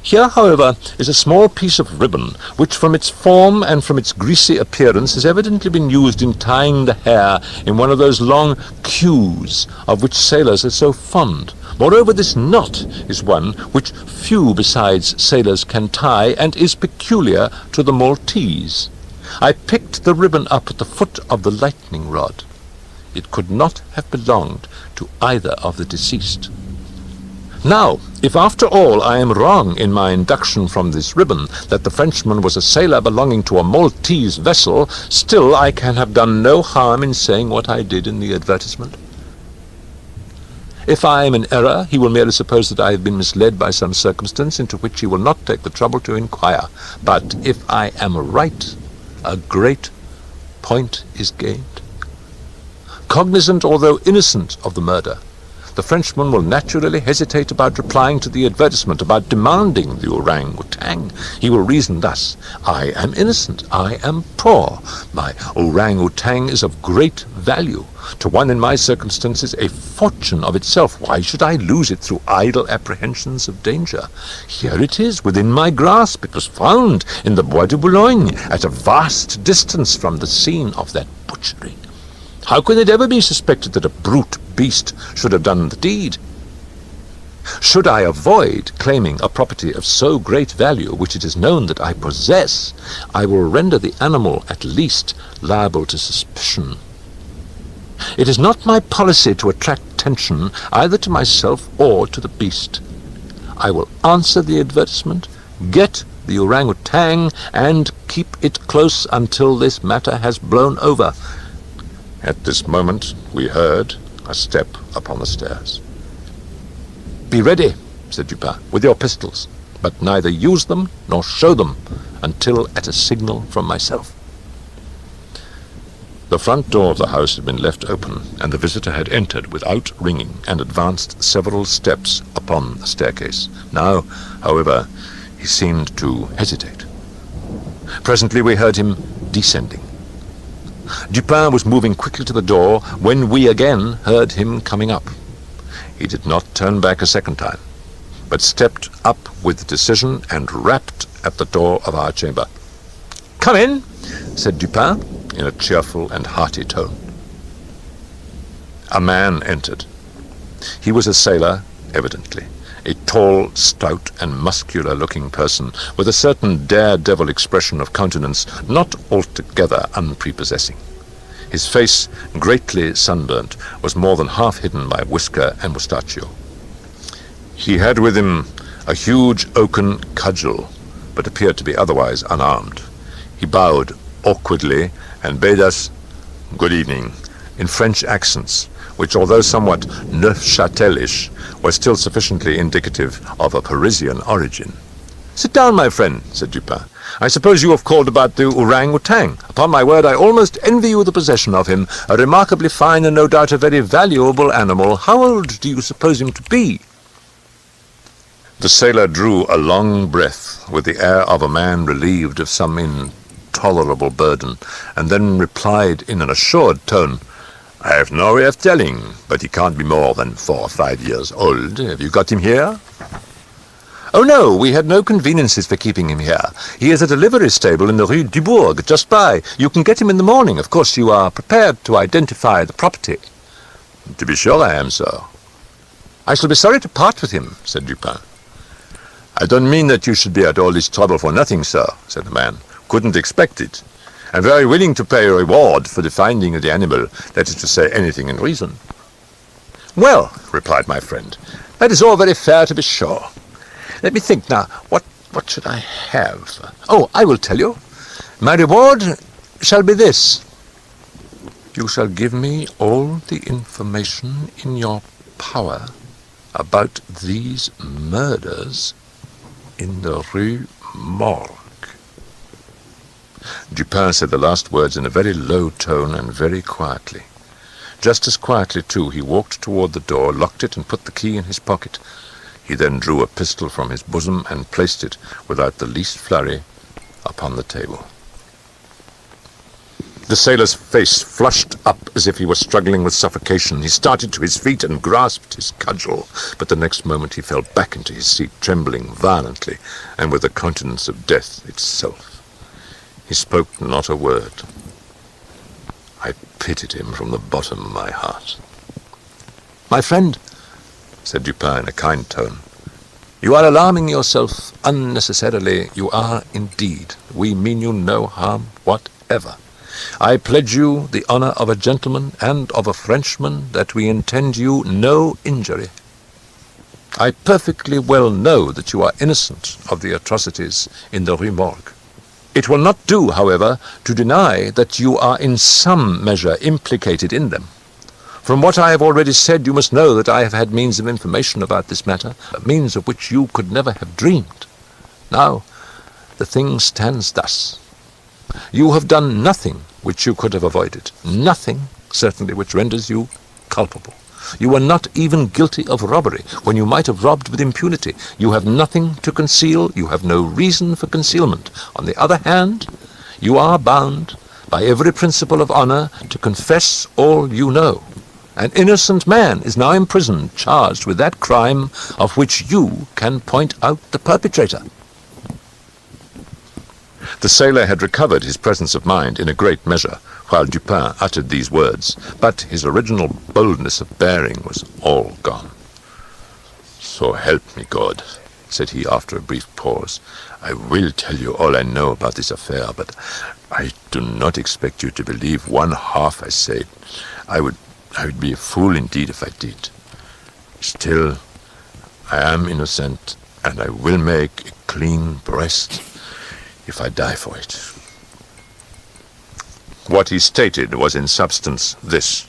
Here, however, is a small piece of ribbon, which from its form and from its greasy appearance has evidently been used in tying the hair in one of those long queues of which sailors are so fond. Moreover, this knot is one which few besides sailors can tie, and is peculiar to the Maltese. I picked the ribbon up at the foot of the lightning rod. It could not have belonged to either of the deceased. Now, if after all I am wrong in my induction from this ribbon that the Frenchman was a sailor belonging to a Maltese vessel, still I can have done no harm in saying what I did in the advertisement. If I am in error, he will merely suppose that I have been misled by some circumstance into which he will not take the trouble to inquire. But if I am right, a great point is gained. Cognizant, although innocent, of the murder, the Frenchman will naturally hesitate about replying to the advertisement, about demanding the orang-outang. He will reason thus: I am innocent, I am poor, my orang-outang is of great value. To one in my circumstances, a fortune of itself. Why should I lose it through idle apprehensions of danger? Here it is, within my grasp. It was found in the Bois de Boulogne, at a vast distance from the scene of that butchery. How can it ever be suspected that a brute beast should have done the deed? Should I avoid claiming a property of so great value, which it is known that I possess, I will render the animal at least liable to suspicion. It is not my policy to attract attention either to myself or to the beast. I will answer the advertisement, get the orang-outang, and keep it close until this matter has blown over. At this moment we heard a step upon the stairs. Be ready, said Dupin, with your pistols, but neither use them nor show them until at a signal from myself. The front door of the house had been left open, and the visitor had entered without ringing and advanced several steps upon the staircase. Now, however, he seemed to hesitate. Presently we heard him descending. Dupin was moving quickly to the door when we again heard him coming up. He did not turn back a second time, but stepped up with decision and rapped at the door of our chamber. "Come in," said Dupin, in a cheerful and hearty tone. A man entered. He was a sailor, evidently, a tall, stout, and muscular-looking person, with a certain daredevil expression of countenance not altogether unprepossessing. His face, greatly sunburnt, was more than half hidden by whisker and mustachio. He had with him a huge oaken cudgel, but appeared to be otherwise unarmed. He bowed awkwardly and bade us good evening in French accents, which, although somewhat Neufchâtelish, was still sufficiently indicative of a Parisian origin. "Sit down, my friend," said Dupin. "I suppose you have called about the orang-outang. Upon my word, I almost envy you the possession of him. A remarkably fine and no doubt a very valuable animal. How old do you suppose him to be?" The sailor drew a long breath with the air of a man relieved of some intolerable burden, and then replied in an assured tone, "I have no way of telling, but he can't be more than 4 or 5 years old. Have you got him here?" "Oh, no, we had no conveniences for keeping him here. He is at a livery stable in the Rue Dubourg, just by. You can get him in the morning. Of course, you are prepared to identify the property." "To be sure I am, sir." "I shall be sorry to part with him," said Dupin. "I don't mean that you should be at all this trouble for nothing, sir," said the man. "Couldn't expect it. I'm very willing to pay a reward for the finding of the animal, that is to say, anything in reason." "Well," replied my friend, "that is all very fair, to be sure. Let me think now, what should I have? Oh, I will tell you. My reward shall be this. You shall give me all the information in your power about these murders in the Rue Morgue." Dupin said the last words in a very low tone and very quietly. Just as quietly, too, he walked toward the door, locked it, and put the key in his pocket. He then drew a pistol from his bosom and placed it, without the least flurry, upon the table. The sailor's face flushed up as if he were struggling with suffocation. He started to his feet and grasped his cudgel, but the next moment he fell back into his seat, trembling violently, and with the countenance of death itself. He spoke not a word. I pitied him from the bottom of my heart. "My friend," said Dupin in a kind tone, "you are alarming yourself unnecessarily. You are indeed. We mean you no harm whatever. I pledge you the honor of a gentleman and of a Frenchman that we intend you no injury. I perfectly well know that you are innocent of the atrocities in the Rue Morgue. It will not do, however, to deny that you are in some measure implicated in them. From what I have already said, you must know that I have had means of information about this matter, means of which you could never have dreamed. Now, the thing stands thus. You have done nothing which you could have avoided, nothing, certainly, which renders you culpable. You are not even guilty of robbery, when you might have robbed with impunity. You have nothing to conceal. You have no reason for concealment. On the other hand, you are bound, by every principle of honor, to confess all you know. An innocent man is now imprisoned, charged with that crime of which you can point out the perpetrator." The sailor had recovered his presence of mind in a great measure while Dupin uttered these words, but his original boldness of bearing was all gone. "So help me God," said he after a brief pause. "I will tell you all I know about this affair, but I do not expect you to believe one half I say. I would be a fool indeed if I did. Still, I am innocent, and I will make a clean breast if I die for it." What he stated was in substance this.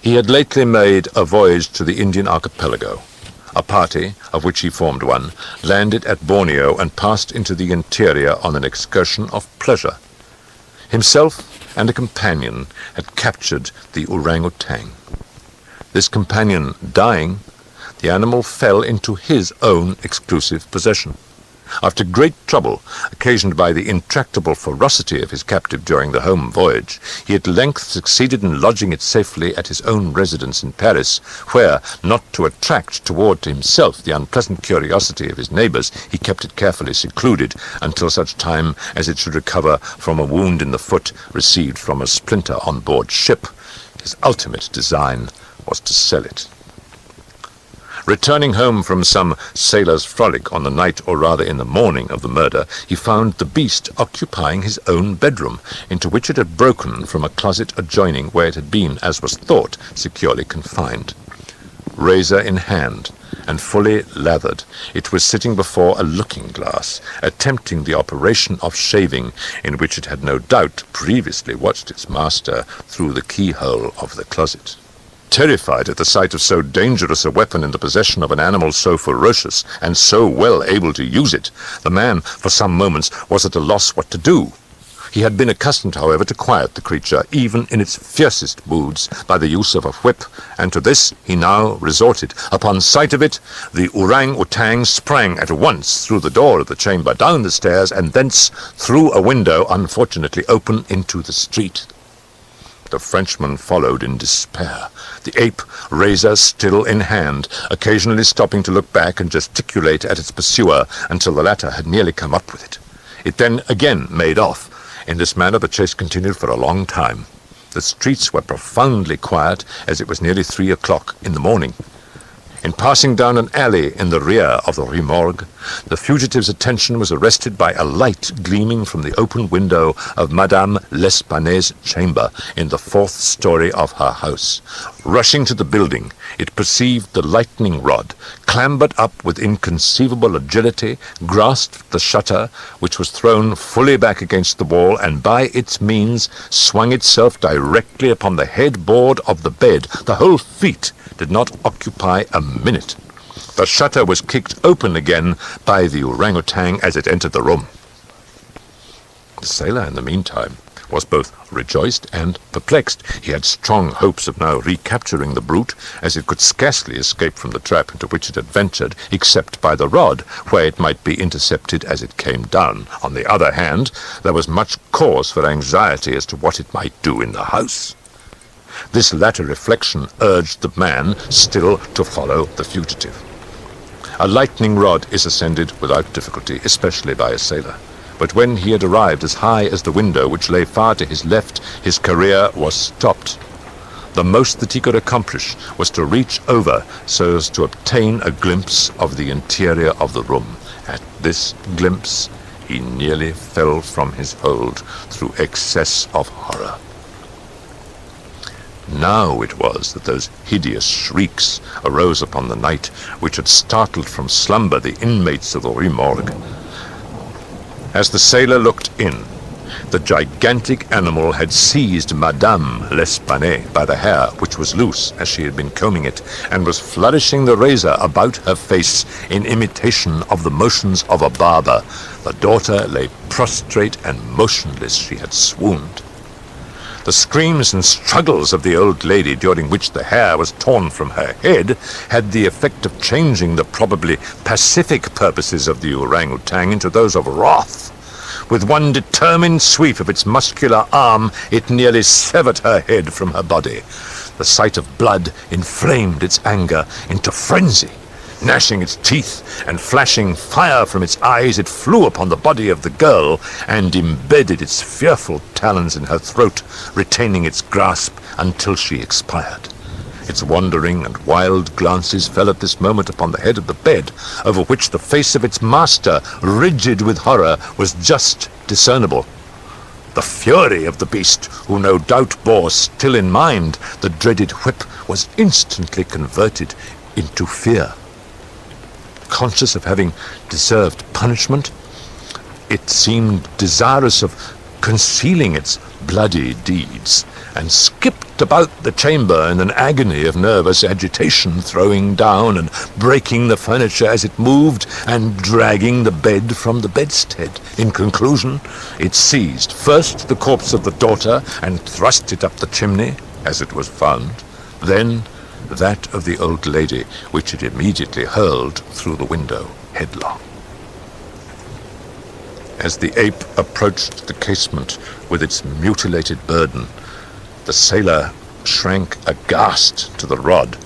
He had lately made a voyage to the Indian archipelago. A party, of which he formed one, landed at Borneo and passed into the interior on an excursion of pleasure. Himself and a companion had captured the orang-outang. This companion dying, the animal fell into his own exclusive possession. After great trouble, occasioned by the intractable ferocity of his captive during the home voyage, he at length succeeded in lodging it safely at his own residence in Paris, where, not to attract toward himself the unpleasant curiosity of his neighbors, he kept it carefully secluded until such time as it should recover from a wound in the foot received from a splinter on board ship. His ultimate design was to sell it. Returning home from some sailor's frolic on the night, or rather in the morning, of the murder, he found the beast occupying his own bedroom, into which it had broken from a closet adjoining, where it had been, as was thought, securely confined. razor in hand, and fully lathered, it was sitting before a looking-glass, attempting the operation of shaving, in which it had no doubt previously watched its master through the keyhole of the closet. Terrified at the sight of so dangerous a weapon in the possession of an animal so ferocious and so well able to use it, the man for some moments was at a loss what to do. He had been accustomed, however, to quiet the creature, even in its fiercest moods, by the use of a whip, and to this he now resorted. Upon sight of it, the orang-outang sprang at once through the door of the chamber, down the stairs, and thence through a window, unfortunately open, into the street. The Frenchman followed in despair, the ape, razor still in hand, occasionally stopping to look back and gesticulate at its pursuer until the latter had nearly come up with it. It then again made off. In this manner the chase continued for a long time. The streets were profoundly quiet, as it was nearly 3 o'clock in the morning. In passing down an alley in the rear of the Rue Morgue, the fugitive's attention was arrested by a light gleaming from the open window of Madame L'Espanaye's chamber in the 4th story of her house. Rushing to the building, it perceived the lightning rod, clambered up with inconceivable agility, grasped the shutter, which was thrown fully back against the wall, and by its means swung itself directly upon the headboard of the bed. The whole feat did not occupy a minute. The shutter was kicked open again by the orang-outang as it entered the room. The sailor, in the meantime, was both rejoiced and perplexed. He had strong hopes of now recapturing the brute, as it could scarcely escape from the trap into which it had ventured, except by the rod, where it might be intercepted as it came down. On the other hand, there was much cause for anxiety as to what it might do in the house. This latter reflection urged the man still to follow the fugitive. A lightning rod is ascended without difficulty, especially by a sailor. But when he had arrived as high as the window, which lay far to his left, his career was stopped. The most that he could accomplish was to reach over so as to obtain a glimpse of the interior of the room. At this glimpse, he nearly fell from his hold through excess of horror. Now it was that those hideous shrieks arose upon the night, which had startled from slumber the inmates of the Rue Morgue. As the sailor looked in, the gigantic animal had seized Madame L'Espanaye by the hair, which was loose as she had been combing it, and was flourishing the razor about her face in imitation of the motions of a barber. The daughter lay prostrate and motionless. She had swooned. The screams and struggles of the old lady, during which the hair was torn from her head, had the effect of changing the probably pacific purposes of the orang-outang into those of wrath. With one determined sweep of its muscular arm, it nearly severed her head from her body. The sight of blood inflamed its anger into frenzy. Gnashing its teeth and flashing fire from its eyes, it flew upon the body of the girl and embedded its fearful talons in her throat, retaining its grasp until she expired. Its wandering and wild glances fell at this moment upon the head of the bed, over which the face of its master, rigid with horror, was just discernible. The fury of the beast, who no doubt bore still in mind the dreaded whip, was instantly converted into fear. Conscious of having deserved punishment, it seemed desirous of concealing its bloody deeds, and skipped about the chamber in an agony of nervous agitation, throwing down and breaking the furniture as it moved, and dragging the bed from the bedstead. In conclusion, it seized first the corpse of the daughter and thrust it up the chimney, as it was found, then that of the old lady, which it immediately hurled through the window headlong. As the ape approached the casement with its mutilated burden, the sailor shrank aghast to the rod,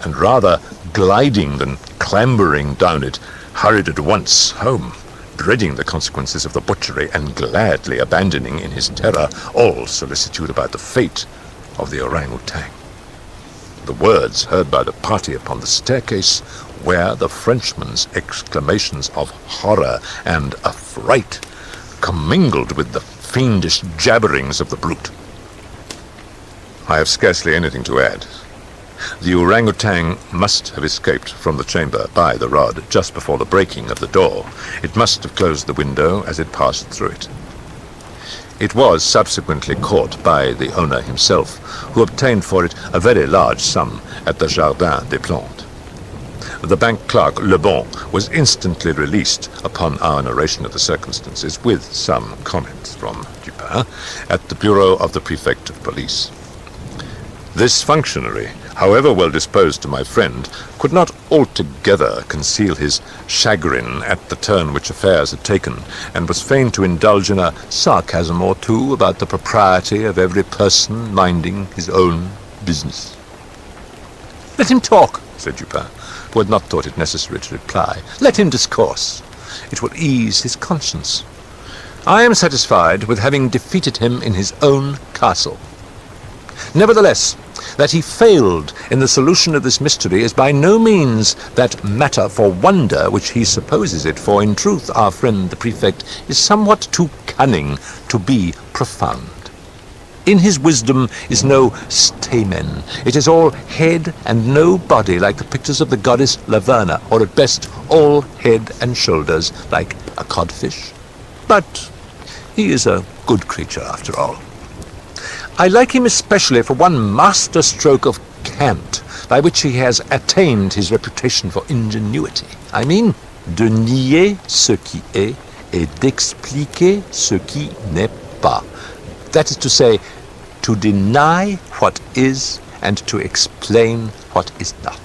and rather gliding than clambering down it, hurried at once home, dreading the consequences of the butchery, and gladly abandoning in his terror all solicitude about the fate of the orang-outang. The words heard by the party upon the staircase were the Frenchman's exclamations of horror and affright, commingled with the fiendish jabberings of the brute. I have scarcely anything to add. The orangutan must have escaped from the chamber by the rod just before the breaking of the door. It must have closed the window as it passed through it. It was subsequently caught by the owner himself, who obtained for it a very large sum at the Jardin des Plantes. The bank clerk, Le Bon, was instantly released upon our narration of the circumstances, with some comments from Dupin, at the bureau of the prefect of police. This functionary, however well disposed to my friend, could not altogether conceal his chagrin at the turn which affairs had taken, and was fain to indulge in a sarcasm or two about the propriety of every person minding his own business. "Let him talk," said Dupin, who had not thought it necessary to reply. "Let him discourse. It will ease his conscience. I am satisfied with having defeated him in his own castle. Nevertheless, that he failed in the solution of this mystery is by no means that matter for wonder which he supposes it, for in truth our friend the prefect is somewhat too cunning to be profound. In his wisdom is no stamen. It is all head and no body, like the pictures of the goddess Laverna, or at best all head and shoulders, like a codfish. But he is a good creature after all. I like him especially for one master stroke of cant, by which he has attained his reputation for ingenuity. I mean, de nier ce qui est et d'expliquer ce qui n'est pas. That is to say, to deny what is and to explain what is not.